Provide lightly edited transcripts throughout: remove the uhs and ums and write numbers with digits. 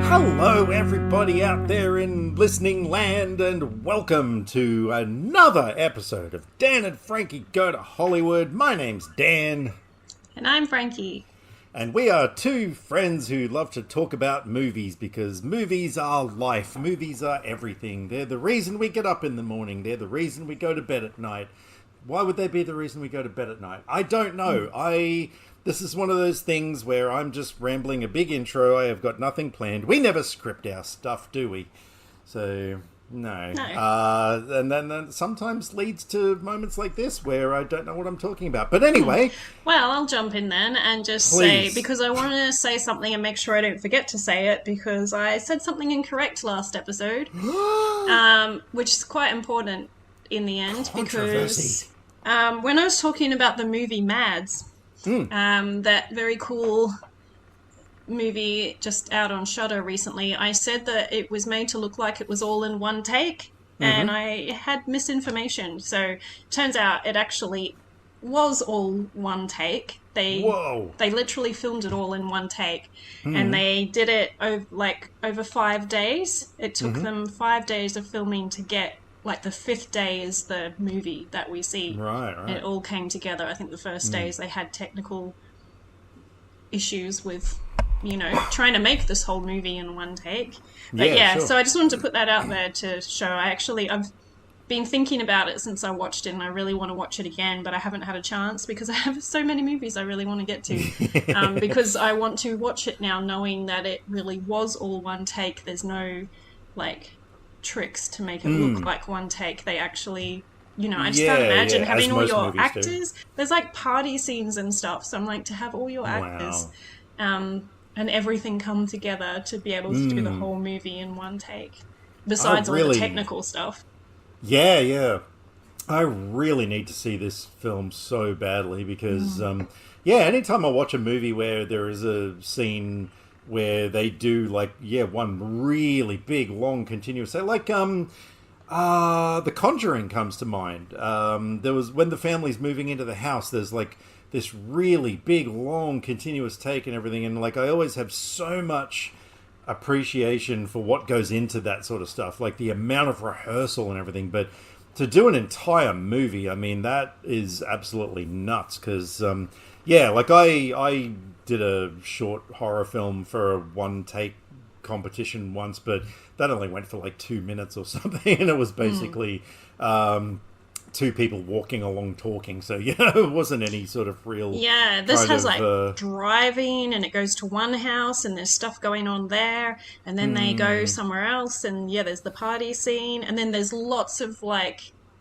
Hello, everybody out there in listening land, and welcome to another episode of Dan and Frankie Go to Hollywood. My name's Dan. And I'm Frankie. And we are two friends who love to talk about movies because movies are life. Movies are everything. They're the reason we get up in the morning. They're the reason we go to bed at night. Why would they be the reason we go to bed at night? I don't know. This is one of those things where I'm just rambling a big intro. I have got nothing planned. We never script our stuff, do we? So, no. And then that sometimes leads to moments like this where I don't know what I'm talking about. But anyway. Well, I'll jump in then and just Please. say, because I want to say something and make sure I don't forget to say it, because I said something incorrect last episode, which is quite important in the end. Because when I was talking about the movie Mads, that very cool movie just out on Shudder recently, I said that it was made to look like it was all in one take, and I had misinformation. So turns out it actually was all one take. They literally filmed it all in one take, and they did it over 5 days. It took them 5 days of filming to get. Like the fifth day is the movie that we see. Right. It all came together. I think the first days they had technical issues with, trying to make this whole movie in one take. But Sure. So I just wanted to put that out there to show. I've been thinking about it since I watched it, and I really want to watch it again, but I haven't had a chance because I have so many movies I really want to get to. Because I want to watch it now knowing that it really was all one take. There's no, tricks to make it look like one take. They actually, I just can't imagine having all your actors. There's party scenes and stuff, so I'm like, to have all your actors and everything come together to be able to do the whole movie in one take, besides all the technical stuff. Yeah. I really need to see this film so badly because, anytime I watch a movie where there is a scene where they do one really big, long, continuous. So The Conjuring comes to mind. There was when the family's moving into the house. There's this really big, long, continuous take and everything, and I always have so much appreciation for what goes into that sort of stuff, like the amount of rehearsal and everything. But to do an entire movie, I mean, that is absolutely nuts. Because I did a short horror film for a one-take competition once, but that only went for 2 minutes or something, and it was basically two people walking along talking, so it wasn't any sort of real... Yeah, this has driving, and it goes to one house, and there's stuff going on there, and then they go somewhere else, and there's the party scene, and then there's lots of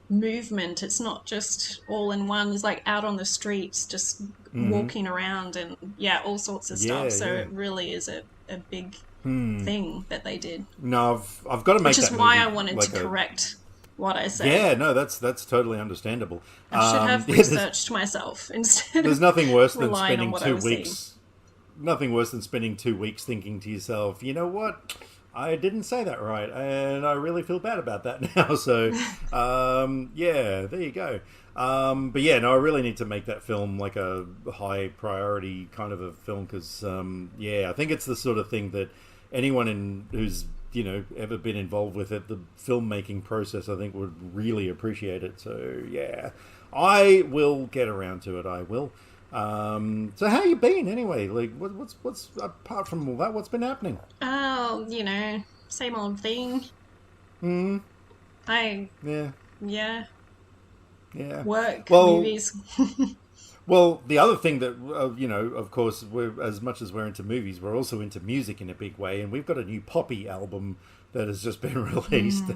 movement. It's not just all in one. There's out on the streets, just walking around, and all sorts of stuff. So it really is a big thing that they did. No, I've got to make that which is why I wanted to correct what I said. Yeah, no, that's totally understandable. I should have researched myself instead. There's nothing worse than relying spending on what 2 I was weeks. seeing. Nothing worse than spending 2 weeks thinking to yourself, you know what? I didn't say that right, and I really feel bad about that now. So, there you go. I really need to make that film a high priority kind of a film because, I think it's the sort of thing that anyone who's ever been involved with it, the filmmaking process, I think would really appreciate it. So, I will get around to it. I will. So how you been anyway? What's apart from all that? What's been happening? Oh, same old thing. Work, movies. Well, the other thing that of course, as much as we're into movies, we're also into music in a big way, and we've got a new Poppy album that has just been released.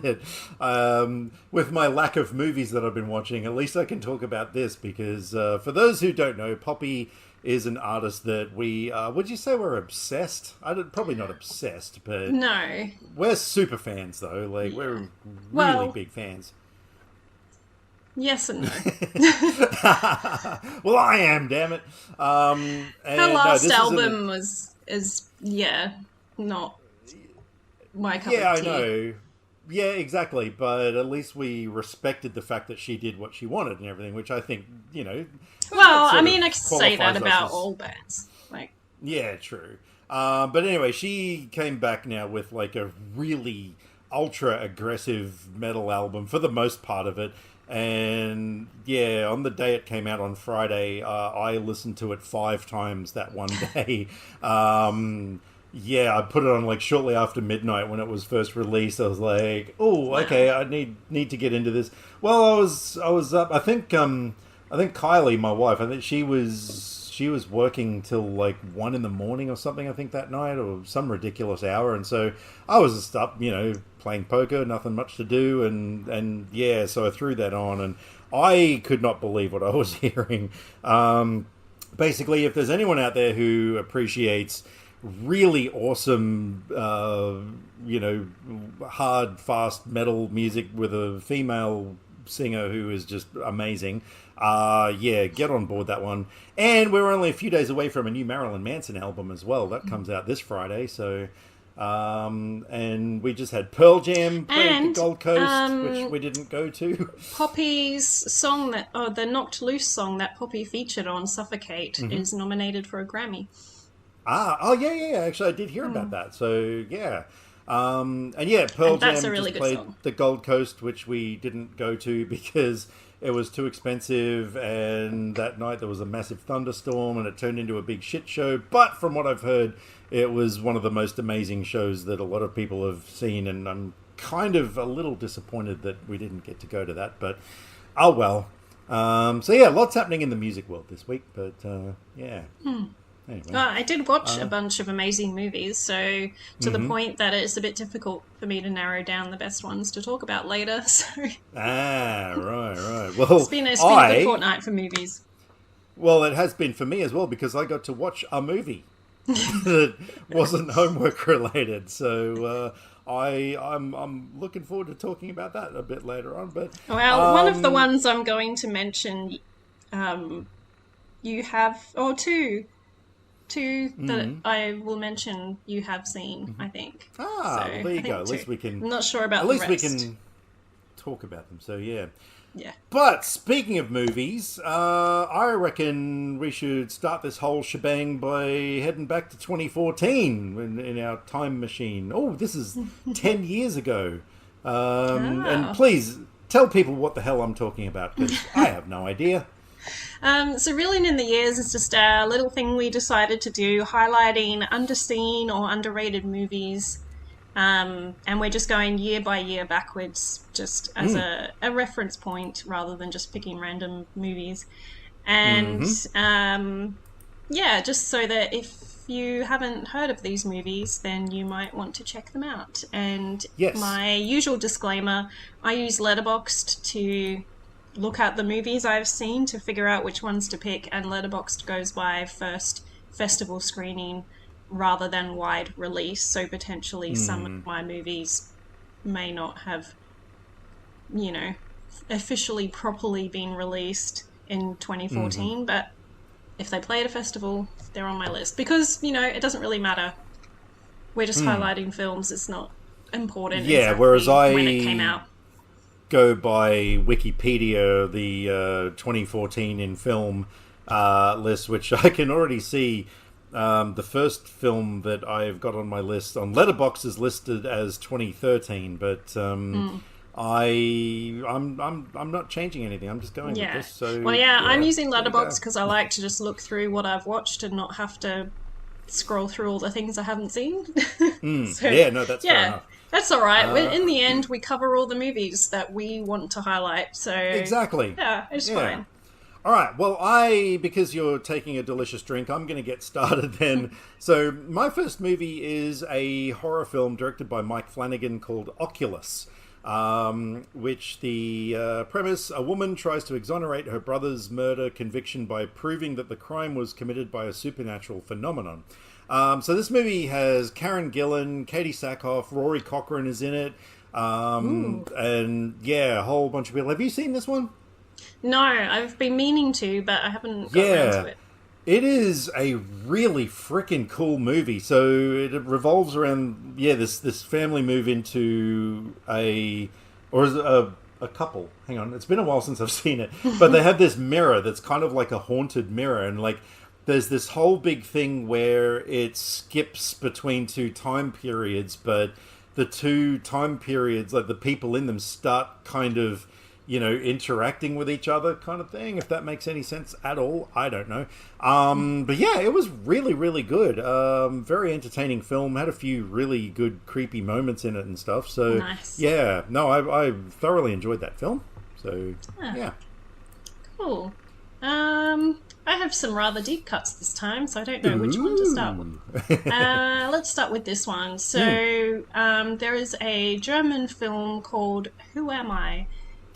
With my lack of movies that I've been watching, at least I can talk about this because for those who don't know, Poppy is an artist that we would you say we're obsessed? Probably not obsessed, but no, we're super fans though. We're really big fans. Yes and no. Well, I am, damn it. Her last album is not my cup of tea. Yeah, I know. Yeah, exactly. But at least we respected the fact that she did what she wanted and everything, which I think, Well, I mean, I can say that about all bands. Yeah, true. But anyway, she came back now with like a really ultra aggressive metal album for the most part of it. And yeah, on the day it came out on Friday, I listened to it 5 times that one day. Yeah, I put it on like shortly after midnight when it was first released. I was like, "Oh, okay, I need to get into this." Well, I was up. I think Kylie, my wife, I think she was working till like 1 in the morning or something. I think that night, or some ridiculous hour, and so I was just up, playing poker, nothing much to do, and yeah, so I threw that on, and I could not believe what I was hearing. Basically, if there's anyone out there who appreciates really awesome, hard, fast metal music with a female singer who is just amazing, yeah, get on board that one. And we're only a few days away from a new Marilyn Manson album as well. That comes out this Friday, so... and we just had Pearl Jam play at the Gold Coast, which we didn't go to. Poppy's song the Knocked Loose song that Poppy featured on Suffocate is nominated for a Grammy. Yeah. Actually, I did hear about that. So, yeah. And yeah, Pearl Jam just played song. The Gold Coast, which we didn't go to because it was too expensive. And that night there was a massive thunderstorm and it turned into a big shit show. But from what I've heard, it was one of the most amazing shows that a lot of people have seen. And I'm kind of a little disappointed that we didn't get to go to that. But, oh well. So yeah, lots happening in the music world this week. But, yeah. Anyway. I did watch a bunch of amazing movies, so to the point that it's a bit difficult for me to narrow down the best ones to talk about later. So right. Well, it's been a good fortnight for movies. Well, it has been for me as well because I got to watch a movie that wasn't homework related. So I'm looking forward to talking about that a bit later on. But one of the ones I'm going to mention, you have two that I will mention you have seen, I think. There you go. At least we can... I'm not sure about the rest. At least we can talk about them, so yeah. Yeah. But speaking of movies, I reckon we should start this whole shebang by heading back to 2014 in our time machine. Oh, this is 10 years ago. And please, tell people what the hell I'm talking about, because I have no idea. So Reeling in the Years is just a little thing we decided to do, highlighting underseen or underrated movies. And we're just going year by year backwards, just as a reference point, rather than just picking random movies. And, just so that if you haven't heard of these movies, then you might want to check them out. And my usual disclaimer, I use Letterboxd to... look at the movies I've seen to figure out which ones to pick, and Letterboxd goes by first festival screening rather than wide release, so potentially some of my movies may not have, officially properly been released in 2014, but if they play at a festival, they're on my list. Because, it doesn't really matter. We're just highlighting films, it's not important whereas when it came out. Go by Wikipedia, the 2014 in film list, which I can already see. The first film that I've got on my list on Letterboxd is listed as 2013, but I'm not changing anything. I'm just going with this. So I'm using Letterboxd because I like to just look through what I've watched and not have to scroll through all the things I haven't seen. That's fair enough. That's all right. In the end, we cover all the movies that we want to highlight. So exactly. Yeah, it's fine. All right. Well, because you're taking a delicious drink, I'm going to get started then. So my first movie is a horror film directed by Mike Flanagan called Oculus, which the premise, a woman tries to exonerate her brother's murder conviction by proving that the crime was committed by a supernatural phenomenon. So this movie has Karen Gillan, Katie Sackhoff, Rory Cochrane is in it, and a whole bunch of people. Have you seen this one? No, I've been meaning to, but I haven't got around to it. It is a really freaking cool movie. So it revolves around this family move into a couple. Hang on, it's been a while since I've seen it, but they have this mirror that's kind of like a haunted mirror, and like there's this whole big thing where it skips between two time periods, but the two time periods, like the people in them, start kind of, interacting with each other, kind of thing. If that makes any sense at all, I don't know. But yeah, it was really, really good. Very entertaining film. Had a few really good creepy moments in it and stuff. So nice. Yeah, no, I thoroughly enjoyed that film. So yeah, cool. I have some rather deep cuts this time, so I don't know which one to start with. Let's start with this one. So there is a German film called Who Am I?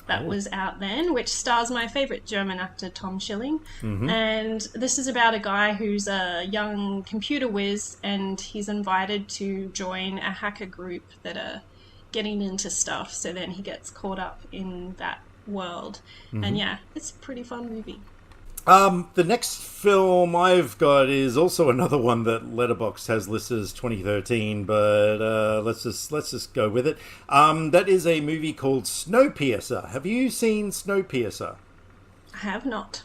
That was out then, which stars my favourite German actor, Tom Schilling. Mm-hmm. And this is about a guy who's a young computer whiz, and he's invited to join a hacker group that are getting into stuff. So then he gets caught up in that world. Mm-hmm. And yeah, it's a pretty fun movie. The next film I've got is also another one that Letterboxd has listed as 2013, but let's just go with it. That is a movie called Snowpiercer. Have you seen Snowpiercer? I have not.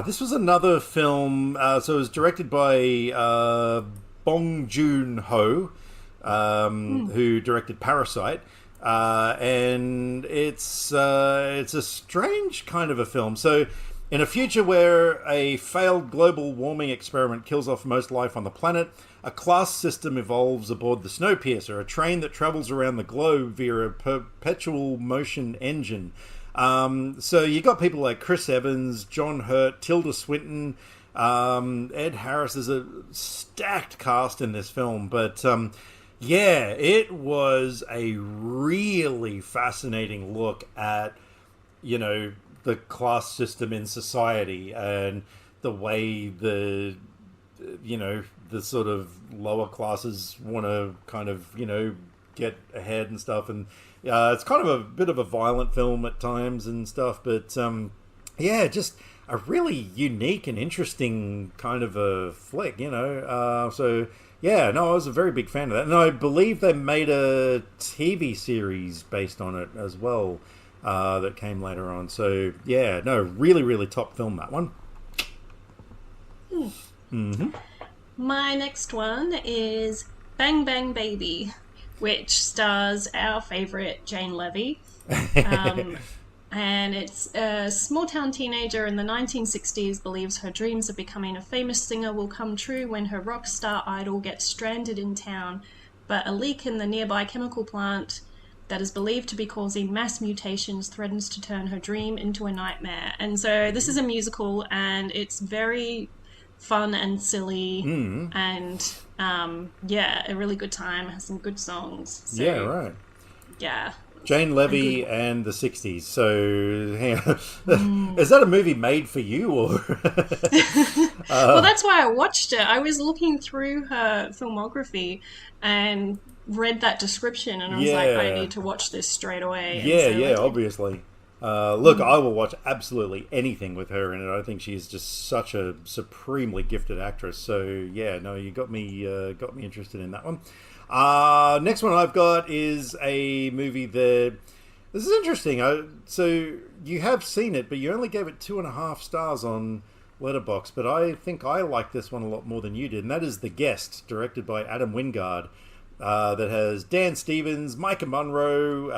This was another film. So it was directed by Bong Joon-ho, who directed Parasite. And it's a strange kind of a film. So in a future where a failed global warming experiment kills off most life on the planet, a class system evolves aboard the Snowpiercer, a train that travels around the globe via a perpetual motion engine. So you got people like Chris Evans, John Hurt, Tilda Swinton, Ed Harris. There's a stacked cast in this film, but yeah, it was a really fascinating look at, the class system in society and the way the sort of lower classes want to kind of, get ahead and stuff. And it's kind of a bit of a violent film at times and stuff, but yeah, just a really unique and interesting kind of a flick, so yeah, no, I was a very big fan of that. And I believe they made a TV series based on it as well. That came later on. So, yeah, no, really, really top film, that one. Mm-hmm. My next one is Bang Bang Baby, which stars our favourite Jane Levy. And it's a small-town teenager in the 1960s believes her dreams of becoming a famous singer will come true when her rock star idol gets stranded in town, but a leak in the nearby chemical plant that is believed to be causing mass mutations threatens to turn her dream into a nightmare. And so this is a musical, and it's very fun and silly, and yeah, a really good time. Has some good songs. So, yeah, right. Yeah. Jane Levy and the 60s. So, hang on. Is that a movie made for you, or? Well, that's why I watched it. I was looking through her filmography and read that description, and I was like, I need to watch this straight away. Yeah, obviously. Look, I will watch absolutely anything with her in it. I think she's just such a supremely gifted actress. So yeah, no, you got me interested in that one. Next one I've got is a movie that this is interesting. So you have seen it, but you only gave it 2.5 stars on Letterboxd. But I think I like this one a lot more than you did, and that is The Guest, directed by Adam Wingard. That has Dan Stevens, Micah Monroe,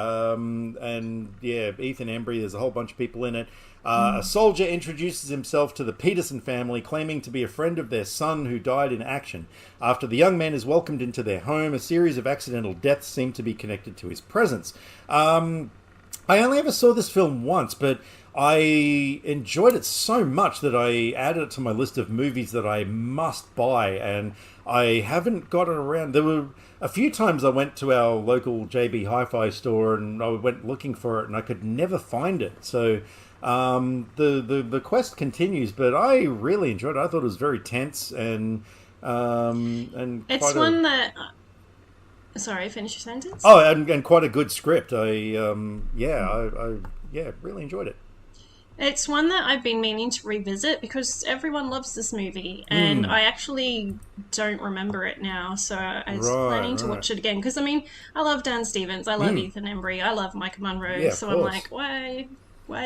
and yeah, Ethan Embry. There's a whole bunch of people in it. A soldier introduces himself to the Peterson family, claiming to be a friend of their son who died in action. After the young man is welcomed into their home, a series of accidental deaths seem to be connected to his presence. I only ever saw this film once, but I enjoyed it so much that I added it to my list of movies that I must buy, and I haven't got it around. There were a few times I went to our local JB Hi-Fi store and I went looking for it, and I could never find it. So the quest continues, but I really enjoyed it. I thought it was very tense and it's one that. Sorry, finish your sentence. Oh, and quite a good script. I really enjoyed it. It's one that I've been meaning to revisit because everyone loves this movie, and I actually don't remember it now, so I was planning to watch it again. Because, I mean, I love Dan Stevens, I love Ethan Embry, I love Micah Monroe, so I'm like, why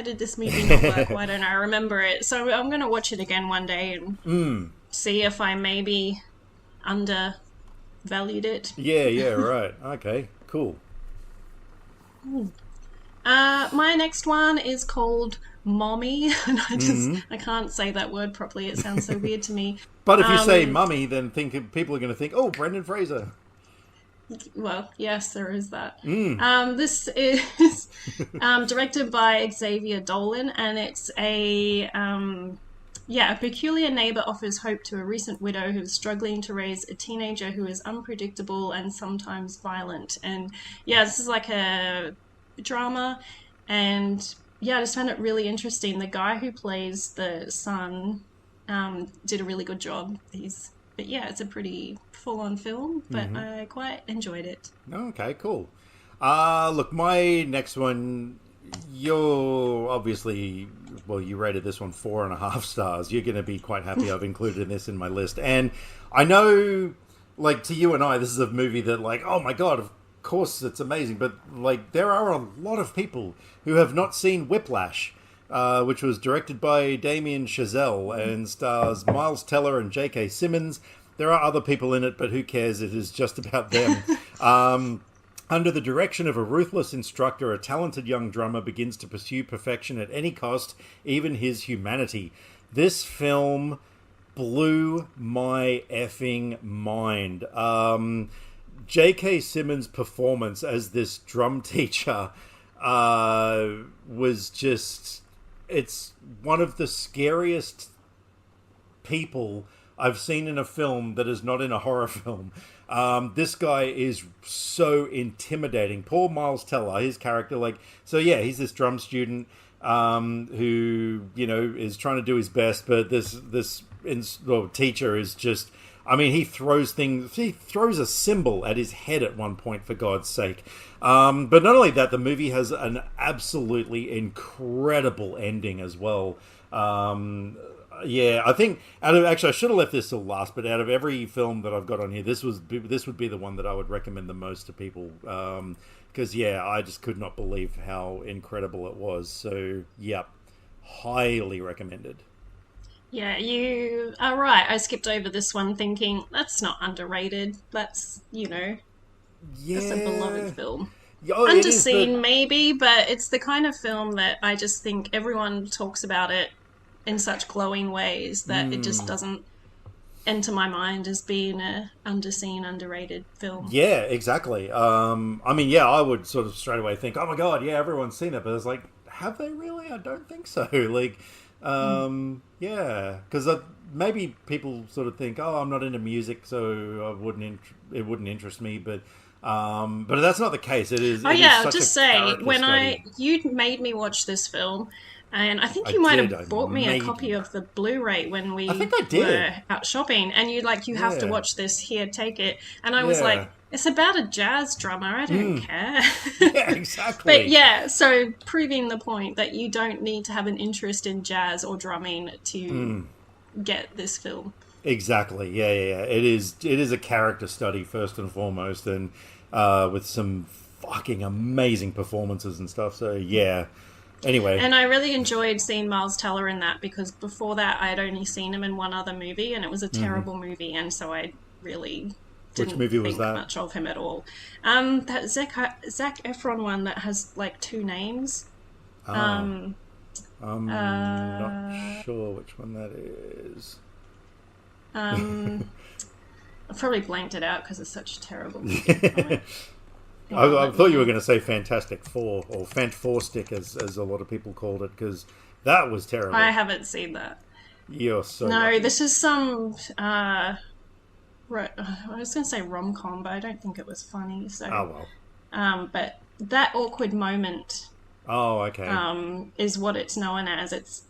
did this movie not work? Why don't I remember it? So I'm going to watch it again one day and see if I maybe undervalued it. Yeah, right. Okay, cool. My next one is called Mommy, and I can't say that word properly. It sounds so weird to me. But if you say mummy, then people are going to think, oh, Brendan Fraser. Well, yes, there is that. This is directed by Xavier Dolan, and it's a peculiar neighbor offers hope to a recent widow who's struggling to raise a teenager who is unpredictable and sometimes violent. And yeah, this is like a drama, and yeah, I just found it really interesting. The guy who plays the son did a really good job. But yeah, it's a pretty full-on film, but I quite enjoyed it. Okay, cool. Look, my next one, you're obviously, well, you rated this one 4.5 stars. You're going to be quite happy I've included this in my list. And I know, like, to you and I, this is a movie that, like, oh my God, of course it's amazing. But, like, there are a lot of people who have not seen Whiplash, which was directed by Damien Chazelle and stars Miles Teller and J.K. Simmons. There are other people in it, but who cares? It is just about them. Under the direction of a ruthless instructor, a talented young drummer begins to pursue perfection at any cost, even his humanity. This film blew my effing mind. J.K. Simmons' performance as this drum teacher was just... It's one of the scariest people I've seen in a film that is not in a horror film. This guy is so intimidating. Poor Miles Teller, his character, he's this drum student who, is trying to do his best, but this teacher is just... I mean, he throws a cymbal at his head at one point, for God's sake. But not only that, the movie has an absolutely incredible ending as well. I think I should have left this till last, but out of every film that I've got on here, this would be the one that I would recommend the most to people. Because, I just could not believe how incredible it was. So, yep, highly recommended. Yeah, you are right. I skipped over this one thinking, that's not underrated. That's, that's a beloved film. Oh, Underseen, maybe, but it's the kind of film that I just think everyone talks about it in such glowing ways that it just doesn't enter my mind as being a underseen, underrated film. Yeah, exactly. I would sort of straight away think, oh my God, yeah, everyone's seen it. But it's like, have they really? I don't think so. Because maybe people sort of think, oh, I'm not into music, so it wouldn't interest me. But that's not the case. It is. I'll just say, you made me watch this film, and I think you might have bought me a copy of the Blu-ray when we were out shopping, and you have to watch this. Here, take it. And I was like, it's about a jazz drummer. I don't care. Yeah, exactly. But so proving the point that you don't need to have an interest in jazz or drumming to get this film. Exactly. Yeah. It is a character study first and foremost, and with some fucking amazing performances and stuff. So yeah. Anyway. And I really enjoyed seeing Miles Teller in that, because before that I had only seen him in one other movie, and it was a terrible movie, and so I really didn't think much of him at all. That Zac Efron one that has like 2 names. I'm not sure which one that is. I probably blanked it out because it's such a terrible movie. I thought you were going to say Fantastic Four, or Fant4stic as a lot of people called it, because that was terrible. I haven't seen that. You're so No, lucky. this is some... I was going to say rom-com, but I don't think it was funny. So, oh, well. But that awkward moment... Oh, okay. Is what it's known as. It's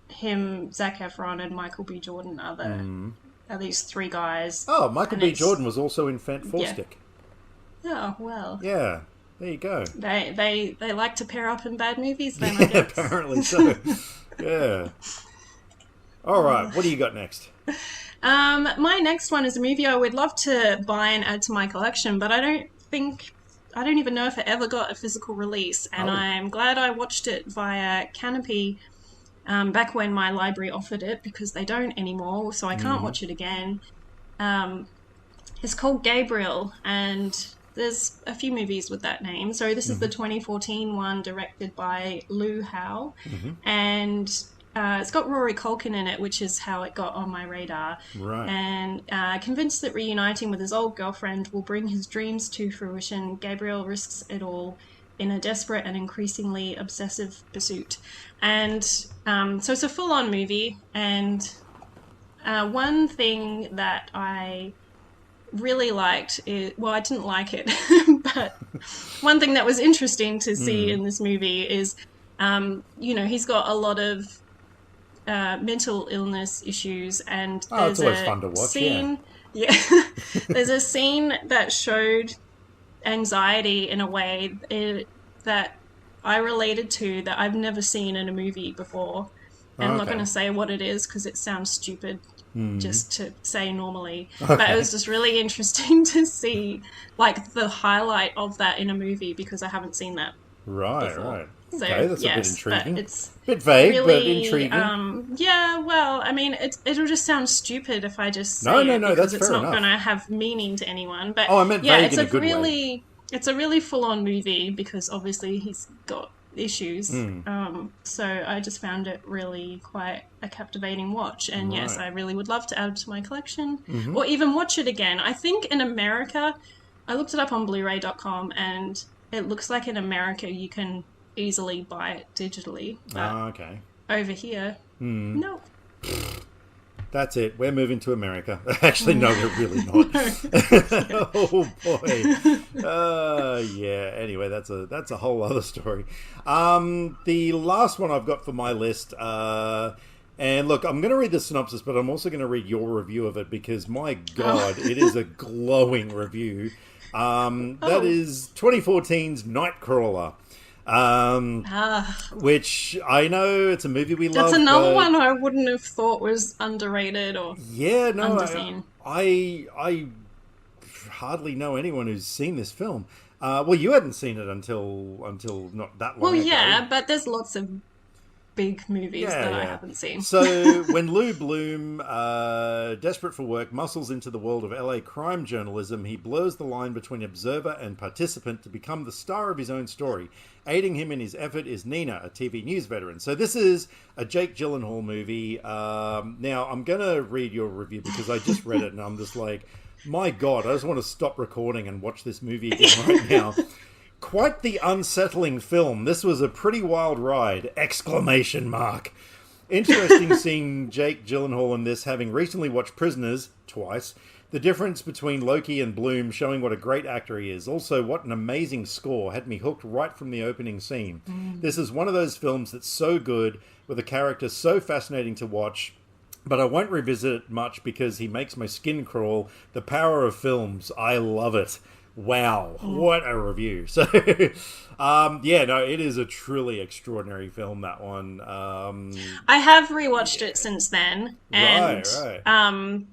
him, Zac Efron, and Michael B. Jordan are these 3 guys. Oh, Michael B. Jordan was also in Fant4stic. Oh, well. Yeah, there you go. They like to pair up in bad movies then, I guess. Apparently so. Yeah. All right, what do you got next? My next one is a movie I would love to buy and add to my collection, but I don't even know if it ever got a physical release, and I'm glad I watched it via Canopy back when my library offered it, because they don't anymore, so I can't watch it again. It's called Gabriel, and there's a few movies with that name. So this is the 2014 one, directed by Lou Howe, and it's got Rory Culkin in it, which is how it got on my radar. Right. And convinced that reuniting with his old girlfriend will bring his dreams to fruition, Gabriel risks it all in a desperate and increasingly obsessive pursuit. And so it's a full-on movie, and one thing that I really liked is, well, I didn't like it, but one thing that was interesting to see in this movie is, he's got a lot of mental illness issues, and it's always fun to watch. Scene, there's a scene that showed anxiety in a way that I related to, that I've never seen in a movie before. And I'm not going to say what it is because it sounds stupid just to say normally. But it was just really interesting to see like the highlight of that in a movie, because I haven't seen that before. Right. So, Okay, that's yes, a bit intriguing. But it's a bit vague, really, but intriguing. Well, I mean, it'll just sound stupid if I just say No, because that's it's fair not enough. going to have meaning to anyone. But I meant vague it's in a good way. It's a really full-on movie, because obviously he's got issues. So I just found it really quite a captivating watch. And yes, I really would love to add it to my collection, or even watch it again. I think in America, I looked it up on Blu-ray.com, and it looks like in America you can easily buy it digitally. But over here, no. That's it. We're moving to America. Actually, no, we're really not. Oh boy. Anyway, that's a whole other story. The last one I've got for my list. And look, I'm going to read the synopsis, but I'm also going to read your review of it, because my God, it is a glowing review. That is 2014's Nightcrawler. Which I know it's a movie we love. That's another one I wouldn't have thought was underrated or underseen. I hardly know anyone who's seen this film. Well, you hadn't seen it until not that long ago. Well, yeah, but there's lots of big movies that I haven't seen. So when Lou Bloom, desperate for work, muscles into the world of LA crime journalism, he blurs the line between observer and participant to become the star of his own story. Aiding him in his effort is Nina, a TV news veteran. So this is a Jake Gyllenhaal movie. Now, I'm going to read your review, because I just read it and I'm just like, my God, I just want to stop recording and watch this movie again right now. Quite the unsettling film. This was a pretty wild ride! ! Interesting seeing Jake Gyllenhaal in this, having recently watched Prisoners twice. The difference between Loki and Bloom showing what a great actor he is. Also, what an amazing score. Had me hooked right from the opening scene. This is one of those films that's so good, with a character so fascinating to watch, but I won't revisit it much because he makes my skin crawl. The power of films. I love it. Wow, what a review. So, it is a truly extraordinary film, that one. I have rewatched it since then. And, right.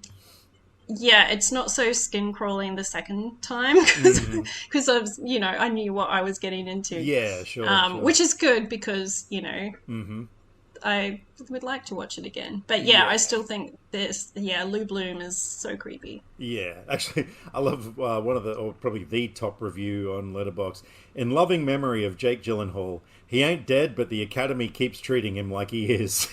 It's not so skin-crawling the second time, because I knew what I was getting into. Yeah, sure. Which is good, because, I would like to watch it again. But I still think Lou Bloom is so creepy. Yeah, actually, I love one of probably the top review on Letterboxd. In loving memory of Jake Gyllenhaal, he ain't dead, but the Academy keeps treating him like he is.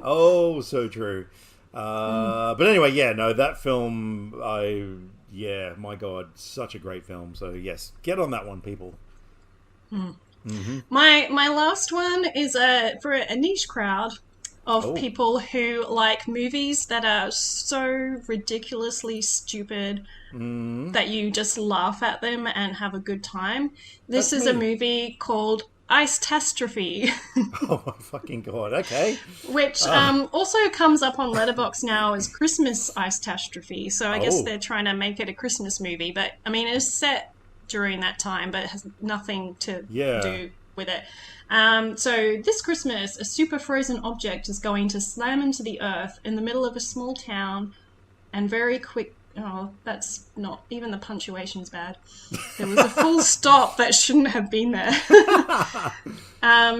Oh, so true. But anyway, that film, my God, such a great film. So yes, get on that one, people. My last one is for a niche crowd of people who like movies that are so ridiculously stupid that you just laugh at them and have a good time. This is a movie called Ice-tastrophe. Oh my fucking God, okay. Which also comes up on Letterboxd now as Christmas Ice-tastrophe. So I guess they're trying to make it a Christmas movie. But, I mean, it's set during that time, but it has nothing to do with it. So this Christmas, a super frozen object is going to slam into the earth in the middle of a small town, and very Oh, that's not... Even the punctuation's bad. There was a full stop that shouldn't have been there.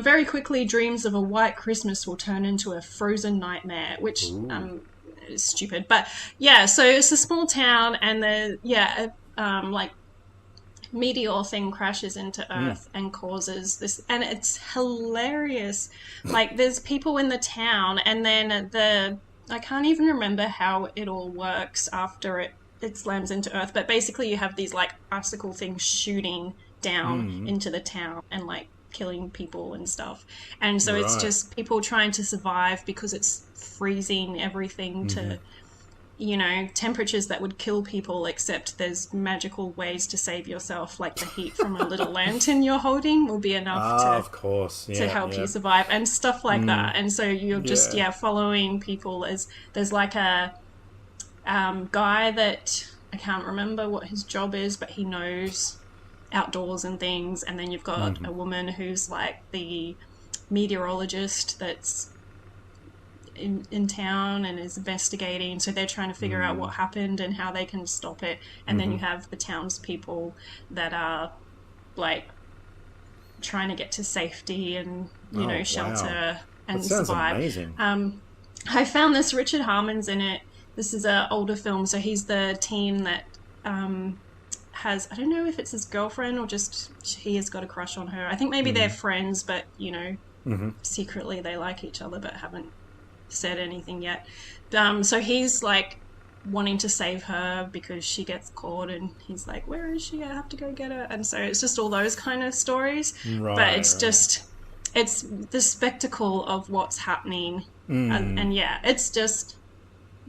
Very quickly, dreams of a white Christmas will turn into a frozen nightmare, which is stupid. But yeah, so it's a small town, and like meteor thing crashes into Earth and causes this, and it's hilarious. Like, there's people in the town, and then I can't even remember how it all works after it slams into Earth, but basically you have these like icicle things shooting down into the town and like killing people and stuff. And so it's just people trying to survive because it's freezing everything to, you know, temperatures that would kill people, except there's magical ways to save yourself, like the heat from a little lantern you're holding will be enough to help you survive, and stuff like that. And so you're just following people as there's like a guy that I can't remember what his job is, but he knows outdoors and things, and then you've got a woman who's like the meteorologist that's in town and is investigating, so they're trying to figure out what happened and how they can stop it. And then you have the townspeople that are like trying to get to safety and shelter and survive. Amazing. I found this Richard Harmon's in it. This is an older film, so he's the teen that has, I don't know if it's his girlfriend or just he has got a crush on her. I think maybe they're friends, but secretly they like each other but haven't said anything yet. So he's like wanting to save her because she gets caught, and he's like, where is she? I have to go get her. And so it's just all those kind of stories. But it's just, it's the spectacle of what's happening. And it's just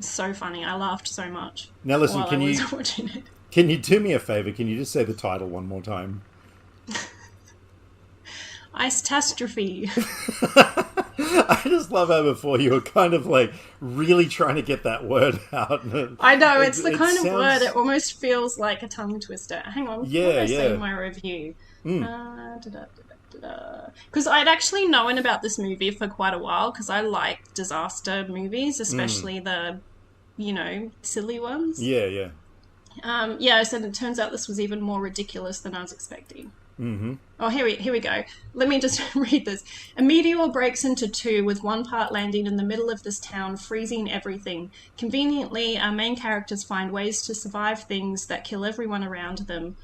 so funny. I laughed so much. Now listen, while I was watching it. Can you do me a favor? Can you just say the title one more time? Icetastrophe. I just love how before you were kind of like really trying to get that word out. I know, it's the kind of word, it almost feels like a tongue twister. Hang on, what did I say in my review? Because I'd actually known about this movie for quite a while, because I like disaster movies, especially the, silly ones. So it turns out this was even more ridiculous than I was expecting. Oh, here we go. Let me just read this. A meteor breaks into two, with one part landing in the middle of this town, freezing everything. Conveniently, our main characters find ways to survive things that kill everyone around them.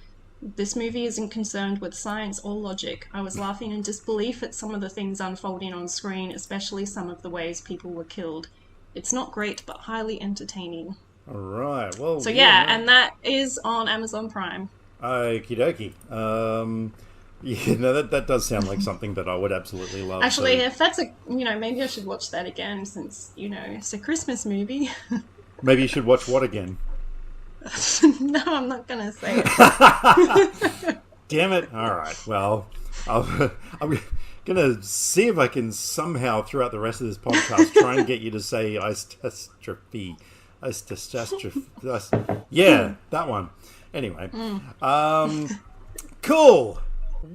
This movie isn't concerned with science or logic. I was laughing in disbelief at some of the things unfolding on screen, especially some of the ways people were killed. It's not great, but highly entertaining. All right. Well. So and that is on Amazon Prime. Okie dokie. That does sound like something that I would absolutely love. Actually, if that's maybe I should watch that again, since, it's a Christmas movie. Maybe you should watch what again? No, I'm not going to say it. Damn it. All right. Well, I'm going to see if I can somehow, throughout the rest of this podcast, try and get you to say icetastrophe. Yeah, that one. Anyway, cool.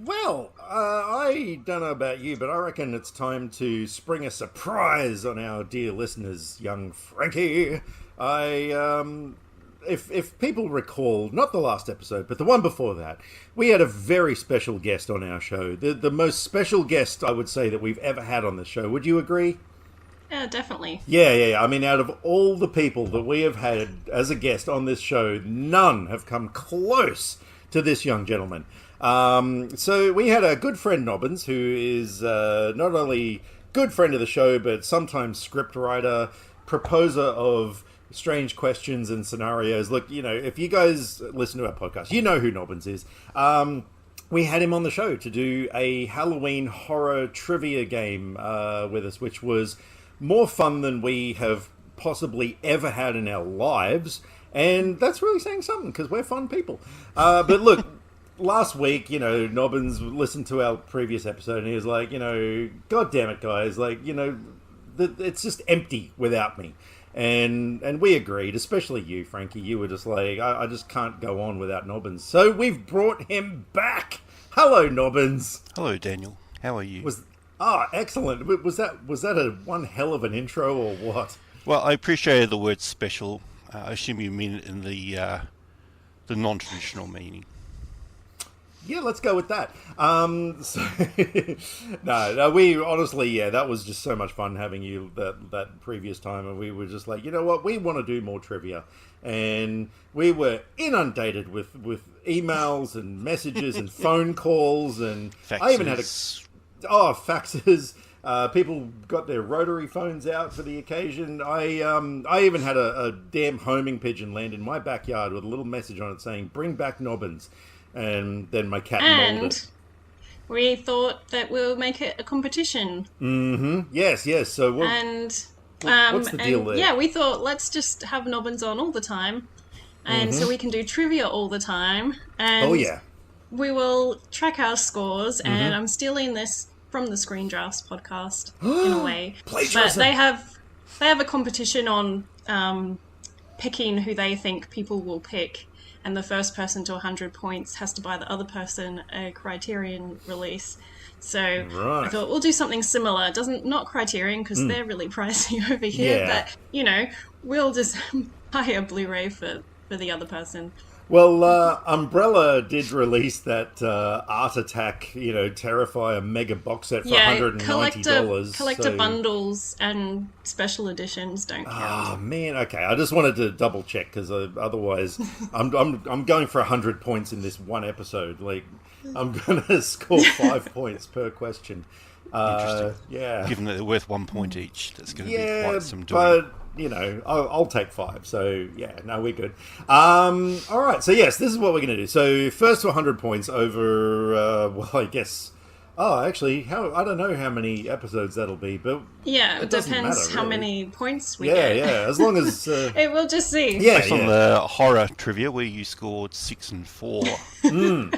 Well, I don't know about you, but I reckon it's time to spring a surprise on our dear listeners, young Frankie. If people recall, not the last episode, but the one before that, we had a very special guest on our show. The most special guest, I would say, that we've ever had on the show. Would you agree? Yeah, definitey. Yeah. I mean, out of all the people that we have had as a guest on this show, none have come close to this young gentleman. So we had a good friend, Nobbins, who is not only good friend of the show, but sometimes script writer, proposer of strange questions and scenarios. Look, if you guys listen to our podcast, you know who Nobbins is. We had him on the show to do a Halloween horror trivia game with us, which was more fun than we have possibly ever had in our lives. And that's really saying something, because we're fun people. But look, last week, Nobbins listened to our previous episode and he was like, God damn it, guys. Like, it's just empty without me. And we agreed, especially you, Frankie. You were just like, I just can't go on without Nobbins. So we've brought him back. Hello, Nobbins. Hello, Daniel. How are you? Excellent. Was that a one hell of an intro or what? Well, I appreciated the word special. I assume you mean it in the non-traditional meaning. Yeah, let's go with that. No, we honestly, that was just so much fun having you that previous time, and we were just like, you know what, we want to do more trivia, and we were inundated with emails and messages and phone calls, and Faxes. I even had faxes. People got their rotary phones out for the occasion. I even had a damn homing pigeon land in my backyard with a little message on it saying, "Bring back Nobbins." And then my cat mauled it. We thought that we'll make it a competition. Mm-hmm. Yes. So what's the deal there? Yeah, we thought let's just have Nobbins on all the time, and so we can do trivia all the time. And we will track our scores. And I'm stealing this from the Screen Drafts podcast in a way, but they have a competition on picking who they think people will pick. And the first person to 100 points has to buy the other person a Criterion release. So I thought we'll do something similar. Not Criterion, because they're really pricey over here. Yeah. But, we'll just buy a Blu-ray for the other person. Well, Umbrella did release that Art Attack, Terrifier mega box set for $190. Collector bundles and special editions don't count. Oh man, okay. I just wanted to double check because otherwise, I'm going for 100 points in this one episode. Like, I'm gonna score 5 points per question. Interesting. Yeah. Given that they're worth 1 point each, that's going to be quite some doing. But I'll take 5. So yeah, no, we're good. All right. So yes, this is what we're going to do. So first to 100 points over. I guess. Oh, actually, I don't know how many episodes that'll be, but it depends how many points we get. Yeah, as long as we'll just see. Based on the horror trivia where you scored 6 and 4,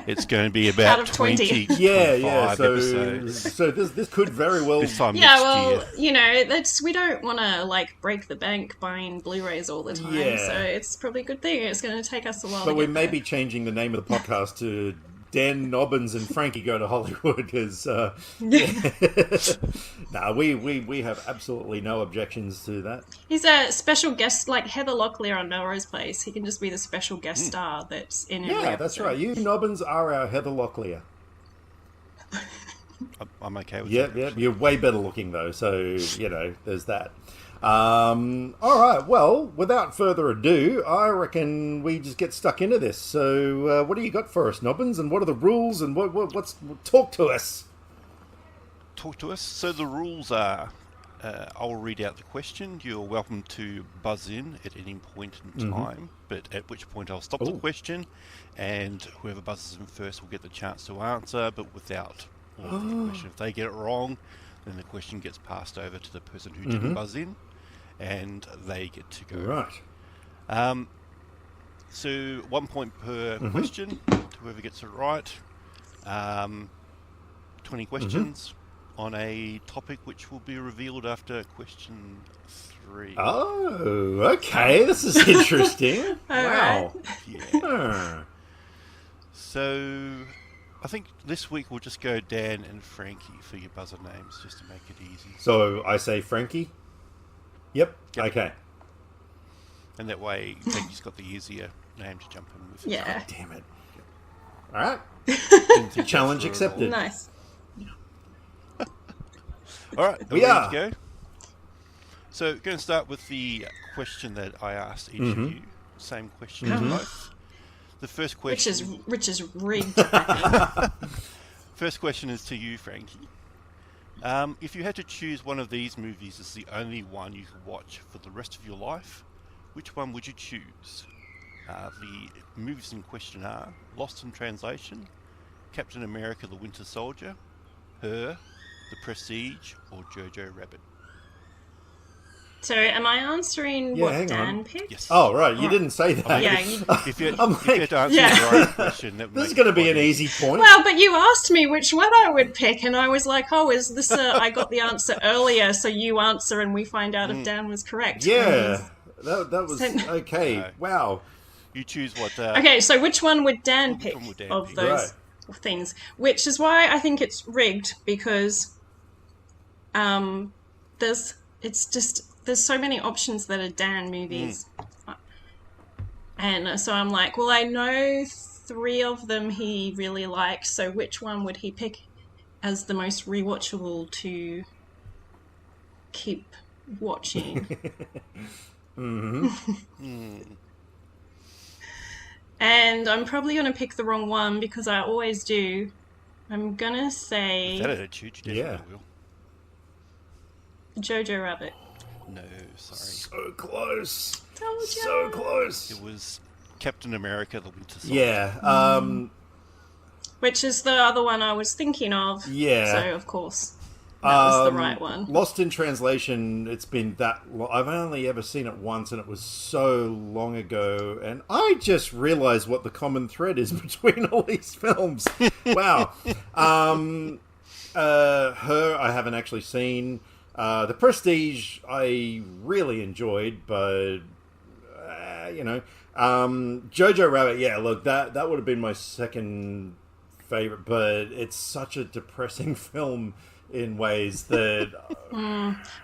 it's going to be about out of 20. episodes. So this could very well. This time next year. We don't want to break the bank buying Blu-rays all the time. Yeah. So it's probably a good thing. It's going to take us a while. But we may be changing the name of the podcast to Dan Nobbins and Frankie Go to Hollywood because we have absolutely no objections to that. He's a special guest, like Heather Locklear on Melrose Place. He can just be the special guest star that's in every episode. That's right. You Nobbins are our Heather Locklear. I'm okay with that. Yeah, you're way better looking though, so there's that. All right, well, without further ado, I reckon we just get stuck into this. So, what do you got for us, Nobbins? And what are the rules? And what's talk to us? Talk to us. So the rules are: I'll read out the question. You're welcome to buzz in at any point in time, but at which point I'll stop the question, and whoever buzzes in first will get the chance to answer, but without all of the question. If they get it wrong, then the question gets passed over to the person who didn't buzz in, and they get to go. Right. So 1 point per question to whoever gets it right. 20 questions on a topic which will be revealed after question 3. Oh, okay. This is interesting. Wow. Yeah. So I think this week we'll just go Dan and Frankie for your buzzer names, just to make it easy. So I say Frankie? Yep. Okay. And that way, Frankie's got the easier name to jump in with. Yeah. Oh, damn it. All right. Challenge accepted. Nice. All right. We are ready to go. So, going to start with the question that I asked each of you. Same question to both. The first question... Which is rigged, I think. First question is to you, Frankie. If you had to choose one of these movies as the only one you could watch for the rest of your life, which one would you choose? The movies in question are Lost in Translation, Captain America the Winter Soldier, Her, The Prestige, or Jojo Rabbit. So, am I answering what Dan picked? Yes. Oh, right. You didn't say that. Yeah. If you had to answer the right question, that would this is going to be an easy point. Well, but you asked me which one I would pick, and I was like, oh, is this I got the answer earlier, so you answer and we find out if Dan was correct. Yeah. That was... Okay. No. Wow. You choose what... okay, so which one would Dan pick of those things? Which is why I think it's rigged, because there's so many options that are Dan movies. And so I'm like, well, I know 3 of them he really likes, so which one would he pick as the most rewatchable to keep watching? And I'm probably going to pick the wrong one because I always do. I'm going to say That attitude, you definitely will. Jojo Rabbit. No, sorry. So close. Told ya. So close. It was Captain America: The Winter Soldier. Yeah. Which is the other one I was thinking of. Yeah. So, of course, that was the right one. Lost in Translation, it's been that long. I've only ever seen it once, and it was so long ago. And I just realized what the common thread is between all these films. Wow. Her, I haven't actually seen. The Prestige, I really enjoyed, but, Jojo Rabbit, yeah, look, that would have been my second favorite, but it's such a depressing film in ways that...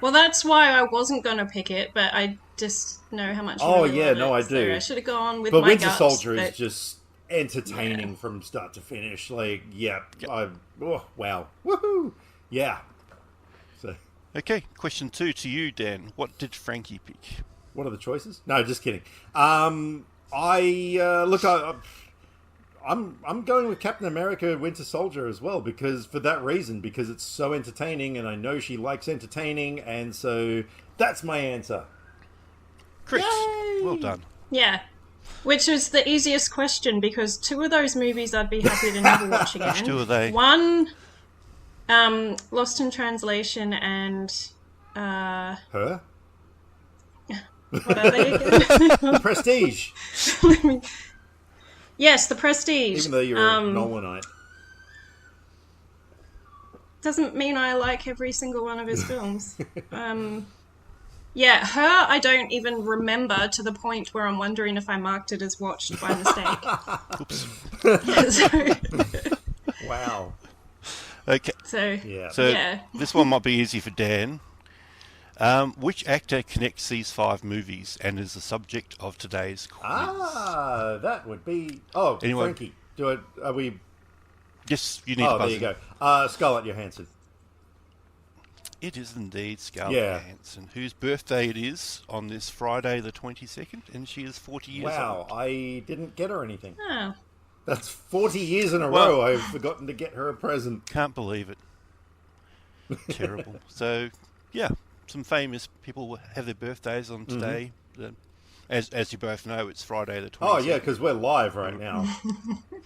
Well, that's why I wasn't going to pick it, but I just know how much you really love it, I do. So I should have gone with but my Winter guts, Soldier but... is just entertaining from start to finish. Like, wow. Woohoo! Yeah. So... Okay, question 2 to you, Dan. What did Frankie pick? What are the choices? No, just kidding. I'm going with Captain America: Winter Soldier as well, because it's so entertaining, and I know she likes entertaining, and so that's my answer. Correct. Yay! Well done. Yeah. Which was the easiest question, because 2 of those movies I'd be happy to never watch again. Which 2 are they? One, Lost in Translation, and... Her? What are they again? Prestige. Yes, The Prestige. Even though you're a Nolanite. Doesn't mean I like every single one of his films. Yeah, Her I don't even remember, to the point where I'm wondering if I marked it as watched by mistake. Oops. Wow. Okay. So yeah. This one might be easy for Dan. Which actor connects these 5 movies and is the subject of today's quiz? That would be... Anyone? Frankie. Are we... Yes, you need to buzz there you in. go. Scarlett Johansson. It is indeed Scarlett Johansson, whose birthday it is on this Friday the 22nd, and she is 40 years old. Wow, I didn't get her anything. Oh. That's 40 years in a row I've forgotten to get her a present. Can't believe it. Terrible. So, yeah, some famous people have their birthdays on today. As you both know, it's Friday the 22nd. Oh, yeah, because we're live right now.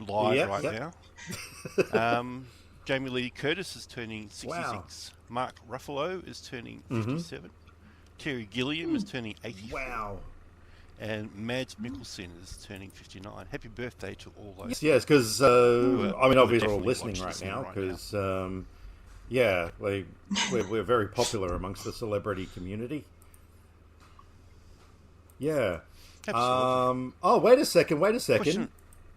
Now. Jamie Lee Curtis is turning 66. Wow. Mark Ruffalo is turning 57. Terry Gilliam is turning 84. Wow. And Mads Mikkelsen is turning 59. Happy birthday to all those. Yes, because, obviously we're all definitely listening right now, right because, we're very popular amongst the celebrity community. Yeah. Absolutely. Wait a second. Question.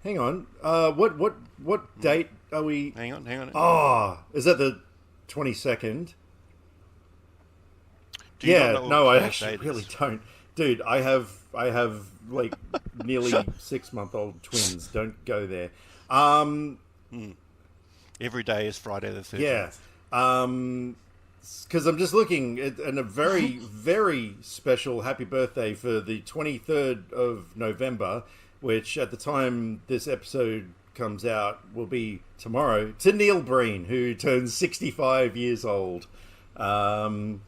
Hang on. What date are we... Hang on. Oh, is that the 22nd? Do you not know I what actually date it really is? don't. Dude, I have like nearly 6-month-old twins. Don't go there. Every day is Friday the 13th. Yeah. Because I'm just looking at a very, very special happy birthday for the 23rd of November, which at the time this episode comes out will be tomorrow, to Neil Breen, who turns 65 years old. So,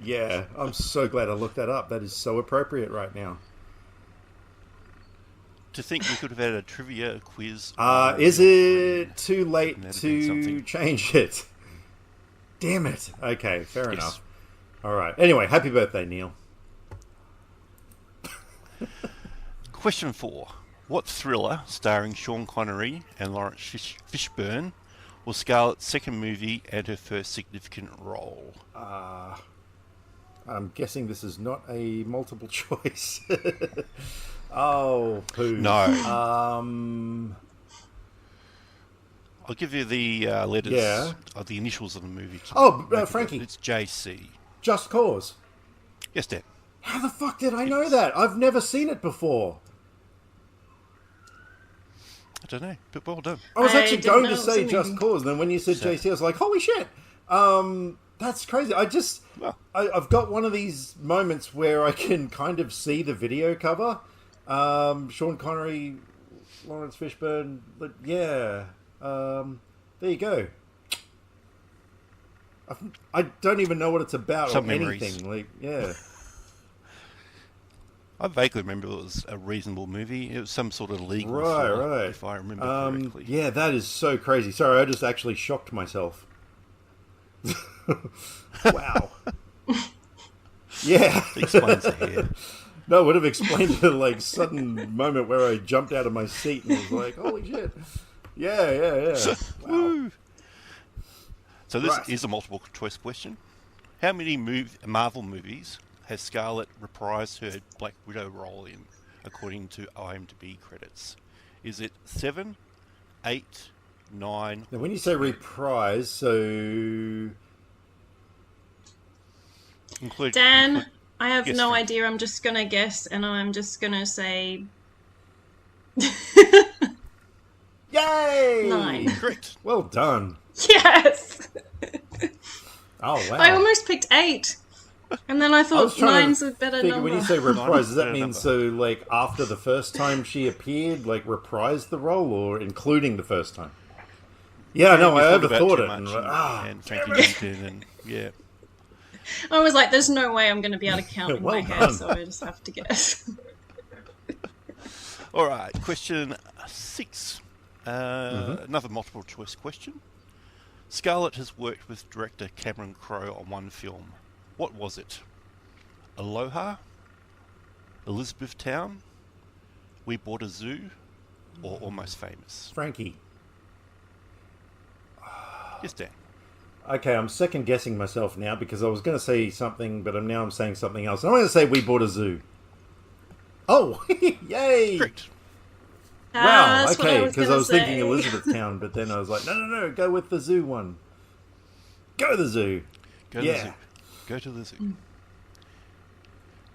yeah, I'm so glad I looked that up. That is so appropriate right now. To think we could have had a trivia quiz. Is it too late to change it? Damn it. Okay, fair enough. All right. Anyway, happy birthday, Neil. Question 4. What thriller, starring Sean Connery and Lawrence Fishburne, was Scarlett's second movie and her first significant role? I'm guessing this is not a multiple choice. Oh, poo. No. I'll give you the letters of the initials of the movie. Frankie. It's JC. Just Cause. Yes, Dan. How the fuck did I know that? I've never seen it before. don't know, but well done. I was I actually didn't going know to it was a say Just movie. Cause, and then when you said JC, I was like, holy shit. That's crazy. Well. I've got one of these moments where I can kind of see the video cover. Sean Connery, Lawrence Fishburne, but yeah. There you go. I don't even know what it's about Some or memories. anything. Like, yeah. I vaguely remember it was a reasonable movie. It was some sort of legal Right, thriller, right. if I remember correctly. Yeah, that is so crazy. Sorry, I just actually shocked myself. Wow. Yeah. It explains the hair. No, it would have explained the like sudden moment where I jumped out of my seat and was like, holy shit. Yeah. Wow. Woo. So this Right. is a multiple choice question. How many Marvel movies has Scarlett reprised her Black Widow role in, according to IMDb credits? Is it 7, 8, 9? Now, when you say reprise, so... Include Dan, I have Yes, no Frank. idea. I'm just gonna guess, and I'm just gonna say Yay! 9. Correct. Well done. Yes. Oh, wow. I almost picked 8, and then I I was thought trying 9's to a better figure, number. when you say reprise, does that better mean number. so, like, after the first time she appeared, like, reprised the role, or including the first time? Yeah, no, We I thought about overthought too it. much And, and Frankie jumped in, and yeah. I was like, "There's no way I'm going to be able to count in Well my head, done. so I just have to guess." All right, question 6. Another multiple choice question. Scarlett has worked with director Cameron Crowe on one film. What was it? Aloha? Elizabethtown? We Bought a Zoo? Or Almost Famous? Frankie. Yes, Dan. Okay, I'm second guessing myself now because I was going to say something, but now I'm saying something else. I'm going to say We Bought a Zoo. Oh, yay! Correct. Wow, That's what okay, was because I gonna was thinking say. Elizabethtown, but then I was like, no, go with the zoo one. Go the zoo. Go to the Yeah. zoo. Go to the zoo.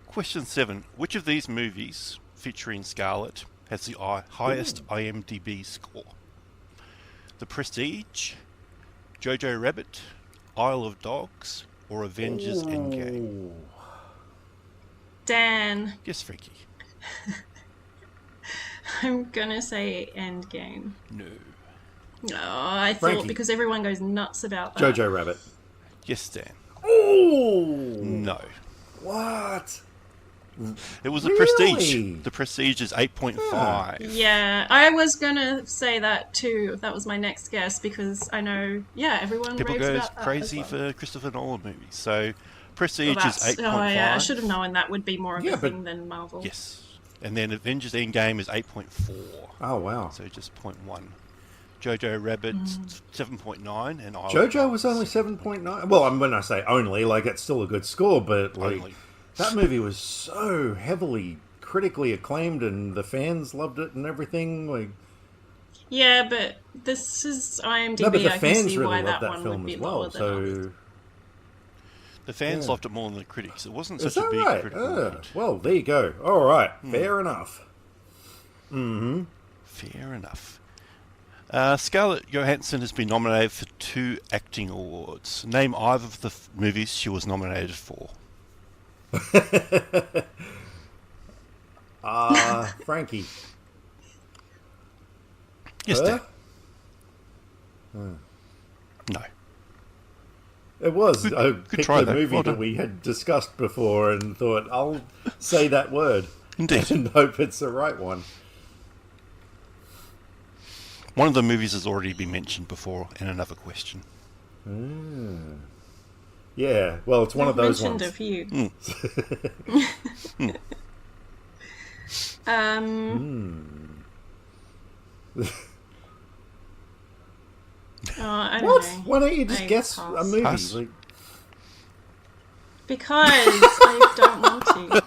Question 7. Which of these movies featuring Scarlett has the highest IMDb score? The Prestige, Jojo Rabbit, Isle of Dogs, or Avengers Endgame? Dan, Yes, Frankie. I'm gonna say Endgame. No. No, I thought Frankie. because everyone goes nuts about that. Jojo Rabbit. Yes, Dan. Oh! No. What? It was The Really? Prestige. The Prestige is 8.5. Yeah, I was gonna say that too. That was my next guess because I know, everyone People raves go about that crazy as well. for Christopher Nolan movies. So Well, Prestige is 8.5. oh yeah, I should have known that would be more of Yeah, a but- thing than Marvel. Yes. And then Avengers Endgame is 8.4. Oh, wow. So just 0.1. Jojo Rabbit 7.9 and Isle of Jojo was Dogs. only 7.9. Well, when I say only, like, it's still a good score, but, like, Only. that movie was so heavily critically acclaimed and the fans loved it and everything. Like, Yeah, but this is IMDb. no, but the I can fans see really why loved that that one film would be as lower well. than others. So, The fans Yeah. loved it more than the critics. It wasn't is such a that big right? critical hit. Well, there you go. All right, fair enough. Fair enough. Scarlett Johansson has been nominated for 2 acting awards. Name either of the movies she was nominated for. Frankie. Yes, Her? Dan. No. It was. Good- I good picked try, the though. movie Well that done. we had discussed before and thought, I'll say that word. Indeed. And hope it's the right one. One of the movies has already been mentioned before in another question. Yeah, well, it's one of those mentioned ones. a few. I don't What? know. Why don't you just I guess pass. a movie? Pass. Like, Because I don't want to.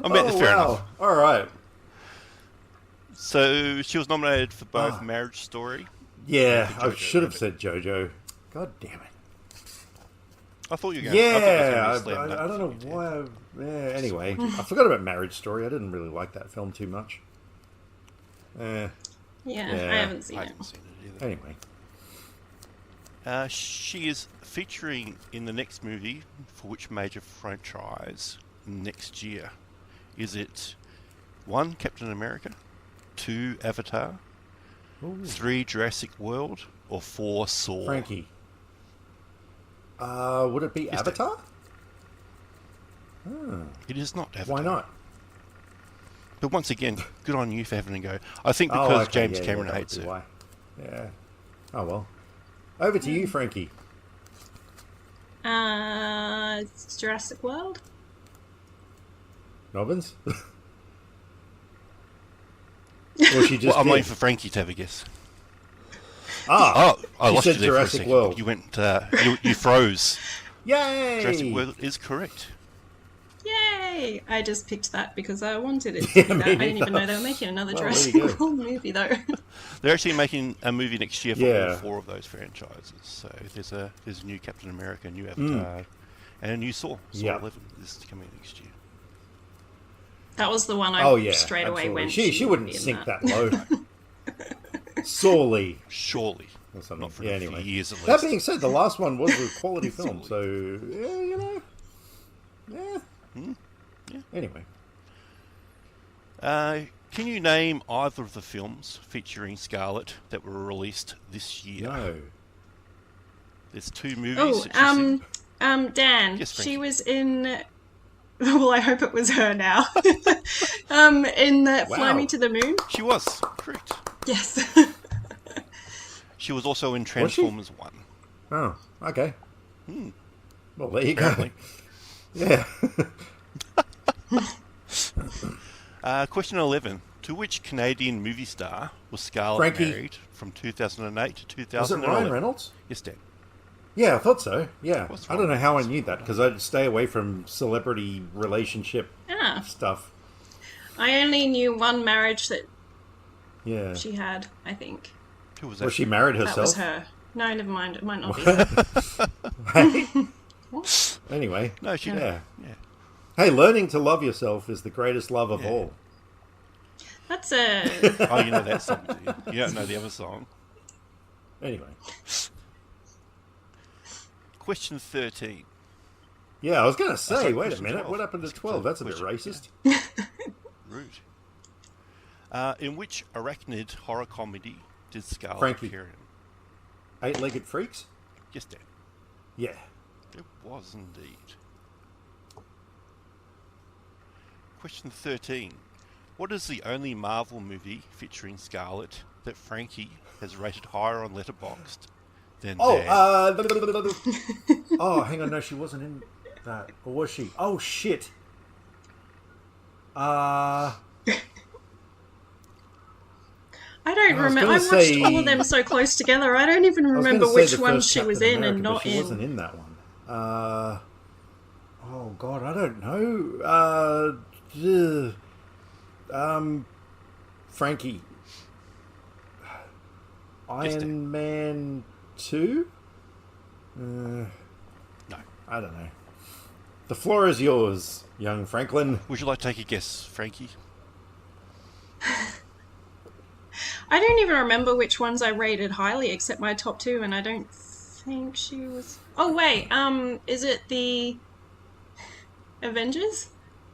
I mean, fair enough. All right. So she was nominated for both Ah. Marriage Story. Yeah, I think I Jojo should have Rabbit. said JoJo. God damn it. I thought you were going. I thought it was Yeah, gonna be a slam dunk I don't know for you, why. Anyway, I forgot about Marriage Story. I didn't really like that film too much. Yeah, Yeah. I haven't seen I it. haven't seen it either. Anyway, She is featuring in the next movie for which major franchise next year? Is it 1, Captain America, 2, Avatar, 3, Jurassic World, or 4, Saw? Frankie. Would it be Yes, Avatar? It is not Avatar. Why not? But once again, good on you for having a go. I think because James Cameron that would hates be it. why. Yeah. Oh well. Over to you, Frankie. It's Jurassic World. Nobbins? Or she just I'm did? waiting for Frankie to have a guess. Ah! Oh, I she lost said you there Jurassic for a second. World. You went, you froze. Yay! Jurassic World is correct. Yay! I just picked that because I wanted it to Yeah, be that. me I didn't even neither. know they were making another Well, there you Jurassic go. World movie, though. They're actually making a movie next year for Yeah. all 4 of those franchises. So there's a new Captain America, a new Avatar, and a new Saw. Saw Yeah. 11 is coming next year. That was the one I straight away absolutely. went. She would wouldn't be in sink that low. Sorely. Surely. Or something. Not for Yeah, a few anyway. years at That least. being said, the last one was a quality film, so yeah, you know. Yeah. Yeah. Anyway. Can you name either of the films featuring Scarlett that were released this year? No. There's 2 movies. Oh, that she's in. Dan. Yes, Frankie. She was in. Well, I hope it was her now. In Fly Me Wow. to the Moon. She was. Correct. Yes. She was also in Was she? Transformers 1. Oh, okay. Well, there you Apparently. go. Yeah. Question 11. To which Canadian movie star was Scarlett Frankie. married from 2008 to Was it 2011? Ryan Reynolds? Yes, Dan. Yeah, I thought so. Yeah. What's I don't know how I wrong? knew that, because I'd stay away from celebrity relationship Ah, stuff. I only knew one marriage that Yeah. she had, I think. Who was that? Was she married That herself? was her. No, never mind. It might not be. What? Anyway. No, she Yeah. Yeah. Hey, learning to love yourself is the greatest love of Yeah. all. That's a. Oh, you know that song, do you? You don't know the other song. Anyway. Question 13. Yeah, I was going to say, sorry, wait a question minute, 12. what happened to 12? That's a bit racist. Rude. In which arachnid horror comedy did Scarlett Frankie. appear in? Eight-legged freaks? Yes, Dan. Yeah. It was indeed. Question 13. What is the only Marvel movie featuring Scarlett that Frankie has rated higher on Letterboxd than Oh, Dan? oh, hang on, no, she wasn't in that. Or was she? Oh, shit. I don't I was remember. I gonna watched say- all of them so close together. I don't even I was remember gonna say which the one first she was Captain in and America, but not she in. wasn't in that one. Oh, God, I don't know. Frankie. Yes, Dan. Iron Man 2? No. I don't know. The floor is yours, young Franklin. Would you like to take a guess, Frankie? I don't even remember which ones I rated highly, except my top 2, and I don't think she was. Oh wait, is it the Avengers?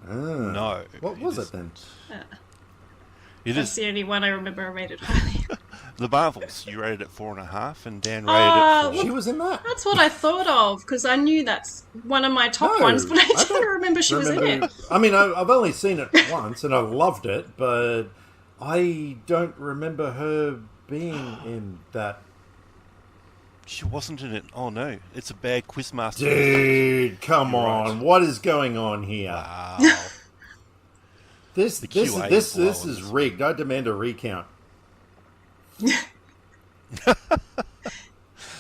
No. What was it then? It That's is the only one I remember I rated highly. the Marvels. You rated it 4.5, and Dan rated Oh, it 4. She was in that? That's what I thought of, because I knew that's one of my top No, ones, but I don't don't remember she was in remember- it. I mean, I've only seen it once, and I loved it, but I don't remember her being in that. She wasn't in it. Oh no, it's a bad quizmaster. Dude, come You're on! right. What is going on here? Wow. This The this QA this is this blowing is this. rigged. I demand a recount.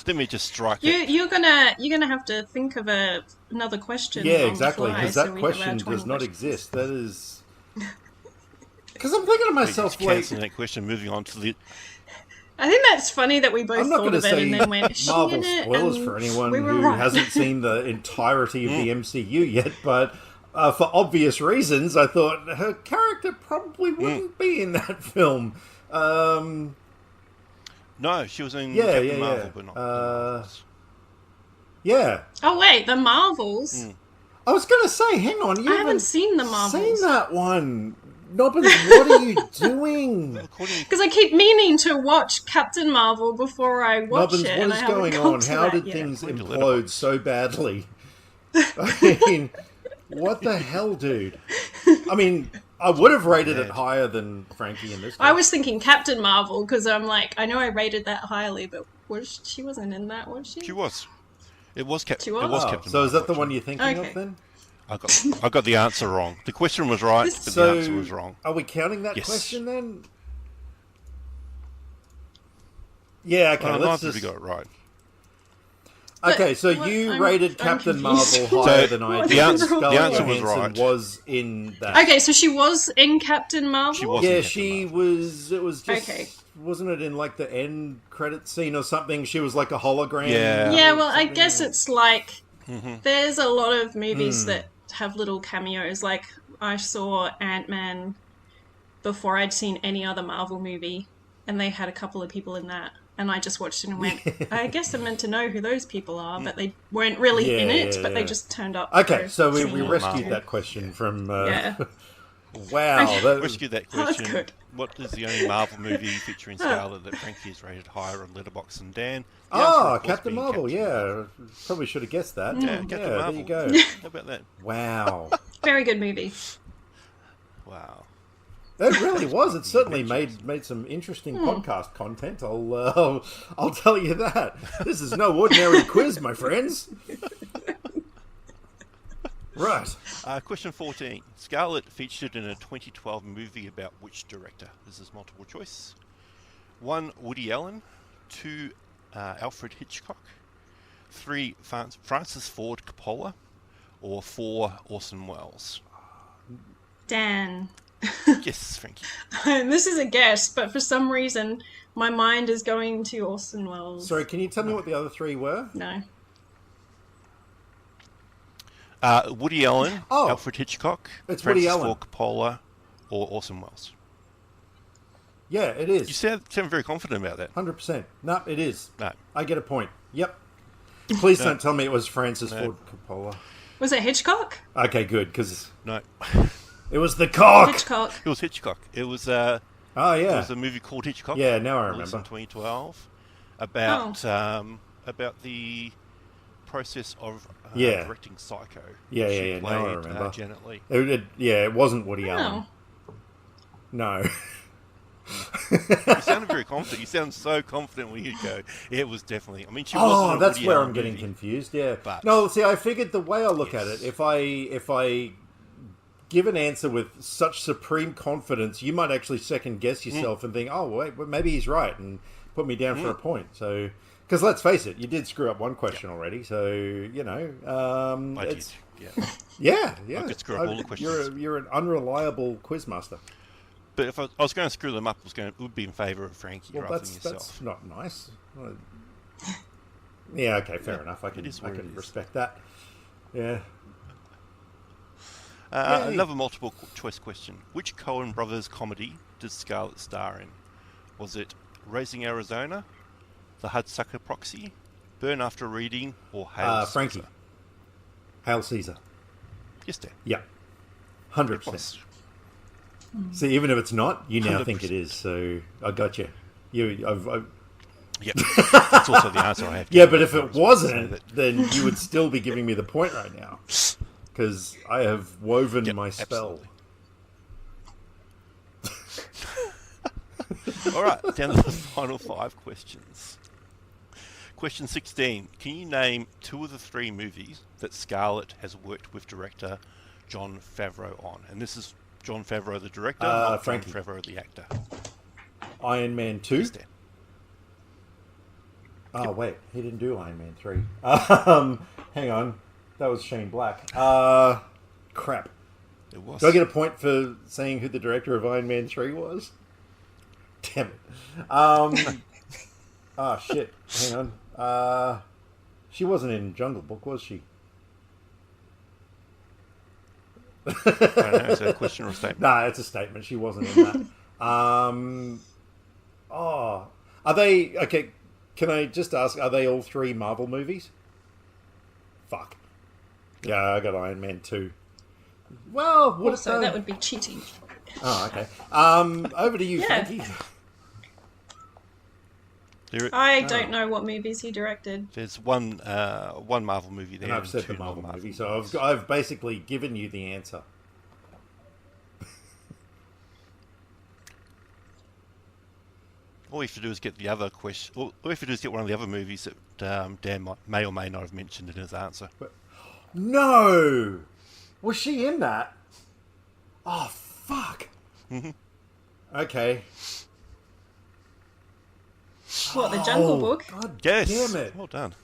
Let me just strike it. You're gonna have to think of another question. Yeah, on the exactly. fly, Because so that we have our question 20 does not questions. exist. That is. Because I'm thinking to We're myself, just like, cancelling that question. Moving on to the. I think that's funny that we both I'm not thought going to of it say and then went, "Is she Marvel in it?" spoilers And for anyone we were who right. hasn't seen the entirety of the MCU yet, but for obvious reasons, I thought her character probably wouldn't be in that film. No, she was in Yeah, Captain yeah, Marvel, yeah. but not the Marvels. Yeah. Oh wait, the Marvels. I was going to say, hang on, you I haven't seen the Marvels. seen that one. Nobbins, what are you doing? Because I keep meaning to watch Captain Marvel before I watch Nobbins, it. what and is I haven't going come on? to How that did yet. things According to implode Letterboxd. so badly? I mean, what the hell, dude? I mean, I would have rated it higher than Frankie in this case. I was thinking Captain Marvel because I'm like, I know I rated that highly, but she wasn't in that, was she? She was. It was She It was? was Oh, Captain so Marvel. is that the one actually. you're thinking Okay. of then? I got the answer wrong. The question was right, but So, the answer was wrong. are we counting that Yes. question then? Yeah, okay, Well, let's neither just... we got it right. Okay, so What? you I'm rated Captain confused. Marvel higher So, than I What did. the answer- Scarlett the answer was Johansson right. was in that. Okay, so she was in Captain Marvel? She was in Yeah, Captain she Marvel. was... It was just... Okay. Wasn't it in, like, the end credit scene or something? She was like a hologram? Yeah. Yeah, well, I something? guess it's like Mm-hmm. there's a lot of movies Hmm. that have little cameos. Like I saw Ant-Man before I'd seen any other Marvel movie, and they had a couple of people in that. And I just watched it and went, I guess I'm meant to know who those people are, but they weren't really in it, but they just turned up. Okay, for so we scene. rescued Marvel. that question from... Yeah. Wow. Okay. That, Rescue that That was question. good. What is the only Marvel movie featuring Scarlett that Frankie has rated higher on Letterboxd than Dan? The answer, Oh, of course, Captain being Marvel, Captain yeah. Marvel. Probably should have guessed that. Yeah, Captain there Marvel. you go. How about that? Wow. Very good movie. Wow. It really was. It certainly made some interesting podcast content. I'll tell you that. This is no ordinary quiz, my friends. Right. Question 14. Scarlett featured in a 2012 movie about which director? This is multiple choice. 1. Woody Allen. 2. Alfred Hitchcock. 3. Francis Ford Coppola. Or 4. Orson Welles. Dan. Yes, Frankie. And this is a guess, but for some reason my mind is going to Orson Welles. Sorry, can you tell me what the other three were? No. Woody Allen, Oh. Alfred Hitchcock, It's Francis Woody Allen. Ford Coppola, or Orson Welles. Yeah, it You is. sound very confident about that. 100%. No, it is. No. I get a point. Yep. Please don't tell me it was Francis Ford Coppola. Was it Hitchcock? Okay, good, because No. it was the cock. Hitchcock. It was Hitchcock. It was Oh, There yeah. was a movie called Hitchcock. Yeah, now I released in remember. 2012 about the process of Yeah. directing Psycho. Yeah, She yeah, now I played, remember. Janet Leigh. It wasn't Woody Oh. Allen. No. You sounded very confident. You sound so confident when you go. It was definitely. I mean, she was. Oh, in a that's Woody where Allen I'm getting movie. confused. Yeah. But- No, see, I figured the way I look at Yes. it, if I give an answer with such supreme confidence, you might actually second guess yourself and think, oh, wait, well, maybe he's right, and put me down for a point. So, because let's face it, you did screw up one question already. So, you know, I did. it's Yeah. yeah. I could screw up all the questions. You're an unreliable quizmaster. But if I was going to screw them up, it would be in favour of Frankie Well, rather that's than yourself. not nice. Yeah. Okay. Fair enough. I it can is what it is. respect that. Yeah. Yay. Another multiple choice question. Which Coen Brothers comedy did Scarlett star in? Was it Raising Arizona, The Hudsucker Proxy, Burn After Reading, or Hail Frankie. Caesar? Hail Caesar. Yes, Dan. Yeah. 100%. Was. See, even if it's not, you now think 100%. it is. So I got you. Yep. That's also the answer I have. Yeah, but if I it was going to say wasn't, that- then you would still be giving me the point right now. Because I have woven Yep, my spell. absolutely. All right, down to the final 5 questions. Question 16. Can you name 2 of the 3 movies that Scarlett has worked with director Jon Favreau on? And this is Jon Favreau, the director, not Jon Frankie. Favreau, the actor. Iron Man 2? Yes, Dan. Oh, wait. He didn't do Iron Man 3. Hang on. That was Shane Black. Crap. It was. Do I get a point for saying who the director of Iron Man 3 was? Damn it. Ah, shit. Hang on. She wasn't in Jungle Book, was she? I don't know, is that a question or a statement? Nah, it's a statement. She wasn't in that. Oh, are they okay? Can I just ask? Are they all three Marvel movies? Fuck. Yeah, I got Iron Man 2. Well, what Also, that would be cheating. Oh, okay. Over to you, Frankie. I don't know what movies he directed. There's one Marvel movie there. And I've said the Marvel movie, so I've basically given you the answer. All we have to do is get the other question. All we have to do is get one of the other movies that Dan may or may not have mentioned in his answer. No! Was she in that? Oh, fuck. Okay. What, the Jungle Book? God Yes. damn it. Well done.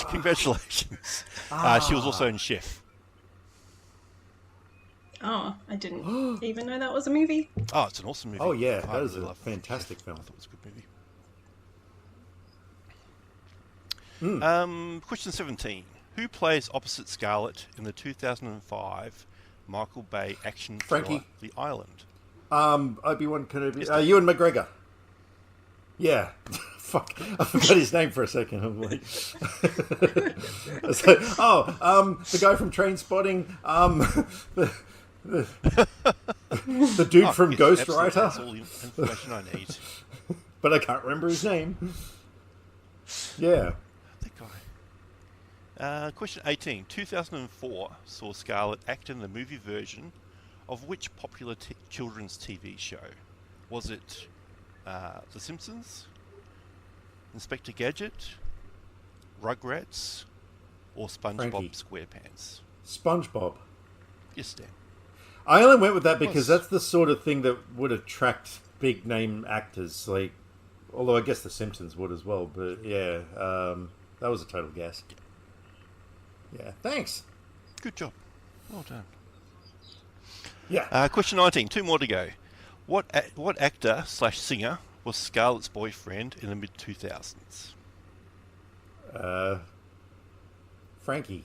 Congratulations. She was also in Chef. Oh, I didn't even know that was a movie. Oh, it's an awesome movie. Oh, yeah. I That is really a love fantastic Chef. film. I thought it was a good movie. Question 17. Who plays opposite Scarlett in the 2005 Michael Bay action thriller, Frankie. The Island? Obi-Wan Kenobi. Ewan McGregor. Yeah. Fuck. I forgot his name for a second. I'm like... the guy from Trainspotting. The dude from Ghost Rider. That's all the information I need. But I can't remember his name. Yeah. That guy. Question 18. 2004 saw Scarlett act in the movie version of which popular children's TV show? Was it The Simpsons, Inspector Gadget, Rugrats, or SpongeBob Frankie. SquarePants? SpongeBob. Yes, Dan. I only went with that because that's the sort of thing that would attract big name actors. Like, although I guess The Simpsons would as well. But yeah, that was a total guess. Yeah, thanks. Good job. Well done. Yeah. Question 19. Two more to go. What actor / singer was Scarlett's boyfriend in the mid 2000s? Frankie.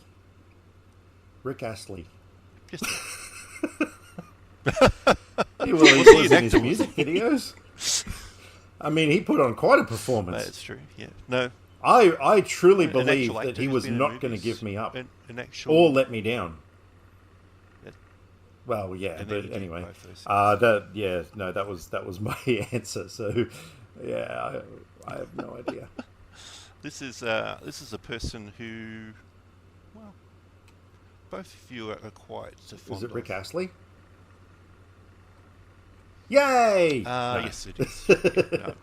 Rick Astley. Yes. He was in his music videos. I mean, he put on quite a performance. That's true. Yeah. No. I truly An believe actual that actor he who's was been in not going to movies. give me up An actual. or let me down. Yeah. Well, yeah, And then he but did anyway, both those that was my answer. So, yeah, I have no idea. This is a person who, well, both of you are quite fond Is it Rick of. Astley? Yay! No. Yes, it is. Yeah, no.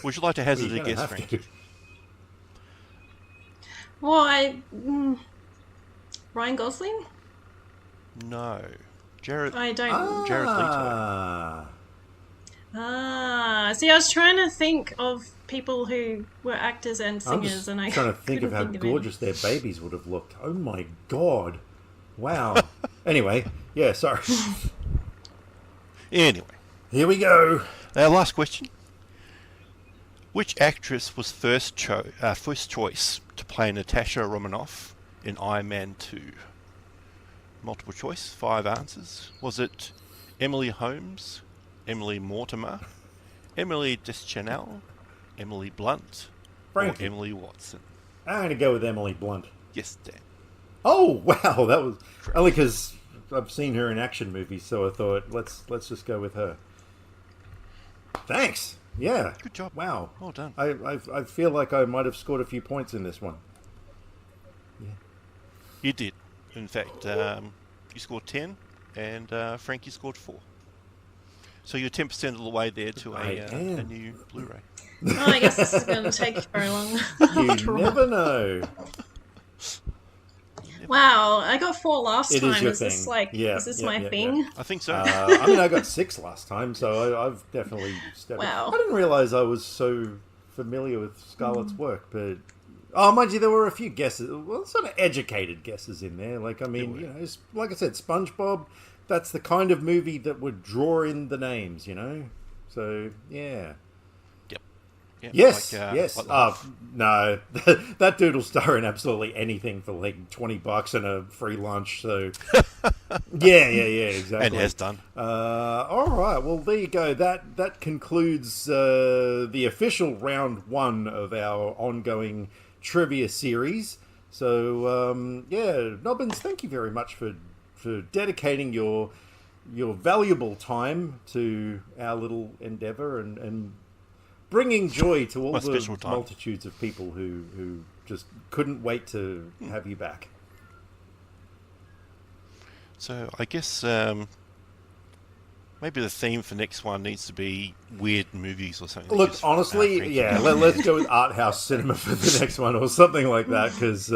Would you like to hazard You're a gonna guess, have Frank? to. Well, Ryan Gosling? No. Jared. I don't. Jared Leto. See, I was trying to think of people who were actors and I'm singers, just and I trying to think of couldn't how any. gorgeous their babies would have looked. Oh my god! Wow. Anyway, yeah. Sorry. Anyway, Here we go. last question. Which actress was first choice to play Natasha Romanoff in Iron Man 2? Multiple choice, 5 answers. Was it Emily Holmes, Emily Mortimer, Emily Deschanel, Emily Blunt, Frankie. or Emily Watson? I'm going to go with Emily Blunt. Yes, Dan. Oh wow, that was only because I've seen her in action movies, so I thought let's just go with her. Thanks. Yeah. Good job. Wow. Well done. I feel like I might have scored a few points in this one. Yeah. You did. In fact, you scored 10, and Frankie scored 4. So you're 10% of the way there to a new Blu-ray. Oh, I guess this is going to take very long. You never know. Wow, I got 4 last It time. is your Is this thing. like, Yeah, is this yeah, my yeah, thing? yeah. I think so. I mean, I got 6 last time, so I've definitely stepped. Wow. I didn't realize I was so familiar with Scarlett's work, but mind you, there were a few guesses, well, sort of educated guesses in there. Like, I mean, you know, like I said, SpongeBob. That's the kind of movie that would draw in the names, you know. So yeah. Yeah, Yes, like, yes. like the Huff. No, that dude will star in absolutely anything for like $20 and a free lunch. So, yeah, exactly. And has done. All right, well, there you go. That concludes the official round 1 of our ongoing trivia series. So, yeah, Nobbins, thank you very much for dedicating your valuable time to our little endeavour and bringing joy to all the multitudes of people who just couldn't wait to have you back. So I guess maybe the theme for next one needs to be weird movies or something. Look, honestly, let's go with art house cinema for the next one or something like that. Because,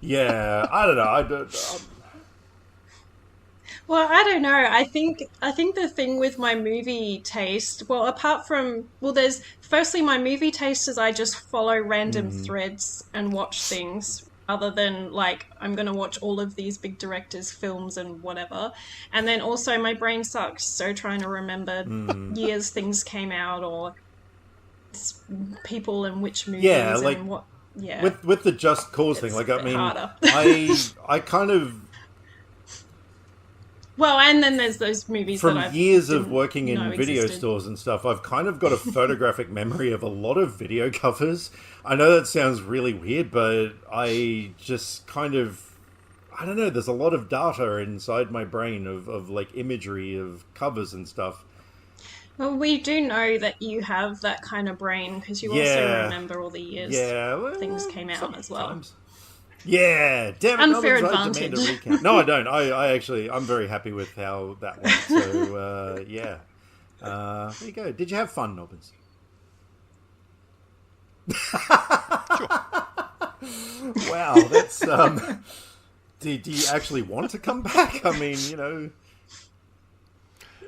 yeah, I don't know. Well, I don't know. I think the thing with my movie taste, well, apart from, there's firstly my movie taste is I just follow random threads and watch things other than like I'm going to watch all of these big directors' films and whatever. And then also my brain sucks, so trying to remember years things came out or people in which movies and what. Yeah. With the Just Cause thing, like I mean, harder. I kind of. Well, and then there's those movies from that I've years of working in video existed. stores and stuff, I've kind of got a photographic memory of a lot of video covers. I know that sounds really weird, but I just kind of, I don't know, there's a lot of data inside my brain of like imagery of covers and stuff. Well, we do know that you have that kind of brain because you also remember all the years things came out as well. Yeah, damn it, unfair Nobbins, advantage. I demand a recount. No, I don't. I actually, I'm very happy with how that went. So, yeah. There you go. Did you have fun, Nobbins? Sure. Wow, that's, do you actually want to come back? I mean, you know.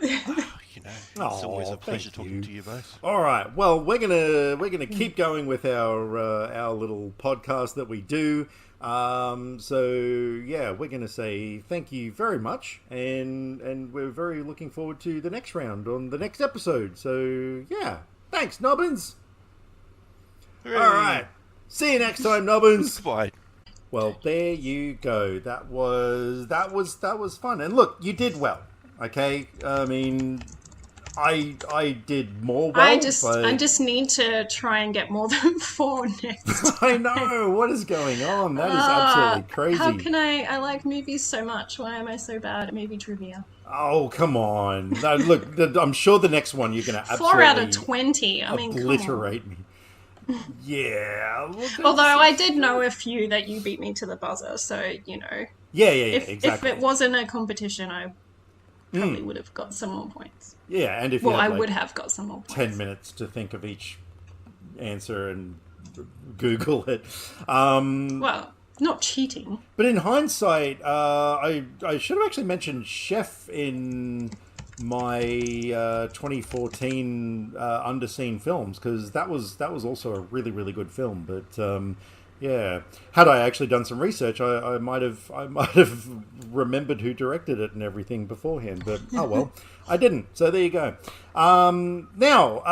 It's always a pleasure talking to you both. All right, well, we're gonna keep going with our little podcast that we do. So yeah, we're gonna say thank you very much, and we're very looking forward to the next round on the next episode. So yeah, thanks, Nobbins. Hooray. All right, see you next time, Nobbins. Bye. Well, there you go. That was fun, and look, you did well. Okay, I mean, I did more well. I just need to try and get more than 4 next. I know, what is going on? That is absolutely crazy. How can I like movies so much? Why am I so bad at movie trivia? Oh, come on! No, look, I'm sure the next one you're going to absolutely 4 out of 20. I mean, obliterate me. Yeah. Although I did know a few that you beat me to the buzzer, so you know. Yeah, exactly. If it wasn't a competition, I probably would have got some more points. Yeah, and if you had, I would have got some more points. 10 minutes to think of each answer and Google it. Well, not cheating. But in hindsight, I should have actually mentioned Chef in my 2014 Underseen films, because that was also a really, really good film. But yeah, had I actually done some research, I might have remembered who directed it and everything beforehand. But oh well, I didn't. So there you go. Now,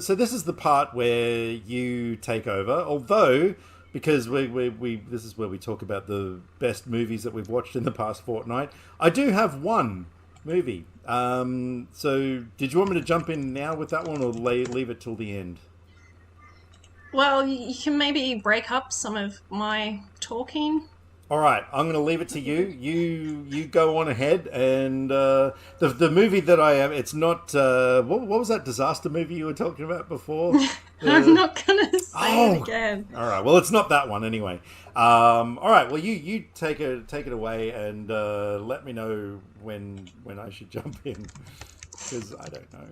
so this is the part where you take over. Although, because we this is where we talk about the best movies that we've watched in the past fortnight. I do have one movie. So did you want me to jump in now with that one, or leave it till the end? Well, you can maybe break up some of my talking. All right, I'm going to leave it to you. You go on ahead, and the movie that I am, it's not what was that disaster movie you were talking about before? I'm not going to say it again. All right, well, it's not that one anyway. All right, well, you take it away, and let me know when I should jump in, because I don't know.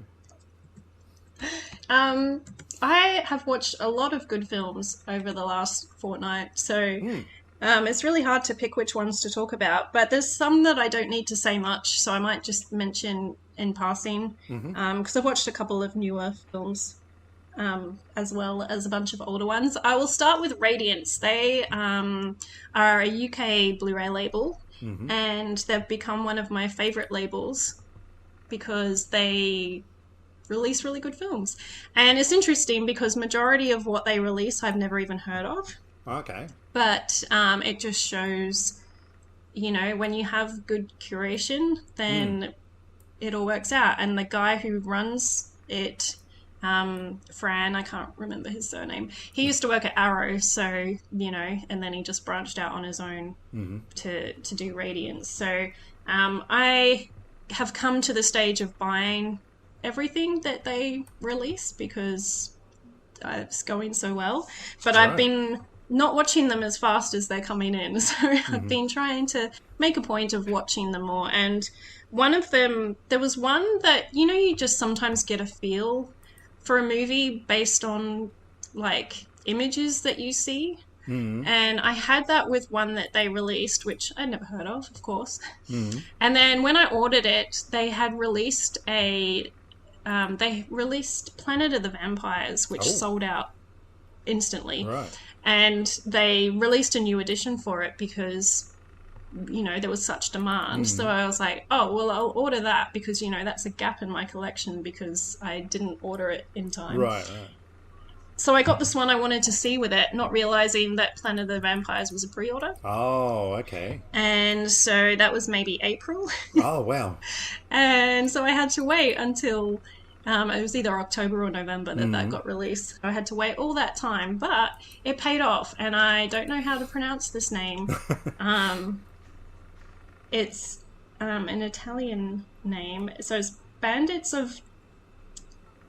I have watched a lot of good films over the last fortnight, so it's really hard to pick which ones to talk about. But there's some that I don't need to say much, so I might just mention in passing, because I've watched a couple of newer films, as well as a bunch of older ones. I will start with Radiance. They are a UK Blu-ray label, and they've become one of my favourite labels because they release really good films. And it's interesting because majority of what they release I've never even heard of. Okay. But it just shows, when you have good curation, then it all works out. And the guy who runs it, Fran, I can't remember his surname. He used to work at Arrow, so, and then he just branched out on his own to do Radiance. So I have come to the stage of buying everything that they release because it's going so well. But I've been not watching them as fast as they're coming in. So I've been trying to make a point of watching them more. And one of them, there was one that, you just sometimes get a feel for a movie based on, like, images that you see. And I had that with one that they released, which I'd never heard of course. And then when I ordered it, they had released they released Planet of the Vampires, which sold out instantly. Right. And they released a new edition for it because, there was such demand. So I was like, oh, well, I'll order that because, that's a gap in my collection because I didn't order it in time. Right. So I got this one I wanted to see with it, not realizing that Planet of the Vampires was a pre-order. Oh, okay. And so that was maybe April. Oh, wow. And so I had to wait until it was either October or November that got released. I had to wait all that time, but it paid off. And I don't know how to pronounce this name. It's an Italian name. So it's Bandits of...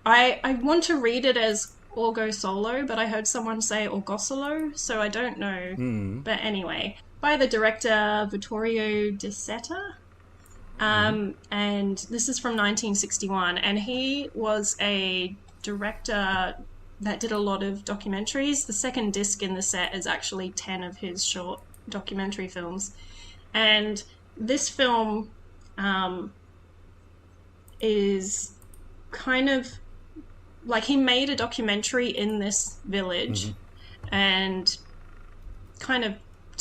I want to read it as Orgo Solo, but I heard someone say Orgosolo, so I don't know. But anyway, by the director Vittorio De Seta. And this is from 1961, and he was a director that did a lot of documentaries. The second disc in the set is actually 10 of his short documentary films. And this film is kind of like he made a documentary in this village and kind of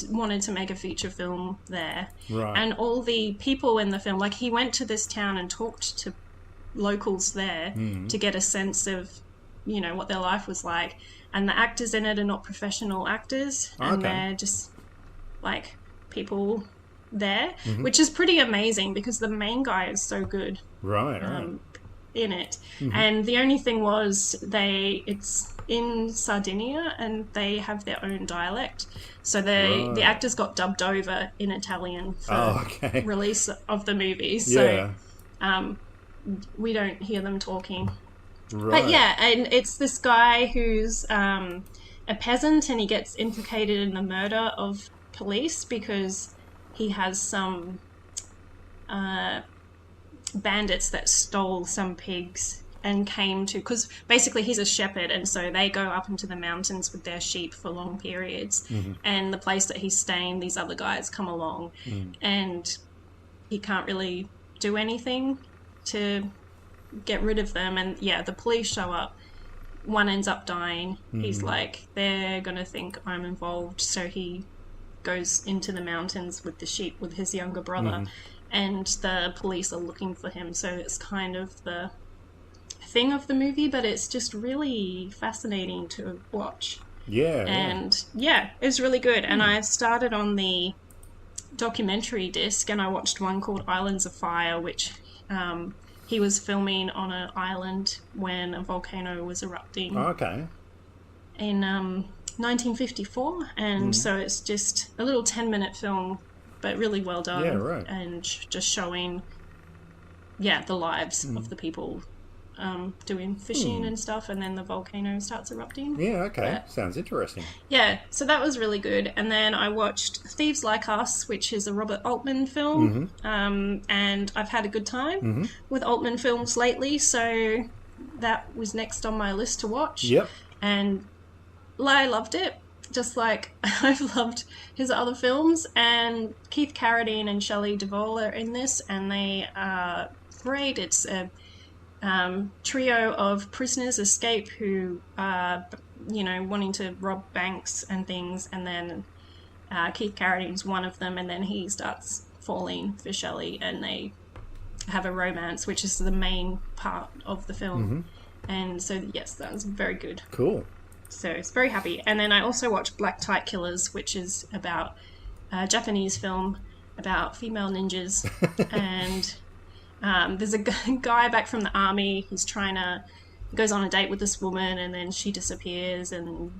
wanted to make a feature film there. Right. And all the people in the film, like he went to this town and talked to locals there to get a sense of, what their life was like. And the actors in it are not professional actors. And they're just like people there, which is pretty amazing because the main guy is so good. Right. In it. And the only thing was it's in Sardinia and they have their own dialect, so the actors got dubbed over in Italian for release of the movie, so we don't hear them talking. But and it's this guy who's a peasant and he gets implicated in the murder of police because he has some bandits that stole some pigs and came to, because basically he's a shepherd, and so they go up into the mountains with their sheep for long periods, and the place that he's staying, these other guys come along and he can't really do anything to get rid of them, and the police show up. One ends up dying. He's like, they're gonna think I'm involved, so he goes into the mountains with the sheep with his younger brother, and the police are looking for him. So it's kind of the thing of the movie, but it's just really fascinating to watch. And it's really good. And I started on the documentary disc and I watched one called Islands of Fire, which he was filming on an island when a volcano was erupting in 1954, and so it's just a little 10-minute film, but really well done, and just showing the lives of the people doing fishing and stuff, and then the volcano starts erupting. Sounds interesting. So that was really good. And then I watched Thieves Like Us, which is a Robert Altman film, and I've had a good time with Altman films lately, so that was next on my list to watch. And I loved it, just like I've loved his other films. And Keith Carradine and Shelley Duvall are in this, and they are great. It's a trio of prisoners escape who are, wanting to rob banks and things, and then Keith Carradine's one of them, and then he starts falling for Shelley, and they have a romance, which is the main part of the film. And so, yes, that was very good. Cool. So it's very happy. And then I also watched Black Tight Killers, which is about a Japanese film about female ninjas. And there's a guy back from the army who's goes on a date with this woman, and then she disappears, and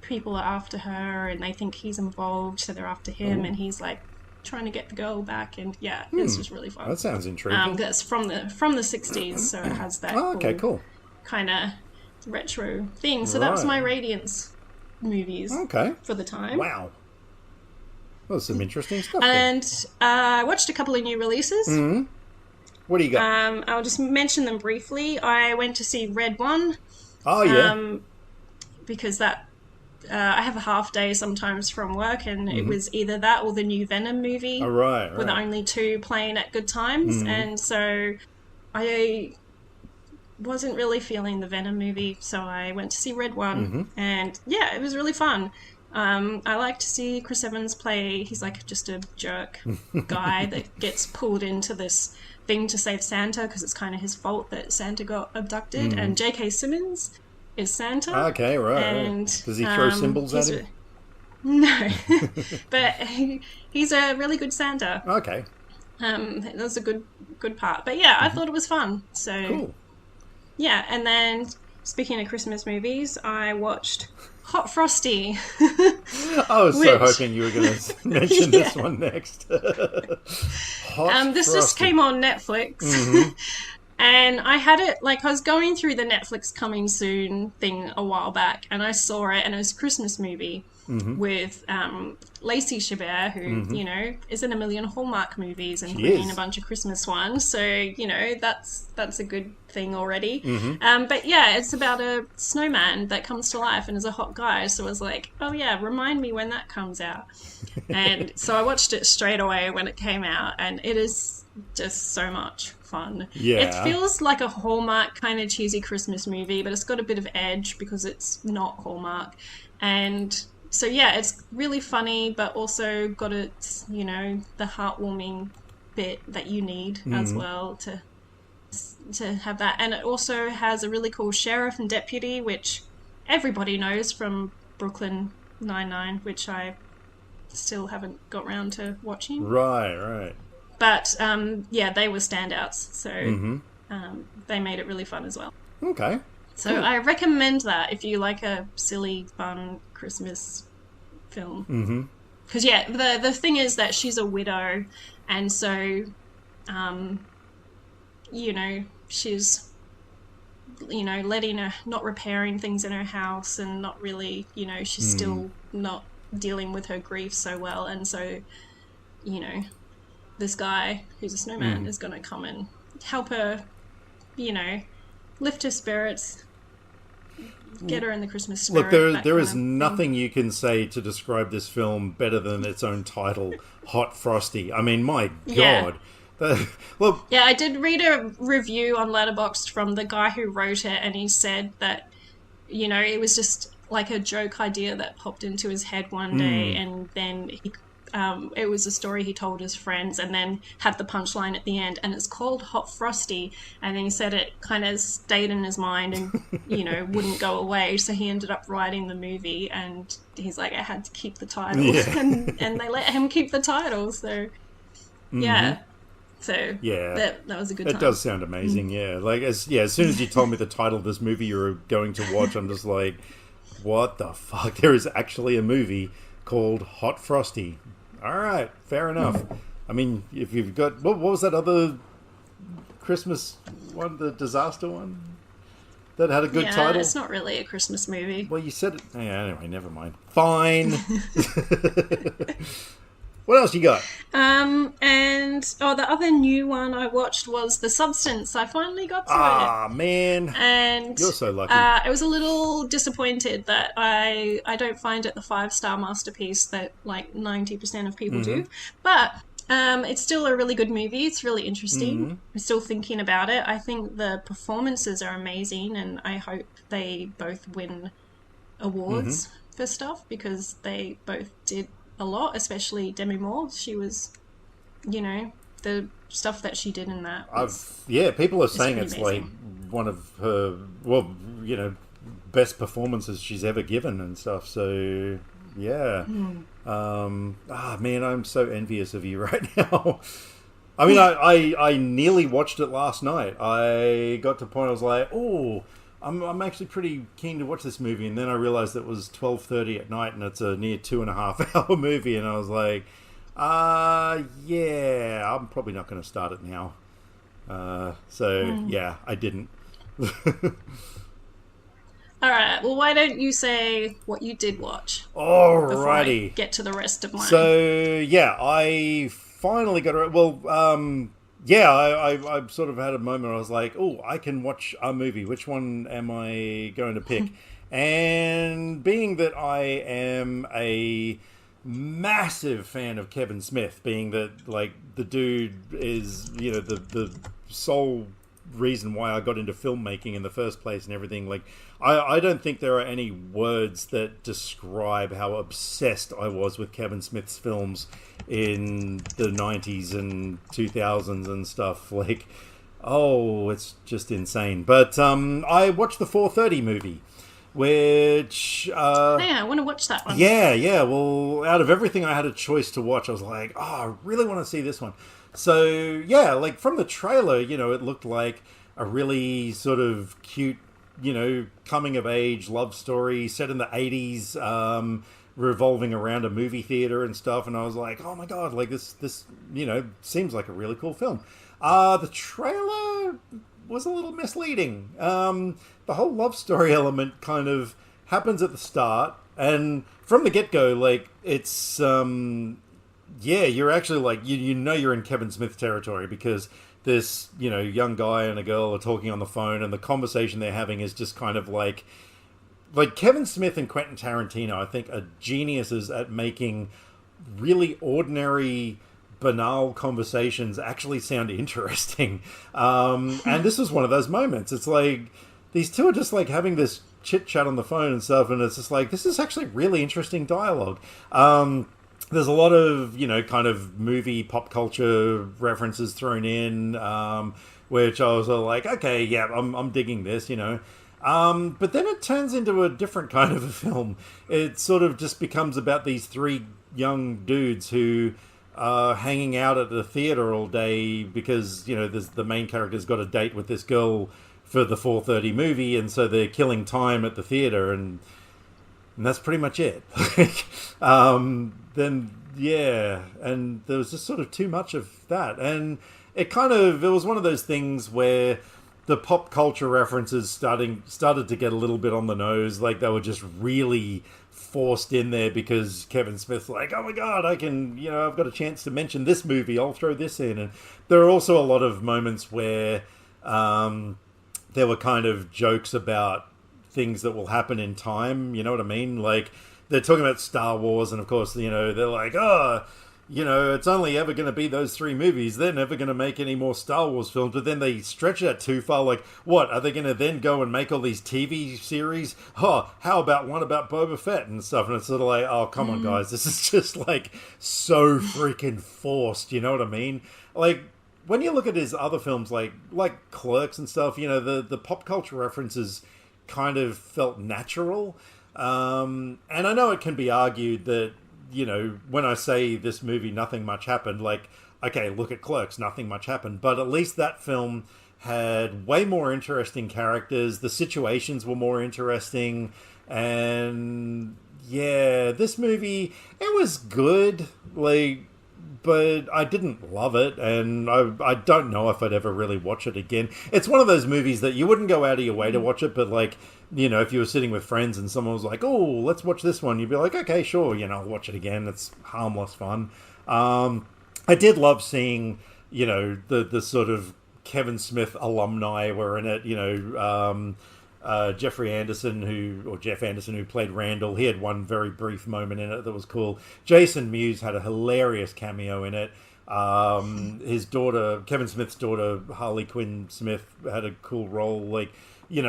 people are after her, and they think he's involved, so they're after him, and he's like trying to get the girl back, and yeah, it's just really fun. That sounds intriguing. That's from the 60s, so it has that cool. kind of retro thing. So that was my Radiance movies for the time. Wow. Well, some interesting stuff. And I watched a couple of new releases. What do you got? I'll just mention them briefly. I went to see Red One. Oh, yeah. Because that I have a half day sometimes from work, and it was either that or the new Venom movie. Oh, right. Were the only two playing at good times. And so I wasn't really feeling the Venom movie, so I went to see Red One. And yeah, it was really fun. I like to see Chris Evans play. He's like just a jerk guy that gets pulled into this thing to save Santa because it's kind of his fault that Santa got abducted. And J.K. Simmons is Santa. Okay, right. And does he throw symbols at him? No, but he's a really good Santa. Okay. That was a good part. But yeah, I thought it was fun. So cool. Yeah, and then speaking of Christmas movies, I watched Hot Frosty. I was so hoping you were going to mention this one next. This just came on Netflix. And I had it, like, I was going through the Netflix coming soon thing a while back, and I saw it, and it was a Christmas movie with Lacey Chabert, who, you know, is in a million Hallmark movies, including a bunch of Christmas ones. So, you know, that's a good thing already. But yeah, it's about a snowman that comes to life and is a hot guy. So I was like, oh yeah, remind me when that comes out. And so I watched it straight away when it came out, and it is just so much fun. Yeah. It feels like a Hallmark kind of cheesy Christmas movie, but it's got a bit of edge because it's not Hallmark. And so yeah, it's really funny, but also got its, you know, the heartwarming bit that you need as well to have that. And it also has a really cool sheriff and deputy, which everybody knows from Brooklyn Nine-Nine, which I still haven't got round to watching. Right. But yeah, they were standouts, so they made it really fun as well. Okay. So I recommend that if you like a silly, fun Christmas film. Because yeah, the thing is that she's a widow, and so, you know, she's, you know, not repairing things in her house, and not really, you know, she's still not dealing with her grief so well, and so, you know, this guy who's a snowman is going to come and help her, you know, lift her spirits, get her in the Christmas spirit. Look, there is nothing you can say to describe this film better than its own title, Hot Frosty. I mean, my God. Well, yeah, I did read a review on Letterboxd from the guy who wrote it, and he said that, you know, it was just like a joke idea that popped into his head one day, and then it was a story he told his friends, and then had the punchline at the end, and it's called Hot Frosty, and then he said it kind of stayed in his mind and, you know, wouldn't go away, so he ended up writing the movie, and he's like, I had to keep the title, and they let him keep the title, so yeah. So yeah, that was a good time. It does sound amazing, yeah. Like, as soon as you told me the title of this movie you were going to watch, I'm just like, what the fuck? There is actually a movie called Hot Frosty. All right, fair enough. I mean, if you've got... What was that other Christmas one, the disaster one? That had a good title? Yeah, it's not really a Christmas movie. Well, you said it... Yeah, anyway, never mind. Fine. What else you got? The other new one I watched was The Substance. I finally got to it. Ah, man. And you're so lucky. I was a little disappointed that I don't find it the 5-star masterpiece that like 90% of people do. But it's still a really good movie. It's really interesting. I'm still thinking about it. I think the performances are amazing, and I hope they both win awards for stuff, because they both did a lot, especially Demi Moore. She was, you know, the stuff that she did in that. People are saying pretty it's amazing. like one of her, best performances she's ever given and stuff. So yeah, man, I'm so envious of you right now. I mean, I nearly watched it last night. I got to the point I was like, oh, I'm actually pretty keen to watch this movie, and then I realized it was 12:30 at night, and it's a near 2.5 hour movie, and I was like, yeah, I'm probably not going to start it now. Yeah, I didn't. All right. Well, why don't you say what you did watch? Alrighty. Before I get to the rest of mine. So yeah, I finally got it. Well, I sort of had a moment where I was like, oh, I can watch a movie. Which one am I going to pick? And being that I am a massive fan of Kevin Smith, being that like the dude is, the sole reason why I got into filmmaking in the first place and everything, like I don't think there are any words that describe how obsessed I was with Kevin Smith's films in the 90s and 2000s and stuff. Like, oh, it's just insane. But I watched the 4:30 movie, which yeah, I want to watch that one. yeah, well, out of everything I had a choice to watch, I was like, oh, I really want to see this one. So yeah, like from the trailer, it looked like a really sort of cute, coming of age love story set in the 80s, revolving around a movie theater and stuff. And I was like, oh my god, like this seems like a really cool film. The trailer was a little misleading. The whole love story element kind of happens at the start, and from the get-go, like it's you're actually like you're in Kevin Smith territory, because this young guy and a girl are talking on the phone, and the conversation they're having is just kind of like Kevin Smith and Quentin Tarantino, I think, are geniuses at making really ordinary, banal conversations actually sound interesting. And this was one of those moments. It's like these two are just like having this chit chat on the phone and stuff, and it's just like, this is actually really interesting dialogue. There's a lot of, kind of movie pop culture references thrown in, which I was like, okay, yeah, I'm digging this, But then it turns into a different kind of a film. It sort of just becomes about these three young dudes who are hanging out at the theater all day because, the main character's got a date with this girl for the 4:30 movie, and so they're killing time at the theater, and that's pretty much it. Then, yeah, and there was just sort of too much of that. And it was one of those things where the pop culture references started to get a little bit on the nose. Like, they were just really forced in there because Kevin Smith's like, oh my god, I can, I've got a chance to mention this movie, I'll throw this in. And there are also a lot of moments where there were kind of jokes about things that will happen in time, you know what I mean? Like, they're talking about Star Wars, and of course, they're like, oh, it's only ever going to be those three movies. They're never going to make any more Star Wars films. But then they stretch that too far. Like, what? Are they going to then go and make all these TV series? Oh, how about one about Boba Fett and stuff? And it's sort of like, oh, come on, guys. This is just, like, so freaking forced. You know what I mean? Like, when you look at his other films, like Clerks and stuff, the pop culture references kind of felt natural. And I know it can be argued that, when I say this movie, nothing much happened, like, okay, look at Clerks, nothing much happened. But at least that film had way more interesting characters. The situations were more interesting. And yeah, this movie, it was good, like, but I didn't love it, and I don't know if I'd ever really watch it again. It's one of those movies that you wouldn't go out of your way to watch it, but like, if you were sitting with friends and someone was like, oh, let's watch this one, you'd be like, okay, sure, I'll watch it again. It's harmless fun. I did love seeing, the sort of Kevin Smith alumni were in it, Jeff Anderson, who played Randall, he had one very brief moment in it that was cool. Jason Mewes had a hilarious cameo in it. His daughter, Kevin Smith's daughter, Harley Quinn Smith, had a cool role. Like,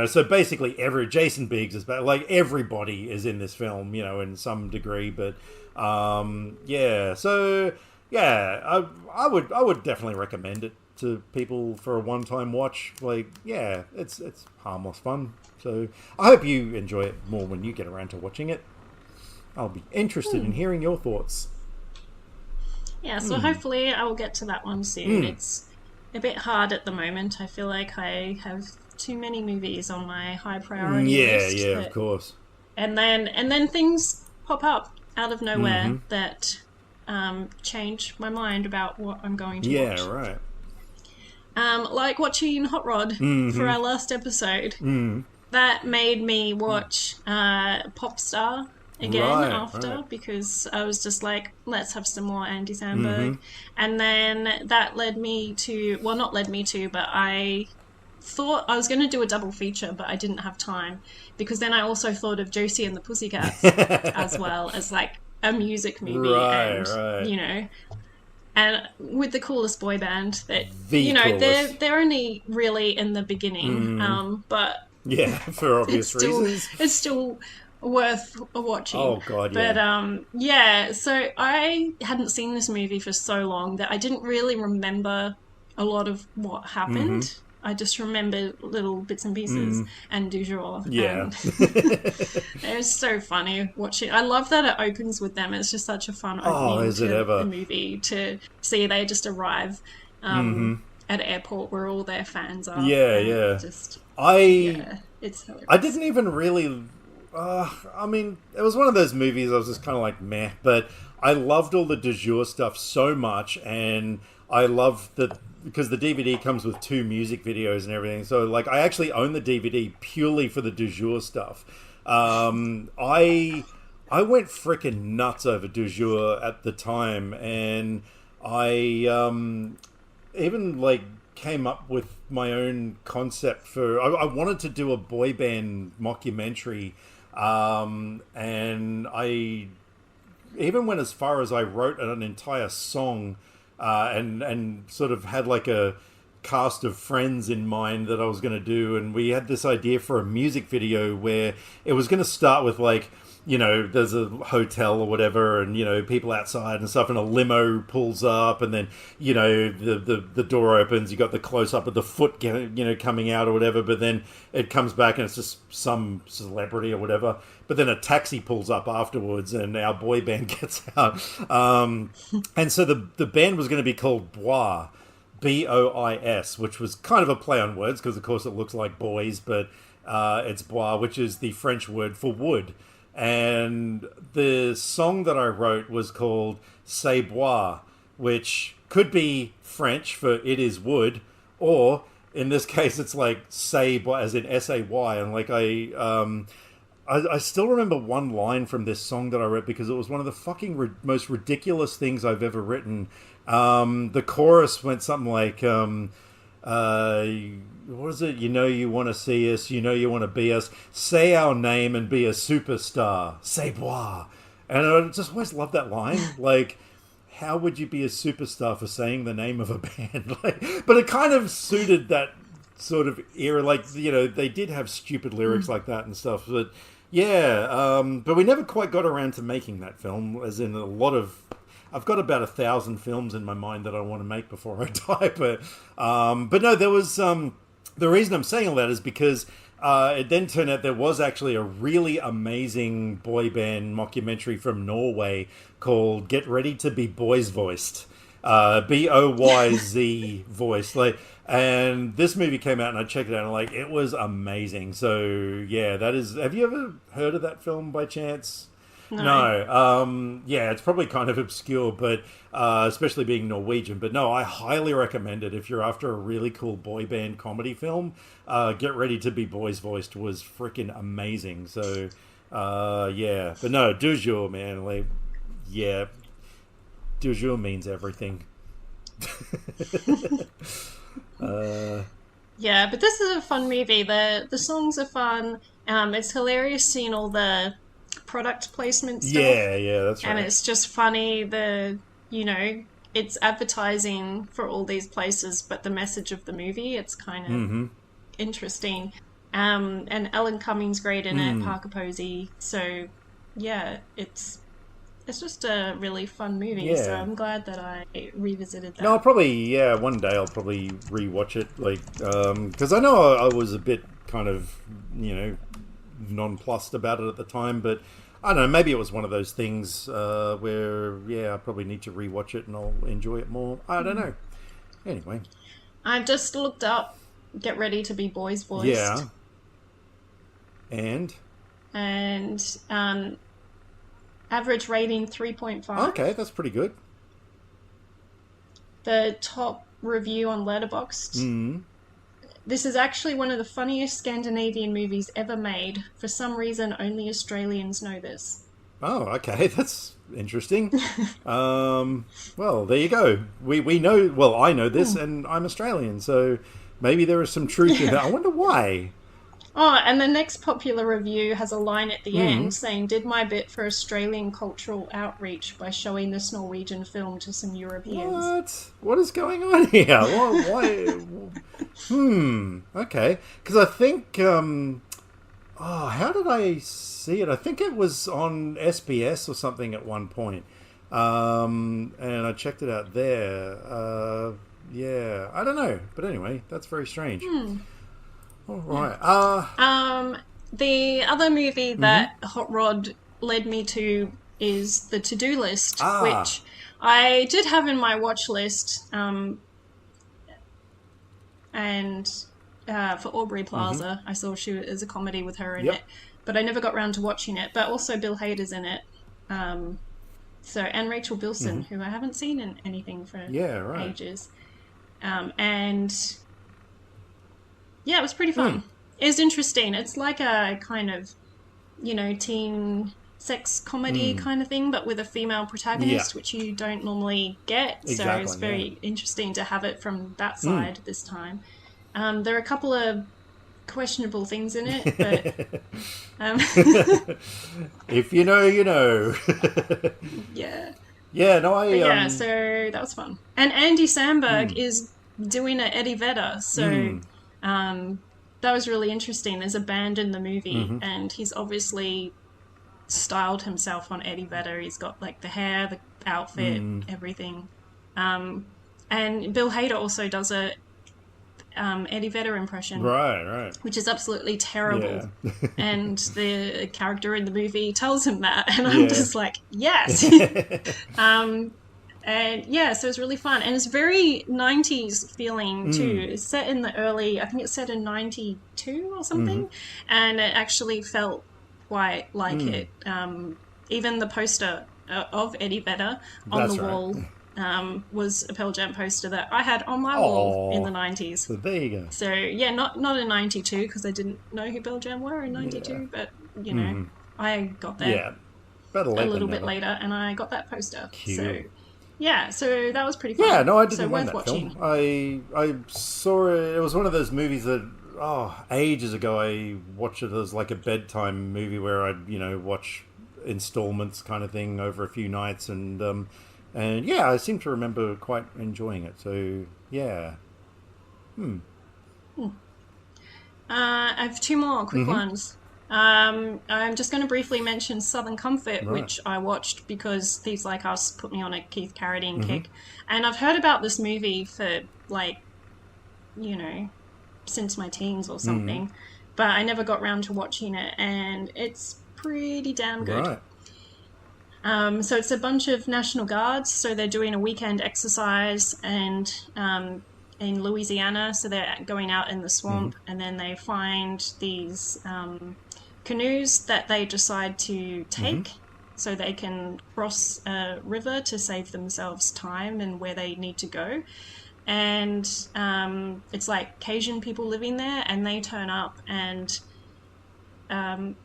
so basically Jason Biggs is, like, everybody is in this film, in some degree. But yeah, so I would definitely recommend it to people for a one-time watch. Like, yeah, it's harmless fun. So I hope you enjoy it more when you get around to watching it. I'll be interested in hearing your thoughts. Yeah, so hopefully I will get to that one soon. It's a bit hard at the moment. I feel like I have too many movies on my high priority list. Yeah, of course. And then things pop up out of nowhere that change my mind about what I'm going to watch. Yeah, right. Like watching Hot Rod for our last episode. That made me watch Popstar again after because I was just like, let's have some more Andy Samberg. And then that led me to, well, not led me to, but I thought I was going to do a double feature, but I didn't have time because then I also thought of Josie and the Pussycats as well as like a music movie and you know, and with the coolest boy band that they're only really in the beginning, but yeah, for obvious reasons, it's still worth watching. Oh god, yeah. But so I hadn't seen this movie for so long that I didn't really remember a lot of what happened. I just remember little bits and pieces and du jour. Yeah. It was so funny watching. I love that it opens with them. It's just such a fun opening to the movie to see they just arrive at an airport where all their fans are. Yeah. It's hilarious. I didn't even really... I mean, it was one of those movies I was just kind of like, meh. But I loved all the du jour stuff so much, and I loved that... Because the DVD comes with 2 music videos and everything. So, like, I actually own the DVD purely for the du jour stuff. I went freaking nuts over du jour at the time. And I even, like, came up with my own concept for... I wanted to do a boy band mockumentary. And I even went as far as I wrote an entire song... and sort of had like a cast of friends in mind that I was going to do, and we had this idea for a music video where it was going to start with like, you know, there's a hotel or whatever, and you know, people outside and stuff, and a limo pulls up, and then you know the door opens, you got the close up of the foot, you know, coming out or whatever, but then it comes back and it's just some celebrity or whatever. But then a taxi pulls up afterwards, and our boy band gets out. And so the band was going to be called Bois, Bois, which was kind of a play on words because, of course, it looks like boys, but it's Bois, which is the French word for wood. And the song that I wrote was called C'est Bois, which could be French for it is wood, or in this case, it's like say as in S-A-Y, and like I still remember one line from this song that I wrote because it was one of the fucking most ridiculous things I've ever written. The chorus went something like, what is it? You know you want to see us, you know you want to be us. Say our name and be a superstar. C'est bois. And I just always loved that line. Like, how would you be a superstar for saying the name of a band? Like, but it kind of suited that sort of era. Like, you know, they did have stupid lyrics like that and stuff, but... Yeah, but we never quite got around to making that film, as in a lot of... I've got about 1,000 films in my mind that I want to make before I die, but no, there was... the reason I'm saying all that is because it then turned out there was actually a really amazing boy band mockumentary from Norway called Get Ready to Be Boys Voiced. Boyz voiced. Like... And this movie came out and I checked it out and like it was amazing. So yeah, that is... Have you ever heard of that film by chance? No. Yeah, it's probably kind of obscure, but especially being Norwegian. But no, I highly recommend it if you're after a really cool boy band comedy film. Get Ready to Be Boys Voiced was freaking amazing. So yeah, but no, du jour, man. Like, yeah, du jour means everything. Yeah, but this is a fun movie. The songs are fun. It's hilarious seeing all the product placement stuff. Yeah, that's right. And it's just funny. It's advertising for all these places, but the message of the movie, it's kind of interesting. And Ellen Cumming's great in it, Parker Posey. So yeah, it's it's just a really fun movie. Yeah. So I'm glad that I revisited that. No, I'll probably, one day I'll probably rewatch it, like, because I know I was a bit kind of, nonplussed about it at the time, but I don't know, maybe it was one of those things where, I probably need to rewatch it and I'll enjoy it more. I don't know. Anyway. I've just looked up Get Ready to Be Boys Voiced. Yeah. And average rating 3.5. Okay, that's pretty good. The top review on Letterboxd. This is actually one of the funniest Scandinavian movies ever made. For some reason, only Australians know this. Oh, okay, that's interesting. Well, there you go. We know. Well, I know this, and I'm Australian, so maybe there is some truth in that. I wonder why. Oh, and the next popular review has a line at the end saying, "Did my bit for Australian cultural outreach by showing this Norwegian film to some Europeans." What is going on here? Why? Okay. Because I think, how did I see it? I think it was on SBS or something at one point. And I checked it out there. I don't know. But anyway, that's very strange. All right. The other movie that Hot Rod led me to is The To-Do List, which I did have in my watch list, and for Aubrey Plaza, I saw she was a comedy with her in it, but I never got round to watching it. But also Bill Hader's in it, and Rachel Bilson, who I haven't seen in anything for ages, and. Yeah, it was pretty fun. It was interesting. It's like a kind of, teen sex comedy kind of thing, but with a female protagonist, which you don't normally get. Exactly, so it's very interesting to have it from that side this time. There are a couple of questionable things in it, but... if you know, you know. Yeah. Yeah, no, yeah, so that was fun. And Andy Samberg is doing an Eddie Vedder, so... that was really interesting. There's a band in the movie, and he's obviously styled himself on Eddie Vedder. He's got like the hair, the outfit, everything. And Bill Hader also does a Eddie Vedder impression, right, which is absolutely terrible. Yeah. And the character in the movie tells him that, and I'm just like, yes. And yeah, so it's really fun. And it's very 90s feeling too. It's set in the I think it's set in 92 or something. And it actually felt quite like it. Even the poster of Eddie Vedder on the wall was a Pearl Jam poster that I had on my wall in the 90s. So there you go. So yeah, not in 92 because I didn't know who Pearl Jam were in 92, but you know, I got there a little bit later and I got that poster. Cute. So yeah, so that was pretty fun. Yeah, no, I didn't so mind worth that watching. film. I saw it. It was one of those movies that ages ago I watched it as like a bedtime movie where I'd watch installments kind of thing over a few nights, and yeah, I seem to remember quite enjoying it. So yeah. I have two more quick ones. I'm just going to briefly mention Southern Comfort, which I watched because Thieves Like Us put me on a Keith Carradine kick. And I've heard about this movie for, since my teens or something. But I never got round to watching it, and it's pretty damn good. Right. So it's a bunch of National Guards, so they're doing a weekend exercise and in Louisiana, so they're going out in the swamp, and then they find these... canoes that they decide to take so they can cross a river to save themselves time and where they need to go. And it's like Cajun people living there, and they turn up, and one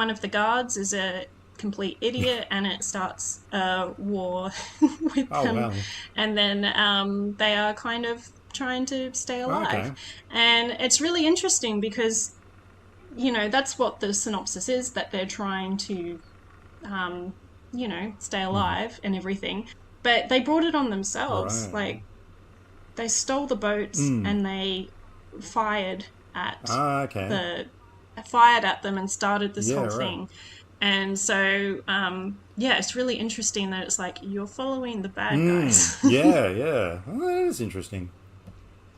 of the guards is a complete idiot, and it starts a war with them. Wow. And then they are kind of trying to stay alive. And it's really interesting because that's what the synopsis is, that they're trying to, stay alive and everything. But they brought it on themselves. Right. Like, they stole the boats and they fired at fired at them and started this whole thing. And so, yeah, it's really interesting that it's like you're following the bad guys. Yeah. Oh, that is interesting.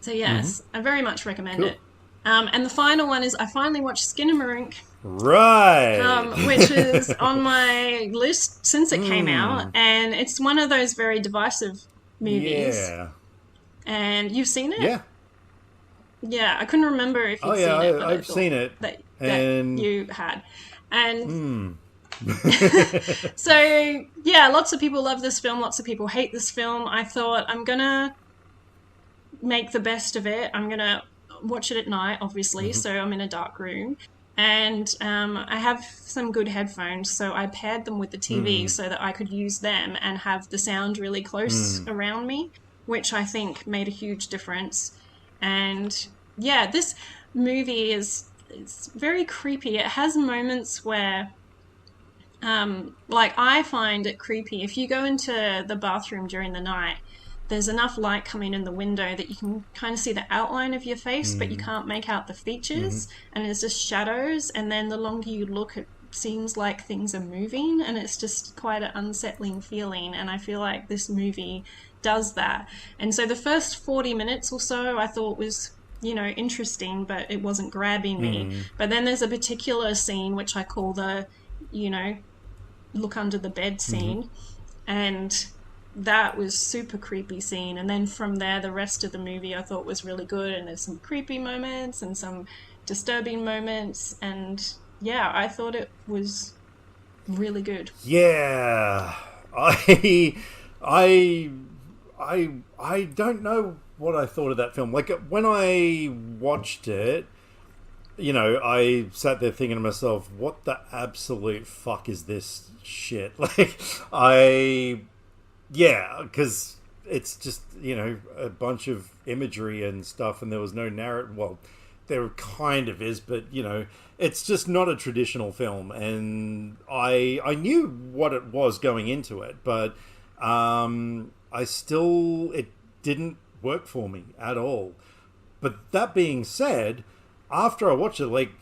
So, yes, I very much recommend Cool. it. And the final one is I finally watched Skinamarink, Right. which is on my list since it came out. And it's one of those very divisive movies. Yeah. And you've seen it? Yeah. Yeah, I couldn't remember if Oh you'd yeah, seen it, but I I've thought seen it. that And you had. And so, yeah, lots of people love this film, lots of people hate this film. I thought I'm gonna make the best of it. I'm gonna watch it at night, obviously, so I'm in a dark room. And I have some good headphones, so I paired them with the TV so that I could use them and have the sound really close around me, which I think made a huge difference. And yeah, this movie it's very creepy. It has moments where like I find it creepy. If you go into the bathroom during the night, there's enough light coming in the window that you can kind of see the outline of your face, but you can't make out the features, and it's just shadows. And then the longer you look, it seems like things are moving, and it's just quite an unsettling feeling. And I feel like this movie does that. And so the first 40 minutes or so I thought was, you know, interesting, but it wasn't grabbing me. But then there's a particular scene which I call the, you know, look under the bed scene, and that was super creepy scene. And then from there, the rest of the movie I thought was really good, and there's some creepy moments and some disturbing moments, and yeah, I thought it was really good. yeah, I don't know what I thought of that film. Like when I watched it, you know, I sat there thinking to myself, what the absolute fuck is this shit? Like, yeah, because it's just, you know, a bunch of imagery and stuff, and there was no narrative. Well, there kind of is, but, you know, it's just not a traditional film. And I knew what it was going into it, but it didn't work for me at all. But that being said, after I watched it, like,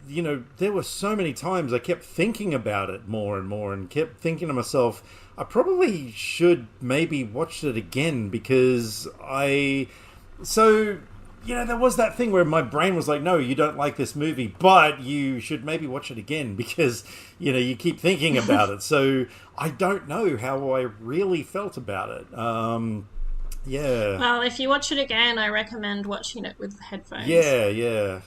you know, there were so many times I kept thinking about it more and more, and kept thinking to myself, I probably should maybe watch it again, because you know, there was that thing where my brain was like, no, you don't like this movie, but you should maybe watch it again, because, you know, you keep thinking about it. So I don't know how I really felt about it. Yeah. Well, if you watch it again, I recommend watching it with headphones. Yeah.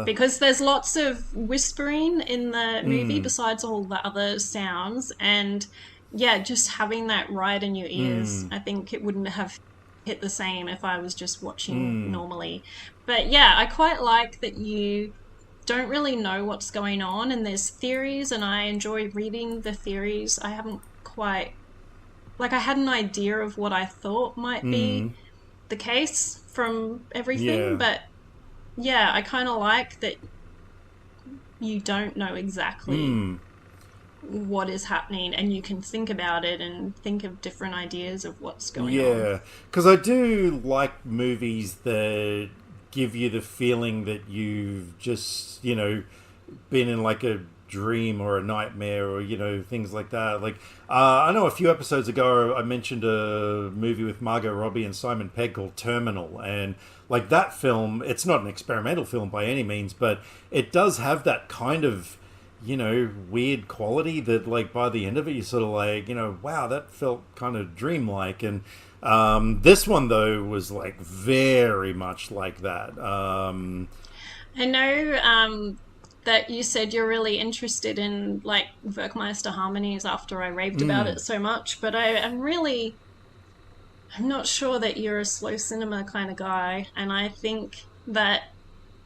Because there's lots of whispering in the movie besides all the other sounds, and yeah, just having that right in your ears, I think it wouldn't have hit the same if I was just watching normally. But yeah, I quite like that you don't really know what's going on, and there's theories, and I enjoy reading the theories. I haven't quite... Like, I had an idea of what I thought might be the case from everything, but yeah, I kind of like that you don't know exactly what is happening, and you can think about it and think of different ideas of what's going on. Yeah, because I do like movies that give you the feeling that you've just, you know, been in like a dream or a nightmare, or, you know, things like that. Like I know a few episodes ago I mentioned a movie with Margot Robbie and Simon Pegg called Terminal, and like that film, it's not an experimental film by any means, but it does have that kind of, you know, weird quality that, like, by the end of it you're sort of like, you know, wow, that felt kind of dreamlike. And this one though was like very much like that. I know that you said you're really interested in like Werkmeister harmonies after I raved about it so much, but I'm not sure that you're a slow cinema kind of guy, and I think that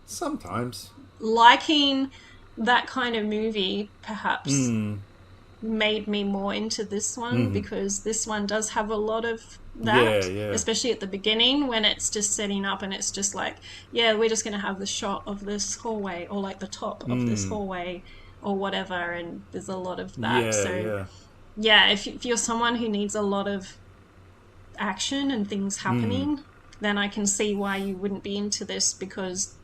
Sometimes liking that kind of movie perhaps made me more into this one, because this one does have a lot of that, especially at the beginning when it's just setting up and it's just like, yeah, we're just going to have the shot of this hallway, or like the top of this hallway or whatever, and there's a lot of that. If you're someone who needs a lot of action and things happening, then I can see why you wouldn't be into this, because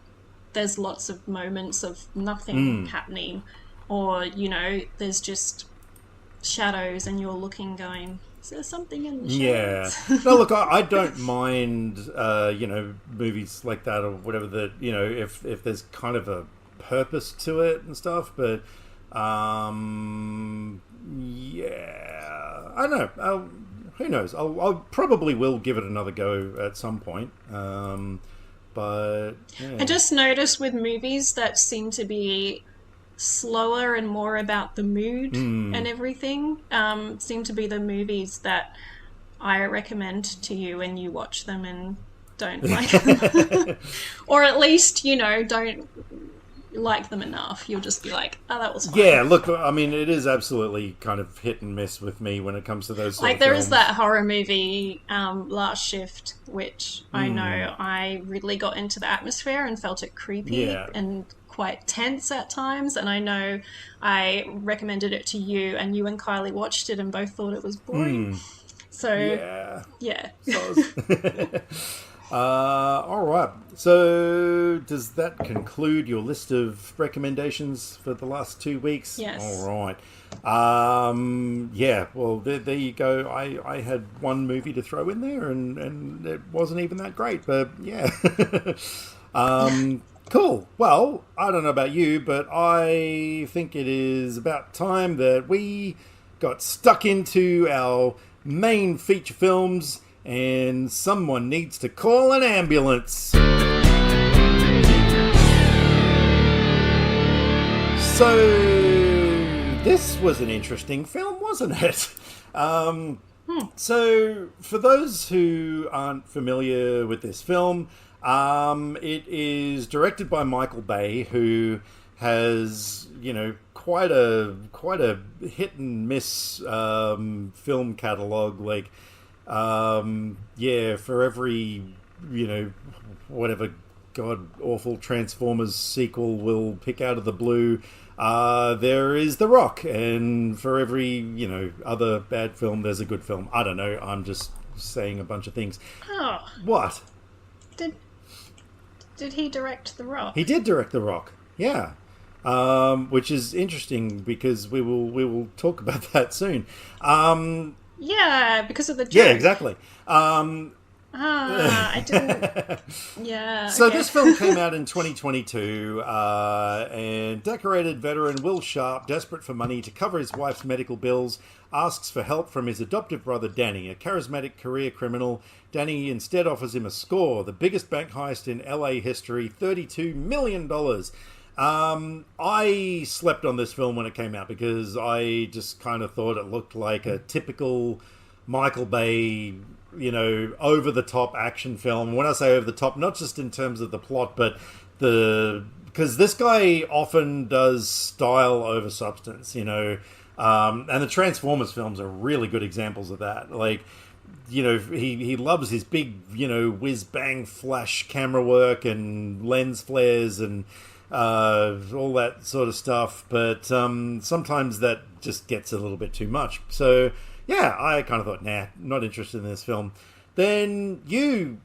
there's lots of moments of nothing happening, or, you know, there's just shadows and you're looking going, is there something in the shadows? Yeah. No, look, I don't mind, you know, movies like that or whatever that, you know, if there's kind of a purpose to it and stuff, but, yeah, I don't know. Who knows? I'll probably will give it another go at some point. But yeah. I just noticed with movies that seem to be slower and more about the mood and everything, seem to be the movies that I recommend to you when you watch them and don't like them. Or at least, you know, don't like them enough. You'll just be like, oh, that was fine. Yeah, look, I mean, it is absolutely kind of hit and miss with me when it comes to those sort like of there films. is that horror movie, Last Shift, which I know I really got into the atmosphere and felt it creepy and quite tense at times, and I know I recommended it to you and you and Kylie watched it and both thought it was boring. So yeah. All right. So does that conclude your list of recommendations for the last 2 weeks? Yes. All right. Yeah. Well, there you go. I had one movie to throw in there, and it wasn't even that great, but yeah. Cool. Well, I don't know about you, but I think it is about time that we got stuck into our main feature films, and someone needs to call an ambulance. So, this was an interesting film, wasn't it? So, for those who aren't familiar with this film, it is directed by Michael Bay, who has, you know, quite a hit and miss film catalog. Like, for every, you know, whatever god awful Transformers sequel we'll pick out of the blue, there is The Rock, and for every, you know, other bad film there's a good film. I don't know, I'm just saying a bunch of things. Oh. What? Did he direct The Rock? He did direct The Rock, yeah. Which is interesting because we will talk about that soon. Yeah, because of the joke. Yeah, exactly. I didn't. Yeah. So okay. this film came out in 2022, and decorated veteran Will Sharp, desperate for money to cover his wife's medical bills, asks for help from his adoptive brother Danny, a charismatic career criminal. Danny instead offers him a score, the biggest bank heist in LA history, $32 million. I slept on this film when it came out because I just kind of thought it looked like a typical Michael Bay, you know, over-the-top action film. When I say over-the-top, not just in terms of the plot, but because this guy often does style over substance, you know, and the Transformers films are really good examples of that. Like, you know, he loves his big, you know, whiz-bang flash camera work and lens flares and all that sort of stuff, but sometimes that just gets a little bit too much. So yeah, I kind of thought, nah, not interested in this film. Then you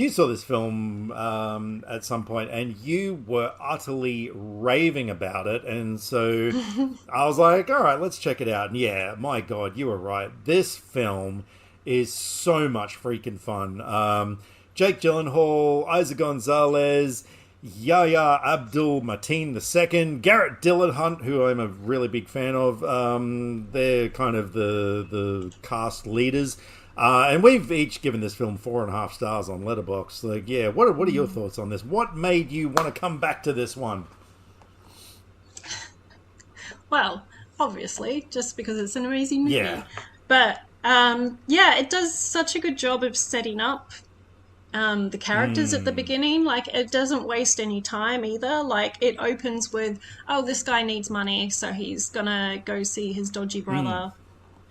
saw this film at some point, and you were utterly raving about it, and so I was like, all right, let's check it out. And yeah, my God, you were right. This film is so much freaking fun. Jake Gyllenhaal, Isa Gonzalez, Yahya Abdul-Mateen II, Garrett Dillahunt, who I'm a really big fan of. They're kind of the cast leaders. And we've each given this film 4.5 stars on Letterboxd. Like, yeah, what are your thoughts on this? What made you want to come back to this one? Well, obviously, just because it's an amazing movie. Yeah. But, yeah, it does such a good job of setting up the characters at the beginning. Like, it doesn't waste any time either. Like, it opens with, oh, this guy needs money, so he's gonna go see his dodgy brother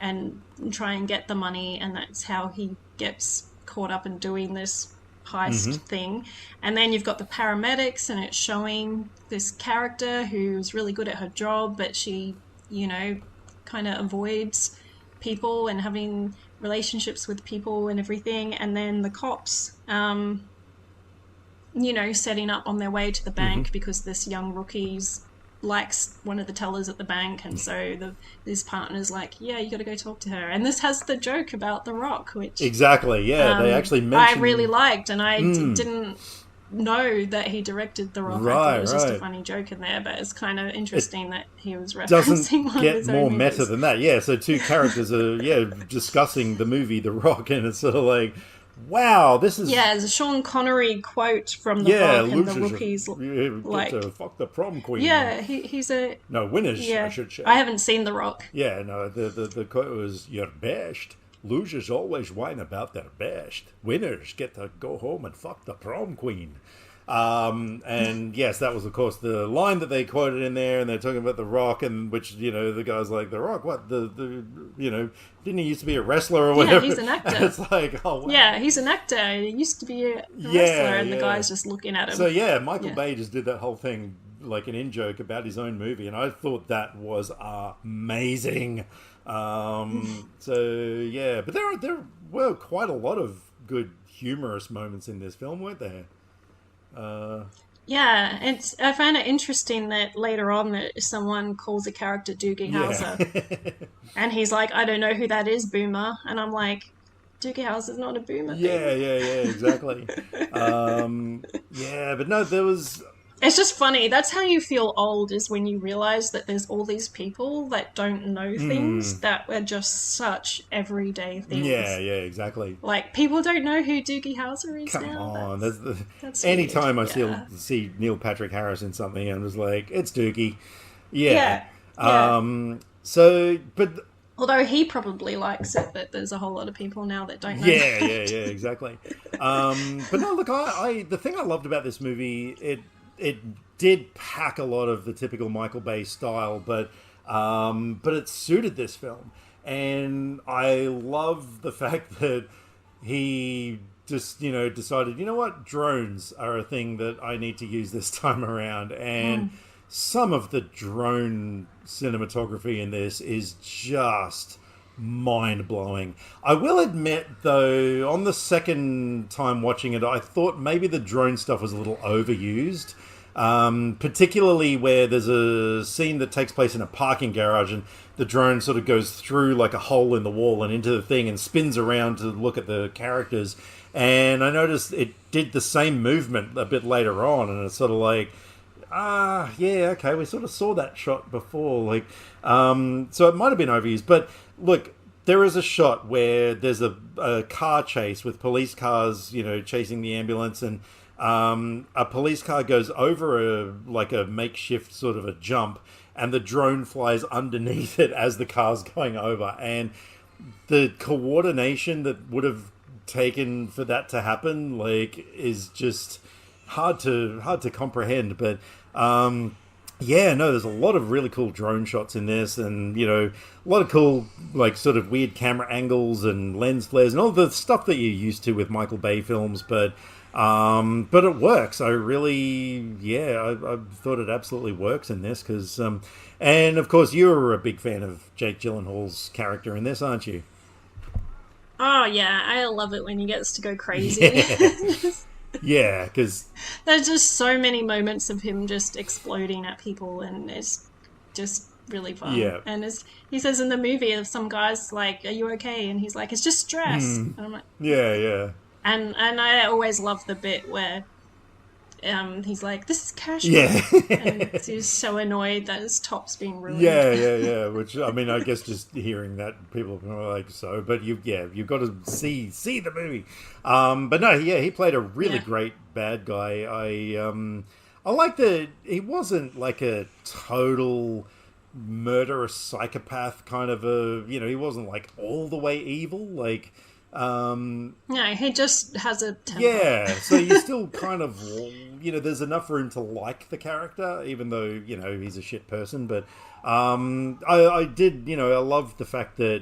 and try and get the money, and that's how he gets caught up in doing this heist thing. And then you've got the paramedics, and it's showing this character who's really good at her job, but she, you know, kind of avoids people and having relationships with people and everything. And then the cops, you know, setting up on their way to the bank because this young rookie's likes one of the tellers at the bank, and so his partner's like, yeah, you got to go talk to her. And this has the joke about The Rock, which exactly, yeah, they actually mentioned. I really liked, and I didn't know that he directed The Rock. I thought it was just a funny joke in there, but it's kind of interesting that he was referencing one of his own movies. Meta than that. Yeah, so two characters are discussing the movie The Rock, and it's sort of like, wow, this is... Yeah, there's a Sean Connery quote from The Rock and the rookies. Fuck the prom queen. Yeah, he's a... No, winners, I should say. I haven't seen The Rock. Yeah, no, the quote was, "You're best. Losers always whine about their best. Winners get to go home and fuck the prom queen." And yes, that was of course the line that they quoted in there, and they're talking about The Rock, and which, the guy's like, "The Rock, what, the didn't he used to be a wrestler or whatever?" Yeah, he's an actor. And it's like, oh wow. Yeah, he's an actor. He used to be a wrestler, and the guy's just looking at him. So yeah, Michael Bay just did that whole thing like an in-joke about his own movie, and I thought that was amazing. So yeah, but there were quite a lot of good humorous moments in this film, weren't there? Yeah, I find it interesting that later on that someone calls a character Doogie Howser, and he's like, "I don't know who that is, Boomer," and I'm like, Doogie Howser's not a Boomer. Yeah, exactly. But no, there was... It's just funny. That's how you feel old, is when you realise that there's all these people that don't know things that are just such everyday things. Yeah, exactly. Like, people don't know who Doogie Howser is now. Come on. That's anytime weird. I see Neil Patrick Harris in something, I'm just like, it's Doogie. Yeah. So, but... Although he probably likes it, but there's a whole lot of people now that don't know. Yeah, exactly. But no, look, the thing I loved about this movie, it did pack a lot of the typical Michael Bay style, but it suited this film. And I love the fact that he just, decided, you know what, drones are a thing that I need to use this time around. And some of the drone cinematography in this is just mind-blowing. I will admit, though, on the second time watching it, I thought maybe the drone stuff was a little overused. Particularly where there's a scene that takes place in a parking garage, and the drone sort of goes through like a hole in the wall and into the thing and spins around to look at the characters. And I noticed it did the same movement a bit later on, and it's sort of like, okay, we sort of saw that shot before. Like, so it might have been overused. But look, there is a shot where there's a car chase with police cars, chasing the ambulance, and a police car goes over a makeshift sort of a jump, and the drone flies underneath it as the car's going over. And the coordination that would have taken for that to happen, is just hard to comprehend. But there's a lot of really cool drone shots in this, and a lot of cool sort of weird camera angles and lens flares and all the stuff that you're used to with Michael Bay films. But it works. I thought it absolutely works in this, because and of course you're a big fan of Jake Gyllenhaal's character in this, aren't you? Oh yeah, I love it when he gets to go crazy. Yeah, because there's just so many moments of him just exploding at people, and it's just really fun. Yeah. And he says in the movie, if some guy's like, "Are you okay?" and he's like, "It's just stress." And I'm like, yeah. And I always love the bit where he's like, "This is casual." Yeah. And he's so annoyed that his top's being ruined. Yeah. Which, I mean, I guess just hearing that, people are like, so. But you've got to see the movie. But no, he played a really great bad guy. I like that he wasn't like a total murderous psychopath kind of he wasn't like all the way evil. No, he just has a temper. Yeah, so you still kind of, there's enough room to like the character, even though, he's a shit person. But I did, I love the fact that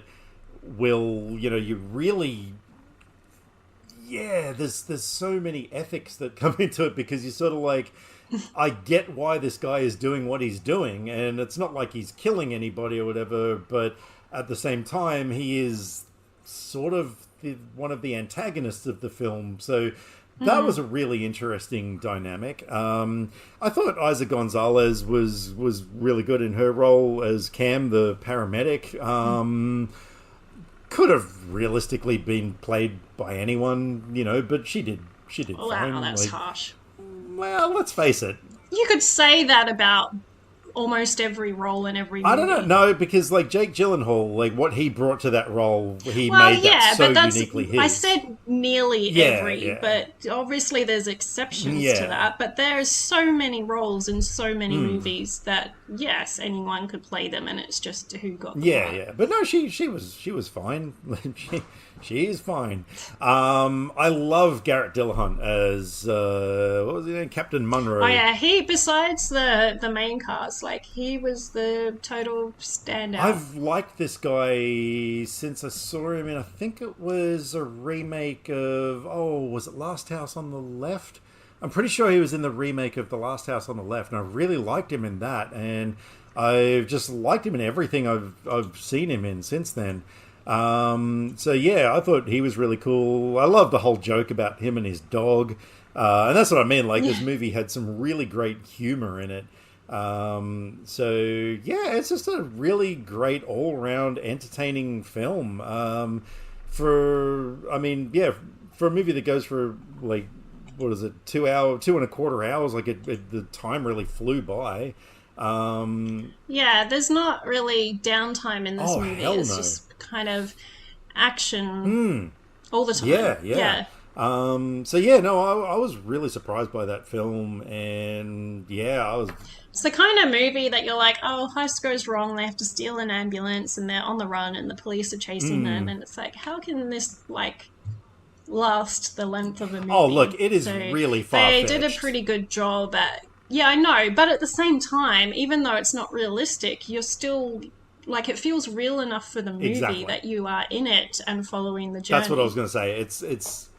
Will, you really, there's so many ethics that come into it, because you're sort of like, I get why this guy is doing what he's doing, and it's not like he's killing anybody or whatever, but at the same time, he is sort of one of the antagonists of the film. So that was a really interesting dynamic. I thought Isa Gonzalez was really good in her role as Cam, the paramedic. Could have realistically been played by anyone, but she did fine. Wow, that's harsh. Well, let's face it. You could say that about almost every role in every movie. I don't know, no, because Jake Gyllenhaal, what he brought to that role, made that so uniquely his. I said nearly every, but obviously there's exceptions to that. But there's so many roles in so many movies that yes, anyone could play them, and it's just who got them right. Yeah. But no, she was fine. She is fine. I love Garrett Dillahunt as what was his name? Captain Munro. Oh yeah, he besides the main cast, he was the total standout. I've liked this guy since I saw him in, I think it was a remake of was it Last House on the Left? I'm pretty sure he was in the remake of The Last House on the Left, and I really liked him in that, and I've just liked him in everything I've seen him in since then. So yeah, I thought he was really cool. I love the whole joke about him and his dog, and that's what I mean. This movie had some really great humor in it. So yeah, it's just a really great all-round entertaining film. For a movie that goes for what is it, 2.25 hours? The time really flew by. There's not really downtime in this movie. Hell it's no. just kind of action all the time. Yeah. I was really surprised by that film, and I was. It's the kind of movie that you're like, heist goes wrong, they have to steal an ambulance, and they're on the run, and the police are chasing them, and it's how can this last the length of a movie? Oh, look, it is really far-fetched. They did a pretty good job at. Yeah, I know, but at the same time, even though it's not realistic, you're still. It feels real enough for the movie that you are in it and following the journey. That's what I was going to say. It's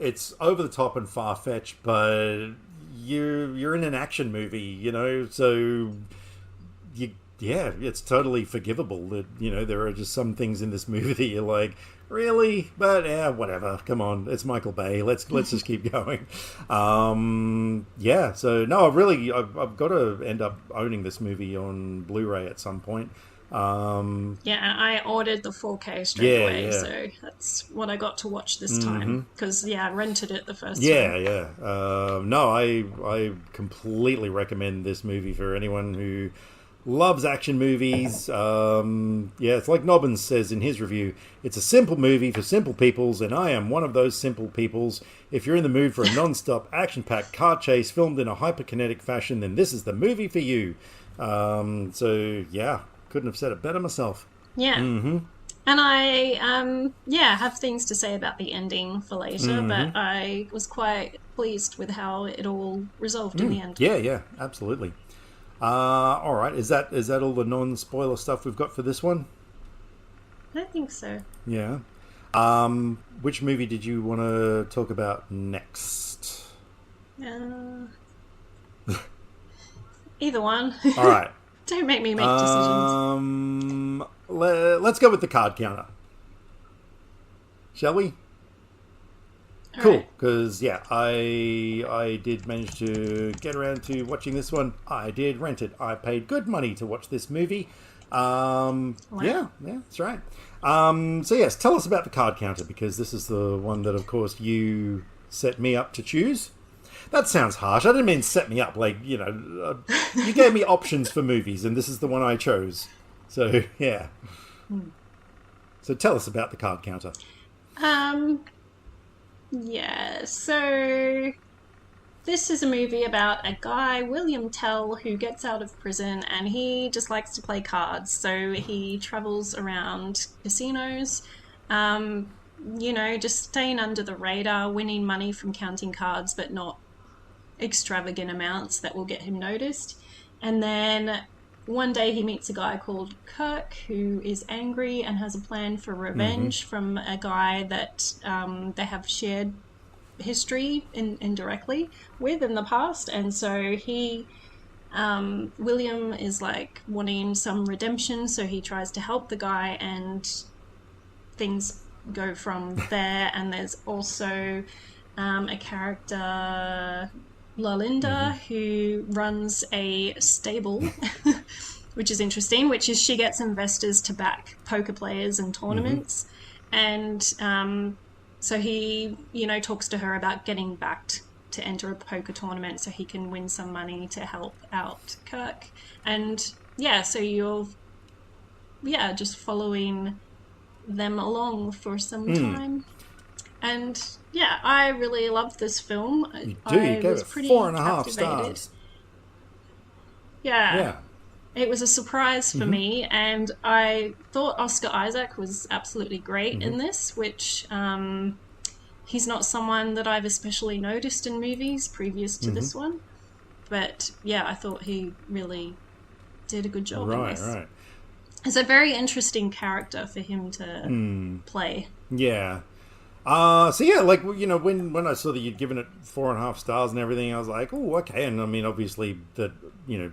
over the top and far fetched, but you're in an action movie, so it's totally forgivable. That there are just some things in this movie that you're like, really, but whatever. Come on, it's Michael Bay. Let's just keep going. So no, I've got to end up owning this movie on Blu-ray at some point. And I ordered the 4K straight away, so that's what I got to watch this time, because I rented it the first time. No, I completely recommend this movie for anyone who loves action movies. It's like Nobbins says in his review, it's a simple movie for simple peoples, and I am one of those simple peoples. If you're in the mood for a non-stop action-packed car chase filmed in a hyperkinetic fashion, then this is the movie for you. Couldn't have said it better myself. Yeah. And I, have things to say about the ending for later, but I was quite pleased with how it all resolved in the end. Yeah, absolutely. All right, is that all the non-spoiler stuff we've got for this one? I think so. Yeah. Which movie did you want to talk about next? Either one. All right. Don't make me make decisions. Let's go with the card counter. Shall we? All cool, right. because I did manage to get around to watching this one. I did rent it. I paid good money to watch this movie. Wow. Yeah, that's right. So yes, tell us about the card counter, because this is the one that, of course, you set me up to choose. That sounds harsh. I didn't mean set me up. You gave me options for movies, and this is the one I chose. So, yeah. So tell us about the card counter. So this is a movie about a guy, William Tell, who gets out of prison, and he just likes to play cards. So he travels around casinos, just staying under the radar, winning money from counting cards, but not extravagant amounts that will get him noticed. And then one day he meets a guy called Kirk, who is angry and has a plan for revenge from a guy that they have shared history indirectly with in the past. And so William is wanting some redemption, so he tries to help the guy, and things go from there. And there's also a character, Lalinda, who runs a stable, which is interesting, which is she gets investors to back poker players and tournaments. And so he, talks to her about getting backed to enter a poker tournament so he can win some money to help out Kirk. And so you're, just following them along for some time. And I really loved this film. You gave it 4.5 stars. Yeah. It was a surprise for me, and I thought Oscar Isaac was absolutely great in this, which he's not someone that I've especially noticed in movies previous to this one. But I thought he really did a good job in this. Right. It's a very interesting character for him to play. Yeah. When I saw that you'd given it 4.5 stars and everything, I was like, oh, okay. And I mean, obviously, that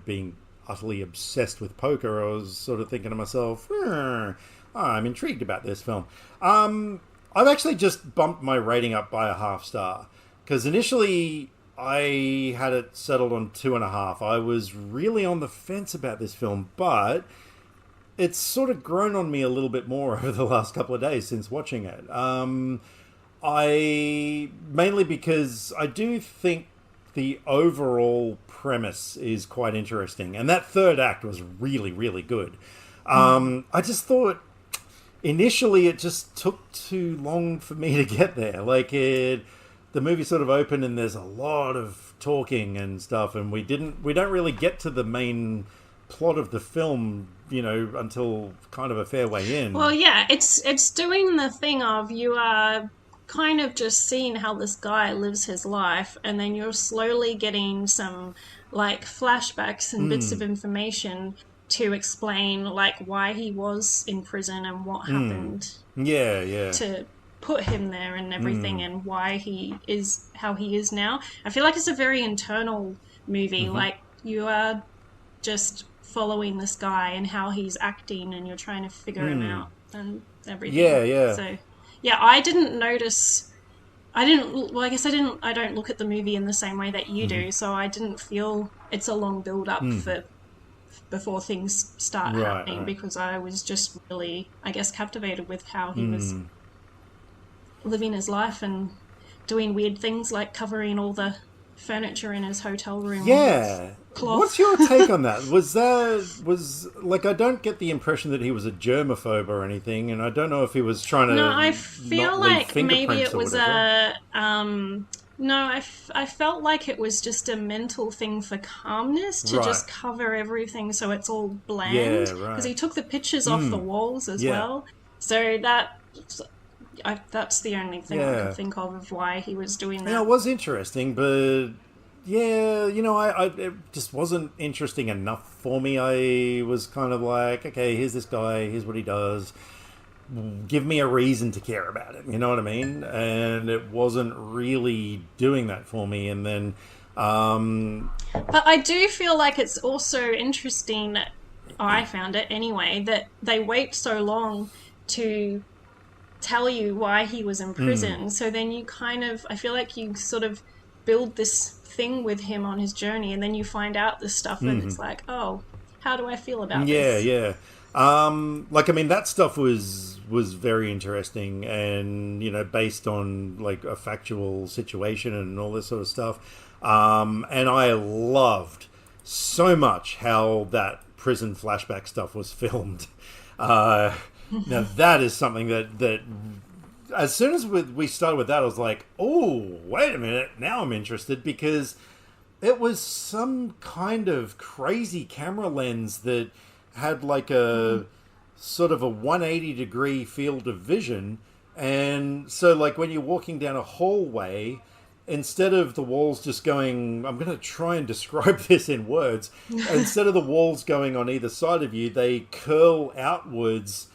being utterly obsessed with poker, I was sort of thinking to myself, I'm intrigued about this film. I've actually just bumped my rating up by 0.5 star because initially I had it settled on 2.5. I was really on the fence about this film, but it's sort of grown on me a little bit more over the last couple of days since watching it. Mainly because I do think the overall premise is quite interesting, and that third act was really, really good. I just thought initially it just took too long for me to get there. The movie sort of opened and there's a lot of talking and stuff, and we don't really get to the main plot of the film, until kind of a fair way in. Well, it's doing the thing of you are kind of just seeing how this guy lives his life, and then you're slowly getting some flashbacks and bits of information to explain why he was in prison and what happened. To put him there and everything, and why he is how he is now. I feel like it's a very internal movie. You are just following this guy and how he's acting, and you're trying to figure him out and everything. So I didn't notice. I don't look at the movie in the same way that you do, so I didn't feel it's a long build up for before things start happening, because I was just really, I guess, captivated with how he was living his life and doing weird things like covering all the furniture in his hotel room. Yeah. What's your take on that? I don't get the impression that he was a germaphobe or anything, and I don't know if he was trying to. No, I feel like maybe it was I felt like it was just a mental thing for calmness to just cover everything so it's all bland. Because he took the pictures off the walls as well. So that's the only thing I could think of why he was doing that. Yeah, it was interesting, but it just wasn't interesting enough for me. I was kind of like, okay, here's this guy, here's what he does. Give me a reason to care about him, you know what I mean? And it wasn't really doing that for me. And then... But I do feel like it's also interesting, I found it anyway, that they wait so long to tell you why he was in prison. So then you I feel like you sort of build this thing with him on his journey, and then you find out this stuff, and it's like, oh, how do I feel about this? That stuff was very interesting, and based on a factual situation and all this sort of stuff. And I loved so much how that prison flashback stuff was filmed. Now that is something that as soon as we started with that, I was like, oh, wait a minute, now I'm interested, because it was some kind of crazy camera lens that had a sort of a 180-degree field of vision. And so when you're walking down a hallway, instead of the walls just going, I'm going to try and describe this in words, instead of the walls going on either side of you, they curl outwards,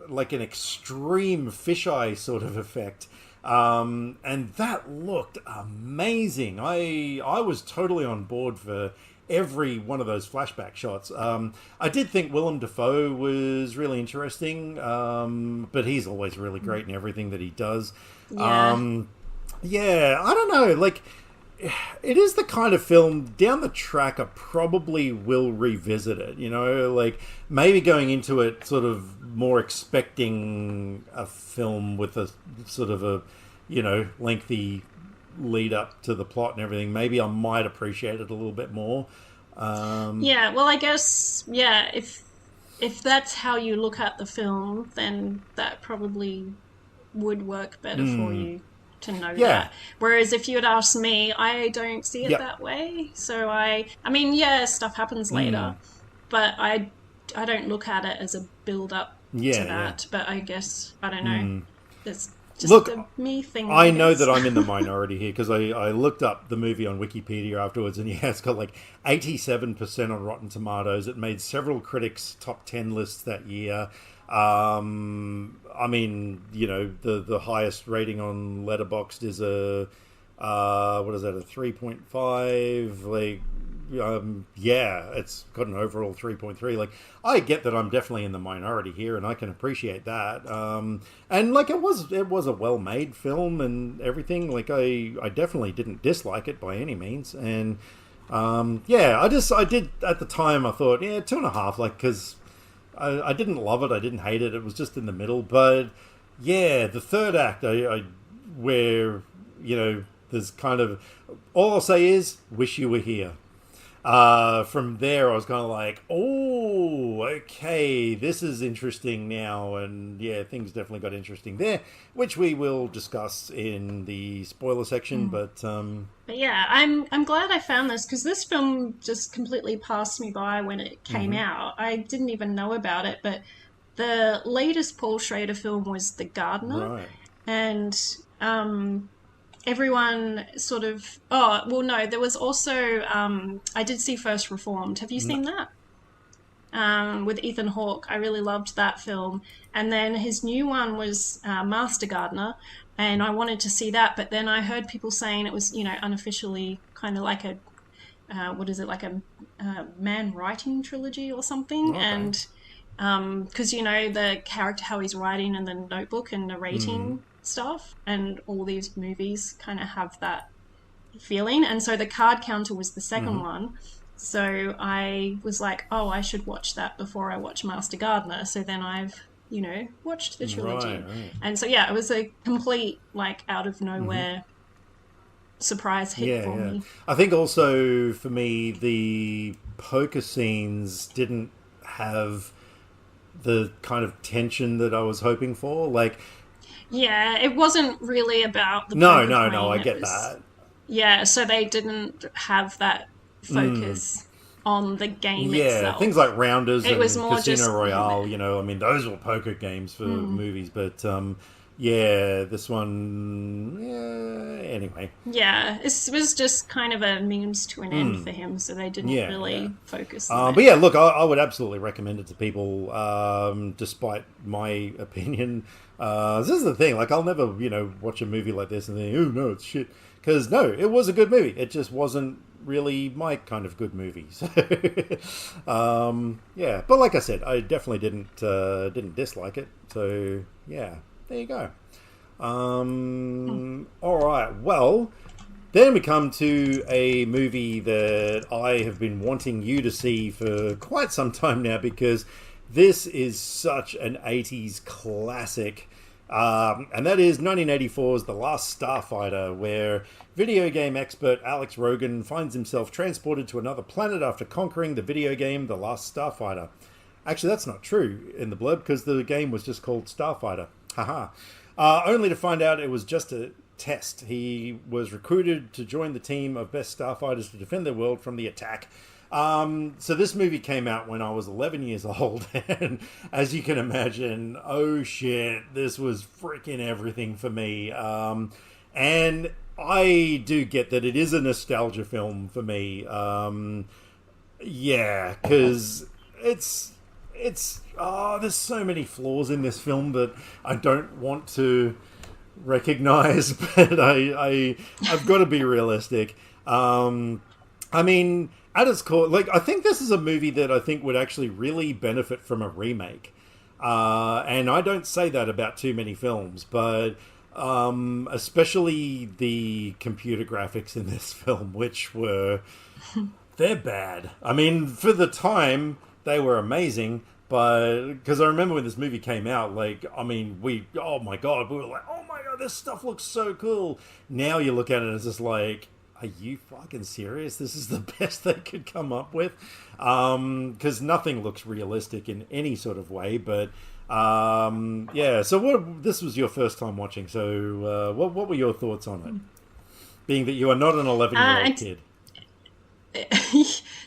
like an extreme fisheye sort of effect. And that looked amazing. I was totally on board for every one of those flashback shots. I did think Willem Dafoe was really interesting, but he's always really great in everything that he does. Yeah. Yeah, I don't know, like, it is the kind of film down the track I probably will revisit it, you know, like maybe going into it sort of more expecting a film with a sort of a, you know, lengthy lead up to the plot and everything. Maybe I might appreciate it a little bit more. Yeah, well, I guess, yeah, if that's how you look at the film, then that probably would work better for you to know that. Whereas if you had asked me, I don't see it that way. So I mean, yeah, stuff happens later, but I don't look at it as a build up to that. But I guess, I don't know. It's just a me thing. I know that I'm in the minority here because I looked up the movie on Wikipedia afterwards, and yeah, it's got like 87% on Rotten Tomatoes. It made several critics' top 10 lists that year. I mean, you know, the highest rating on Letterboxd is a what is that, a 3.5? Like, yeah, it's got an overall 3.3. Like, I get that I'm definitely in the minority here, and I can appreciate that. And like, it was a well-made film and everything. Like, I definitely didn't dislike it by any means. And yeah, I did at the time. I thought, yeah, 2.5. Like, because I didn't love it, I didn't hate it. It was just in the middle. But yeah, the third act, where, you know, there's kind of, all I'll say is, wish you were here. From there, I was kind of like, oh, okay, this is interesting now. And yeah, things definitely got interesting there, which we will discuss in the spoiler section. But yeah, I'm glad I found this, because this film just completely passed me by when it came out. I didn't even know about it, but the latest Paul Schrader film was The Gardener. right. And everyone sort of... Oh, well, no, there was also... I did see First Reformed. Have you seen that? With Ethan Hawke. I really loved that film. And then his new one was Master Gardener, and I wanted to see that, but then I heard people saying it was, you know, unofficially kind of like a... what is it, like a man writing trilogy or something? Okay. And because, you know, the character, how he's writing in the notebook and narrating stuff, and all these movies kind of have that feeling. And so The Card Counter was the second one. So I was like, oh, I should watch that before I watch Master Gardener. So then I've, you know, watched the trilogy. Right. And so, yeah, it was a complete, like, out of nowhere surprise hit for me. I think also for me, the poker scenes didn't have the kind of tension that I was hoping for. Like, yeah, it wasn't really about the no, poker I playing. get It was- that. Yeah, so they didn't have that focus on the game itself. Things like Rounders It and was more Casino just- Royale, you know, I mean, those were poker games for movies, but yeah, this one, yeah, anyway. Yeah, it was just kind of a means to an end for him, so they didn't really focus on But it. yeah, look, I would absolutely recommend it to people, despite my opinion. This is the thing, like, I'll never, you know, watch a movie like this and think, oh, no, it's shit. Because, no, it was a good movie. It just wasn't really my kind of good movie. So, yeah, but like I said, I definitely didn't dislike it. So, yeah, there you go. All right, well, then we come to a movie that I have been wanting you to see for quite some time now, because this is such an 80s classic. And that is 1984's The Last Starfighter, where video game expert Alex Rogan finds himself transported to another planet after conquering the video game The Last Starfighter. Actually, that's not true in the blurb, because the game was just called Starfighter. Haha. Only to find out it was just a test. He was recruited to join the team of best starfighters to defend their world from the attack. So this movie came out when I was 11 years old, and as you can imagine, oh shit, this was freaking everything for me. And I do get that it is a nostalgia film for me. Yeah, because it's there's so many flaws in this film that I don't want to recognize, but I've got to be realistic. I mean, at its core, like, I think this is a movie that I think would actually really benefit from a remake. And I don't say that about too many films, but especially the computer graphics in this film, which were, they're bad. I mean, for the time, they were amazing, but because I remember when this movie came out, like, I mean, oh my God, we were like, oh my God, this stuff looks so cool. Now you look at it and it's just like, are you fucking serious? This is the best they could come up with? Because nothing looks realistic in any sort of way. But yeah, so this was your first time watching. So what were your thoughts on it? Being that you are not an 11-year-old kid.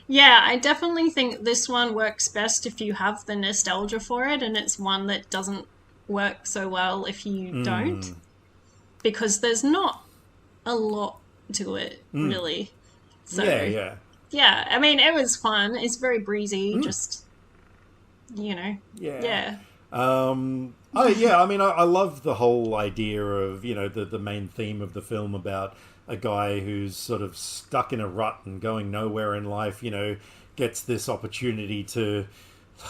Yeah, I definitely think this one works best if you have the nostalgia for it, and it's one that doesn't work so well if you don't. Because there's not a lot to it, really. So yeah, I mean, it was fun. It's very breezy, just, you know. Yeah. I mean, I love the whole idea of, you know, the main theme of the film about a guy who's sort of stuck in a rut and going nowhere in life, you know, gets this opportunity to,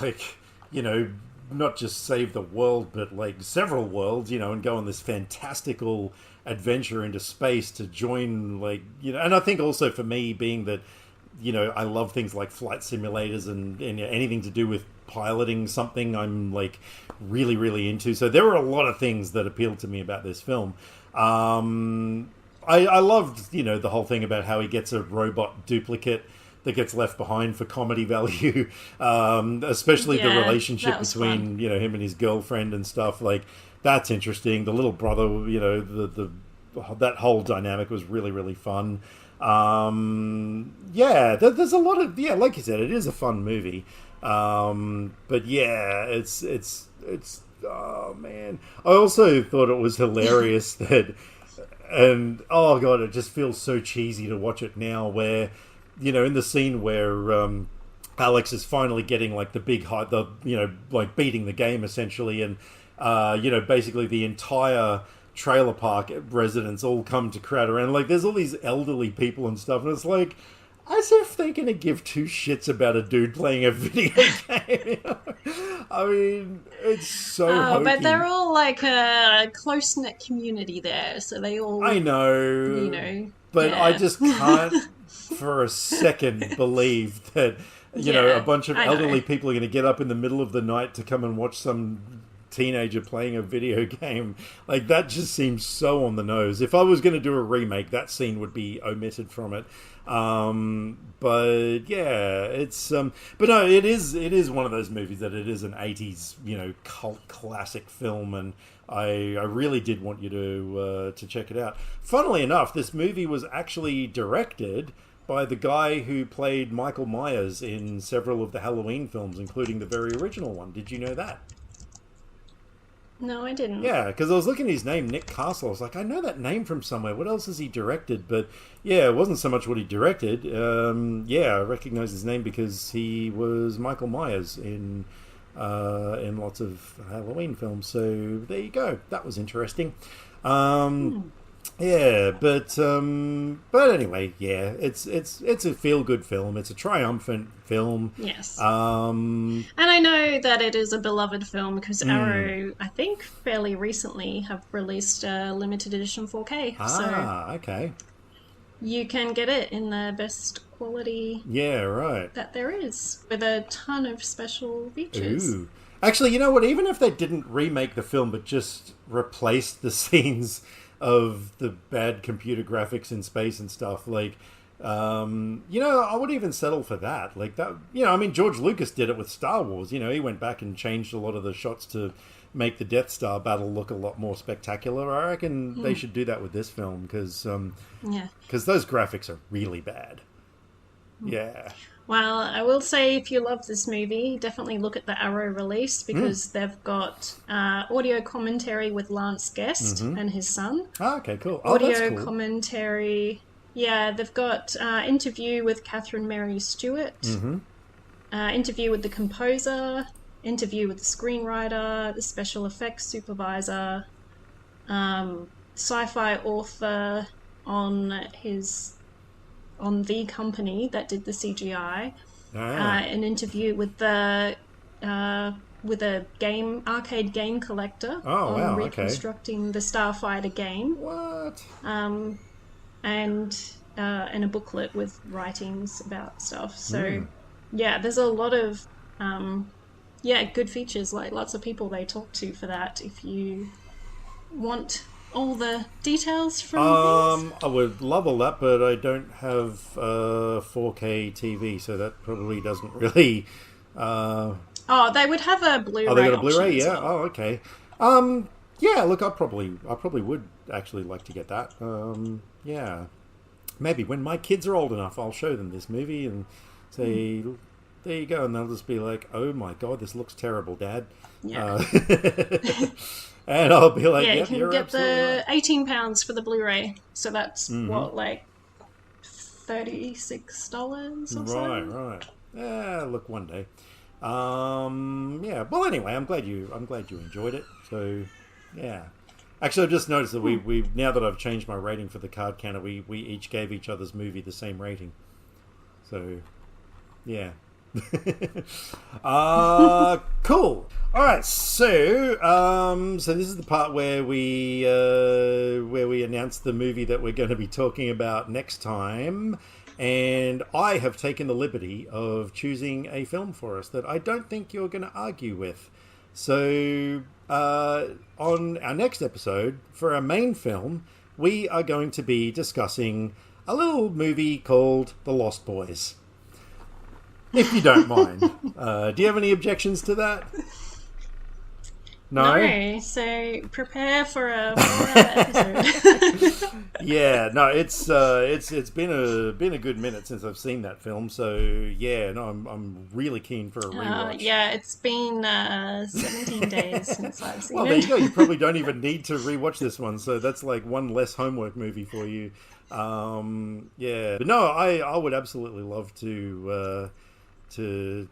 like, you know, not just save the world, but like several worlds, you know, and go on this fantastical adventure into space to join, like, you know, and I think also for me, being that, you know, I love things like flight simulators and anything to do with piloting something I'm like really, really into. So there were a lot of things that appealed to me about this film. I loved, you know, the whole thing about how he gets a robot duplicate that gets left behind for comedy value, especially the relationship between fun. You know, him and his girlfriend and stuff. Like, that's interesting. The little brother, you know, that whole dynamic was really, really fun. There's a lot of, like you said, it is a fun movie. But yeah, it's oh man. I also thought it was hilarious that, and oh god, it just feels so cheesy to watch it now, where, you know, in the scene where Alex is finally getting like the big high, you know, like beating the game essentially, and you know, basically the entire trailer park residents all come to crowd around. Like, there's all these elderly people and stuff, and it's like, as if they're gonna give two shits about a dude playing a video game. I mean, it's so hokey. But they're all like a close-knit community there, so they all, I know, you know, but I just can't for a second believe that, you know, a bunch of elderly people are going to get up in the middle of the night to come and watch some teenager playing a video game. Like, that just seems so on the nose. If I was going to do a remake, that scene would be omitted from it. But yeah, it's but no, it is one of those movies that it is an 80s, you know, cult classic film, and I really did want you to check it out. Funnily enough, this movie was actually directed by the guy who played Michael Myers in several of the Halloween films, including the very original one. Did you know that? No, I didn't. Yeah, because I was looking at his name, Nick Castle. I was like, I know that name from somewhere. What else has he directed? But yeah, it wasn't so much what he directed. I recognize his name because he was Michael Myers in lots of Halloween films. So there you go. That was interesting. Yeah, but anyway, yeah, it's a feel-good film. It's a triumphant film. Yes. And I know that it is a beloved film because Arrow, I think, fairly recently have released a limited edition 4K. Okay. You can get it in the best quality. Yeah, right. That there is, with a ton of special features. Ooh. Actually, you know what? Even if they didn't remake the film, but just replaced the scenes of the bad computer graphics in space and stuff, like, you know, I would even settle for that. Like, that, you know, I mean, George Lucas did it with Star Wars. You know, he went back and changed a lot of the shots to make the Death Star battle look a lot more spectacular. I reckon they should do that with this film, because those graphics are really bad. Yeah. Well, I will say, if you love this movie, definitely look at the Arrow release, because they've got audio commentary with Lance Guest and his son. Oh, okay, cool. Audio commentary. Yeah, they've got interview with Catherine Mary Stewart, interview with the composer, interview with the screenwriter, the special effects supervisor, sci-fi author on his on the company that did the CGI. Ah. An interview with a arcade game collector on reconstructing the Starfighter game. What? And a booklet with writings about stuff. So yeah, there's a lot of good features. Like lots of people they talk to for that. If you want all the details from things. I would love all that, but I don't have 4K TV, so that probably doesn't really. They would have a Blu-ray. Oh, they got a Blu-ray, yeah. Well. Oh, okay. Yeah. Look, I probably would actually like to get that. Yeah. Maybe when my kids are old enough, I'll show them this movie and say, "There you go," and they'll just be like, "Oh my god, this looks terrible, Dad." Yeah. And I'll be like, you can get the right. £18 for the Blu-ray. So that's what, like $36 or something? Right. Yeah, look, one day. Yeah. Well, anyway, I'm glad you enjoyed it. So, yeah. Actually, I've just noticed that we now that I've changed my rating for the card counter, we each gave each other's movie the same rating. So, yeah. Cool. All right, so this is the part where we announce the movie that we're going to be talking about next time, and I have taken the liberty of choosing a film for us that I don't think you're going to argue with. So on our next episode, for our main film, we are going to be discussing a little movie called The Lost Boys. If you don't mind. Do you have any objections to that? No? So prepare for another episode. Yeah, no, it's been a good minute since I've seen that film, so yeah, no, I'm really keen for a rewatch. Yeah, it's been 17 days since I've seen it. Well, there you go. You probably don't even need to rewatch this one, so that's like one less homework movie for you. Yeah, but no, I would absolutely love to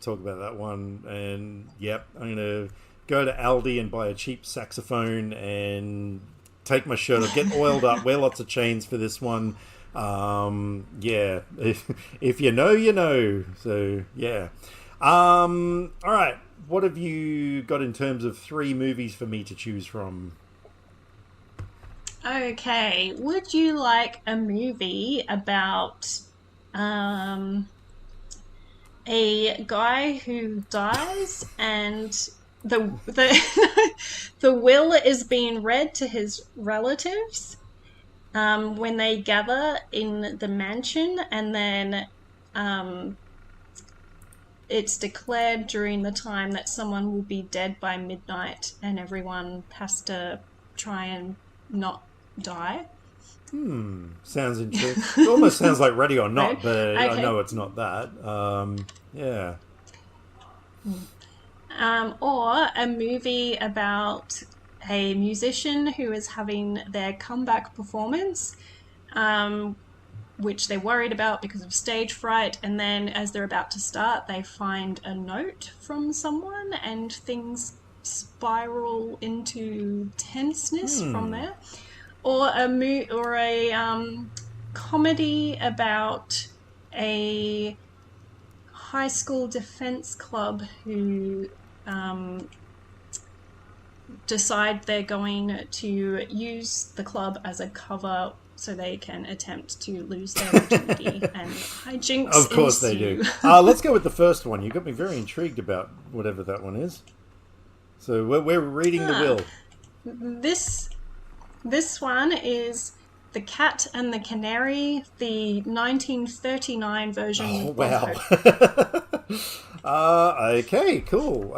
talk about that one, and yep, I'm gonna go to Aldi and buy a cheap saxophone and take my shirt off, get oiled up, wear lots of chains for this one. Yeah, if you know, you know. So yeah. All right, what have you got in terms of 3 movies for me to choose from? Okay, would you like a movie about a guy who dies and the the will is being read to his relatives when they gather in the mansion, and then it's declared during the time that someone will be dead by midnight, and everyone has to try and not die? Sounds interesting. It almost sounds like Ready or Not, but okay. I know it's not that. Yeah. Or a movie about a musician who is having their comeback performance, which they're worried about because of stage fright, and then as they're about to start, they find a note from someone and things spiral into tenseness from there. Or a comedy about a high school defense club who decide they're going to use the club as a cover so they can attempt to lose their virginity, and hijinks Of course ensue. they do. Let's go with the first one. You got me very intrigued about whatever that one is. So we're reading the will. This one is The Cat and the Canary, the 1939 version. Oh, wow. Okay, cool.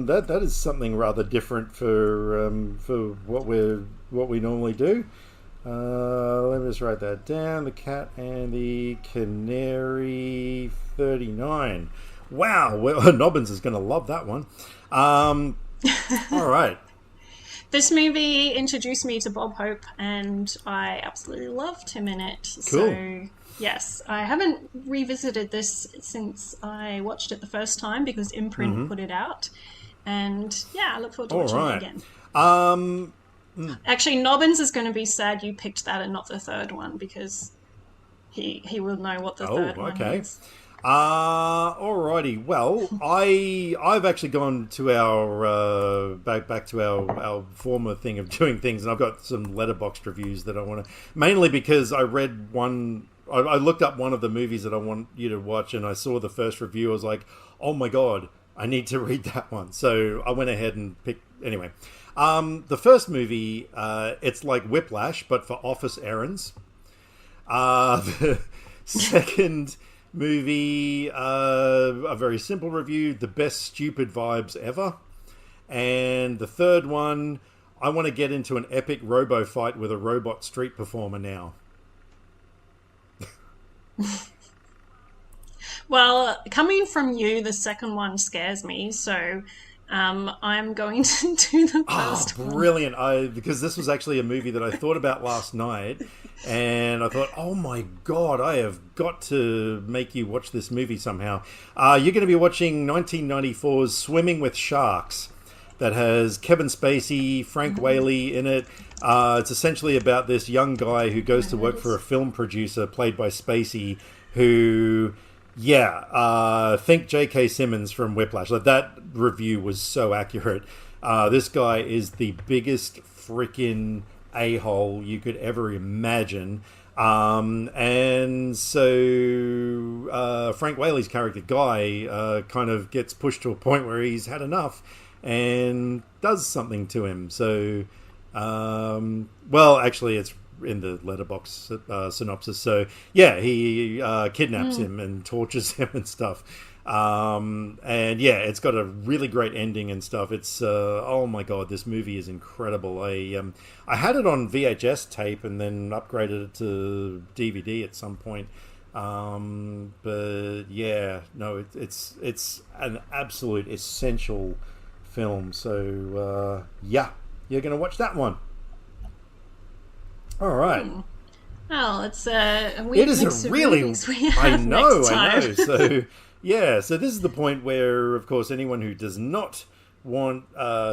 That is something rather different for what we normally do. Let me just write that down. The Cat and the Canary 39. Wow, well, Nobbins is going to love that one. All right. This movie introduced me to Bob Hope, and I absolutely loved him in it. Cool. So, yes, I haven't revisited this since I watched it the first time because Imprint put it out. And, yeah, I look forward to watching it again. Actually, Nobbins is going to be sad you picked that and not the third one, because he will know what the Oh, third one okay. is. Alrighty. Well, I've actually gone to our back to our former thing of doing things, and I've got some letterboxd reviews that I want to, mainly because I read one. I looked up one of the movies that I want you to watch, and I saw the first review. I was like, oh my god, I need to read that one. So I went ahead and picked. Anyway, the first movie, it's like Whiplash, but for office errands. The second movie, a very simple review, the best stupid vibes ever. And the third one, I want to get into an epic robo fight with a robot street performer now. Well, coming from you, the second one scares me, so I'm going to do the first one. Brilliant. Because this was actually a movie that I thought about last night, and I thought, oh my god, I have got to make you watch this movie somehow. You're going to be watching 1994's Swimming with Sharks, that has Kevin Spacey, Frank Whaley in it. It's essentially about this young guy who goes to work for a film producer played by Spacey, who... think J.K. Simmons from Whiplash. Like, that review was so accurate. This guy is the biggest freaking a-hole you could ever imagine. And so Frank Whaley's character, Guy, kind of gets pushed to a point where he's had enough and does something to him. So, well, actually, it's in the letterbox synopsis. So yeah, he kidnaps him and tortures him and stuff. And yeah, it's got a really great ending and stuff. It's oh my god, this movie is incredible. I had it on VHS tape and then upgraded it to DVD at some point. But yeah, no, it's an absolute essential film. So yeah, you're gonna watch that one. All right. Well, it's a weird mix of movies we have I know. next time. So this is the point where, of course, anyone who does not want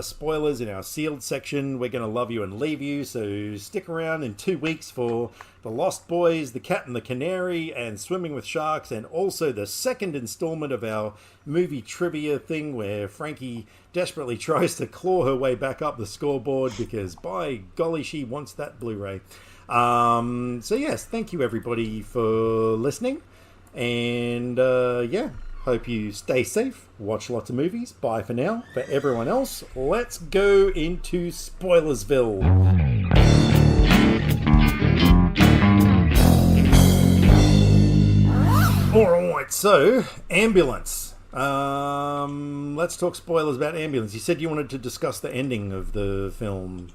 spoilers in our sealed section, we're going to love you and leave you. So stick around in 2 weeks for The Lost Boys, The Cat and the Canary, and Swimming with Sharks, and also the second installment of our movie trivia thing where Frankie desperately tries to claw her way back up the scoreboard because, by golly, she wants that Blu-ray. So yes, thank you everybody for listening, and yeah, hope you stay safe, watch lots of movies. Bye for now. For everyone else, let's go into Spoilersville. Alright, so Ambulance. Let's talk spoilers about Ambulance. You said you wanted to discuss the ending of the film.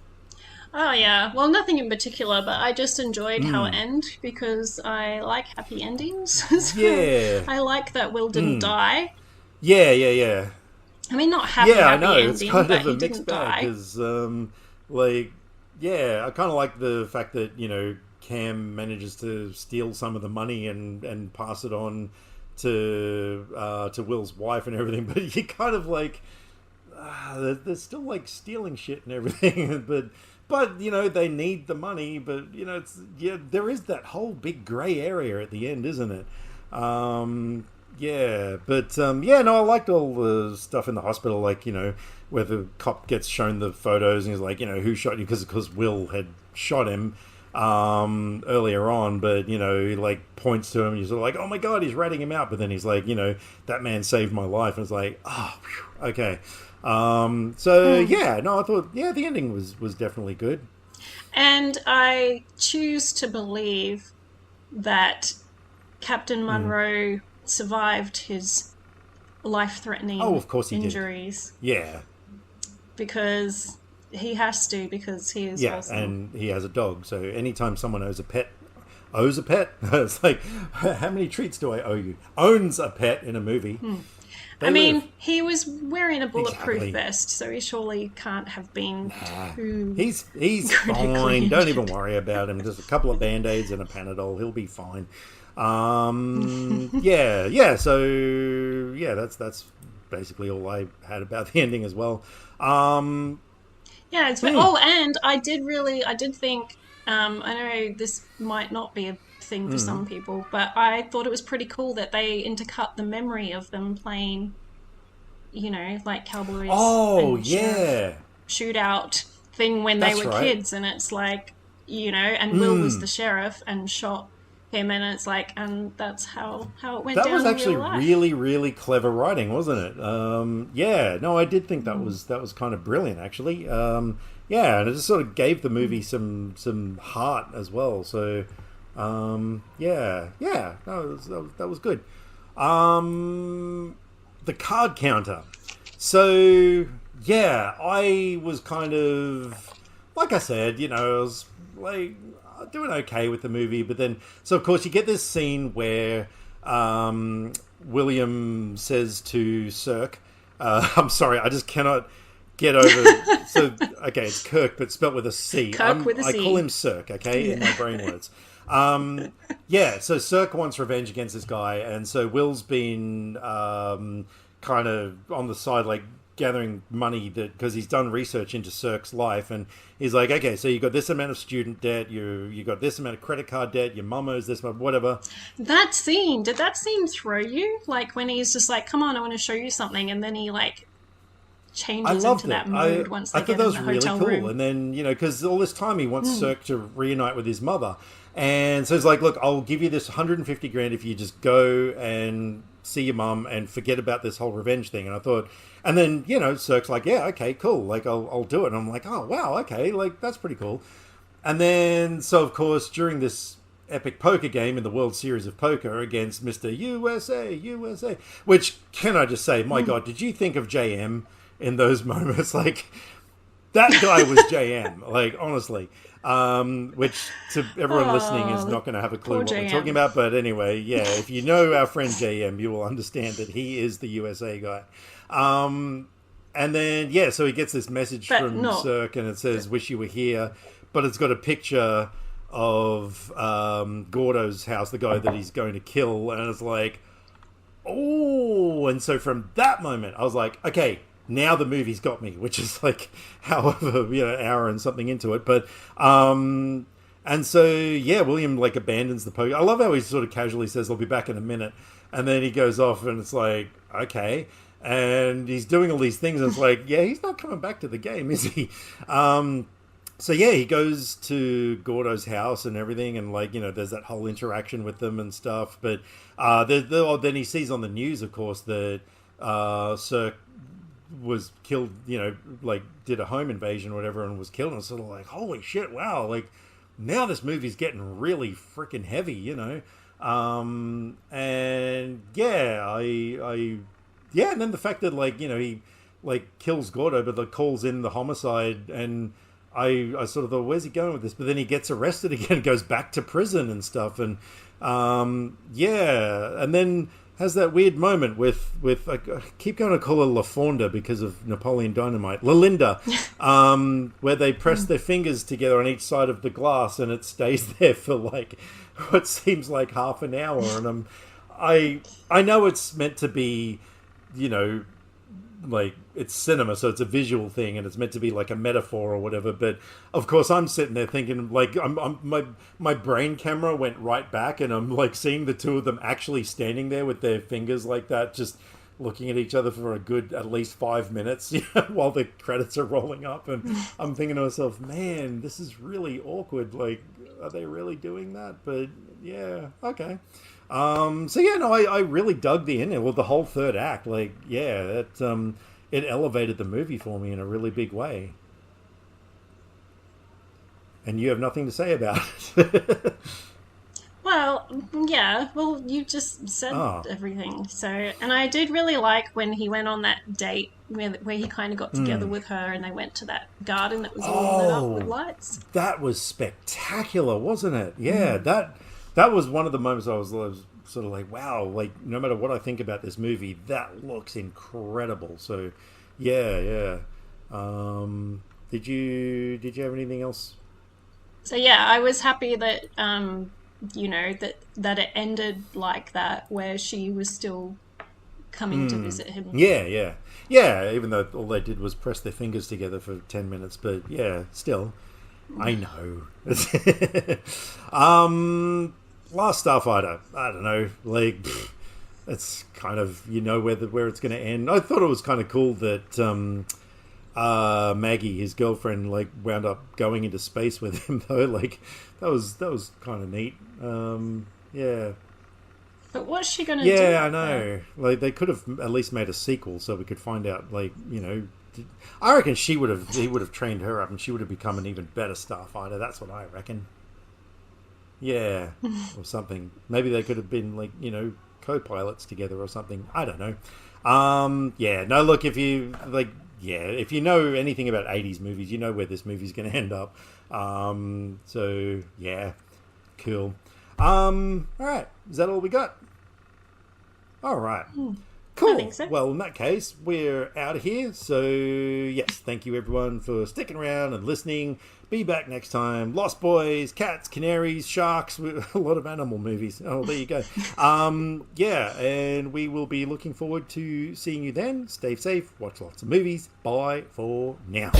Oh yeah, well, nothing in particular, but I just enjoyed how it ended because I like happy endings. So Yeah. I like that Will didn't die. Yeah. I mean, not happy I know, ending, it's kind but of a he mixed didn't bag die. because, like, yeah, I kind of like the fact that, you know, Cam manages to steal some of the money and pass it on to Will's wife and everything, but you kind of like they're still like stealing shit and everything, but you know, they need the money, but you know, there is that whole big gray area at the end, isn't it? Yeah, no, I liked all the stuff in the hospital, like, you know, where the cop gets shown the photos and he's like, you know, who shot you, because Will had shot him earlier on, but you know, he like points to him and he's sort of like, oh my god, he's ratting him out, but then he's like, you know, that man saved my life, and it's like, oh, whew, okay. Yeah, no, I thought, yeah, the ending was definitely good, And I choose to believe that Captain Munro survived his life-threatening of course he injuries. did. Yeah, Because he has to, because he is awesome. And he has a dog, so anytime someone owes a pet, it's like, how many treats do I owe you? Owns a pet in a movie. I mean, he was wearing a bulletproof Exactly. vest, so he surely can't have been too... He's critically fine. Don't even injured. worry about him. Just a couple of Band-Aids and a Panadol. He'll be fine. Yeah. So yeah, that's basically all I had about the ending as well. Yeah, it's... Oh, and I did think... I know this might not be a thing for some people. But I thought it was pretty cool that they intercut the memory of them playing, you know, like cowboys. Oh, and yeah. Shootout thing when they were kids, and it's like, you know, and Will was the sheriff and shot him, and it's like, and that's how it went down. That was actually in real life. really, really clever writing, wasn't it? Yeah, no, I did think that was kind of brilliant, actually. Yeah, and it just sort of gave the movie some heart as well. So, yeah, no, that was good. The card counter. So, yeah, I was kind of, like I said, you know, I was like doing okay with the movie, but then, so of course you get this scene where William says to Cirque, I'm sorry, I just cannot get over. So, okay, it's Kirk, but spelt with a C. With a C. I call him Cirque, okay, in my brain words. Yeah, so Cirque wants revenge against this guy, and so Will's been kind of on the side, like gathering money because he's done research into Cirque's life, and he's like, okay, so you got this amount of student debt, you got this amount of credit card debt, your mum owes this much, whatever. That scene, did that scene throw you? Like when he's just like, come on, I want to show you something, and then he like changes into that mood once they get in the hotel room. And then, you know, because all this time he wants Cirque to reunite with his mother, and so he's like, look, I'll give you this 150 grand if you just go and see your mum and forget about this whole revenge thing. And I thought, and then, you know, Cirque's like, yeah, okay, cool, like I'll do it. And I'm like, oh wow, okay, like that's pretty cool. And then, so of course, during this epic poker game in the World Series of Poker against Mr. USA, which, can I just say, my God, did you think of JM in those moments? Like, that guy was JM, like, honestly. Which, to everyone listening, is not going to have a clue what we're talking about. But anyway, yeah, if you know our friend JM, you will understand that he is the USA guy. And then, yeah, so he gets this message from Cirque, and it says, wish you were here. But it's got a picture of Gordo's house, the guy that he's going to kill. And it's like, oh. And so from that moment, I was like, okay, now the movie's got me, which is like, however, you know, an hour and something into it. But, and so, yeah, William like abandons the poker. I love how he sort of casually says, I'll be back in a minute. And then he goes off and it's like, okay. And he's doing all these things. And it's like, yeah, he's not coming back to the game, is he? So yeah, he goes to Gordo's house and everything. And like, you know, there's that whole interaction with them and stuff. But, then he sees on the news, of course, that, Cirque was killed, you know, like did a home invasion or whatever and was killed, and it's sort of like, holy shit, wow, like now this movie's getting really freaking heavy, you know. And yeah, and then the fact that, like, you know, he like kills Gordo but like calls in the homicide, and I sort of thought, where's he going with this? But then he gets arrested again, goes back to prison and stuff, and yeah, and then has that weird moment with I keep going to call her LaFonda because of Napoleon Dynamite, Lalinda, where they press their fingers together on each side of the glass, and it stays there for like what seems like half an hour. And I know it's meant to be, you know, like it's cinema, so it's a visual thing, and it's meant to be like a metaphor or whatever. But of course, I'm sitting there thinking, like, my brain camera went right back, and I'm like seeing the two of them actually standing there with their fingers like that, just looking at each other for a good at least 5 minutes, you know, while the credits are rolling up. And I'm thinking to myself, man, this is really awkward. Like, are they really doing that? But yeah, okay. So yeah, no, I really dug the ending. Well, the whole third act, like, yeah, that it elevated the movie for me in a really big way. And you have nothing to say about it. Well, yeah, well, you just said everything. So, and I did really like when he went on that date where he kind of got together with her, and they went to that garden that was all lit up with lights. That was spectacular, wasn't it? Yeah, that was one of the moments I was sort of like, wow, like no matter what I think about this movie, that looks incredible. So, yeah. Did you have anything else? So yeah, I was happy that you know, that it ended like that, where she was still coming to visit him. Yeah. Even though all they did was press their fingers together for 10 minutes, but yeah, still, I know. Last Starfighter. I don't know. Like, it's kind of, where it's going to end. I thought it was kind of cool that Maggie, his girlfriend, like wound up going into space with him though. Like that was kind of neat. Yeah. But what's she gonna do? Yeah, I know. Like they could have at least made a sequel so we could find out. Like I reckon he would have trained her up and she would have become an even better starfighter. That's what I reckon. Yeah, or something. Maybe they could have been like co-pilots together or something. I don't know. Yeah. No, look, if you like. Yeah, if you know anything about 80s movies, you know where this movie's going to end up. So, yeah, cool. All right, is that all we got? All right, cool. I think so. Well, in that case, we're out of here. So, yes, thank you everyone for sticking around and listening. Be back next time. Lost Boys, cats, canaries, sharks, a lot of animal movies. Oh, there you go. Yeah, and we will be looking forward to seeing you then. Stay safe, watch lots of movies. Bye for now.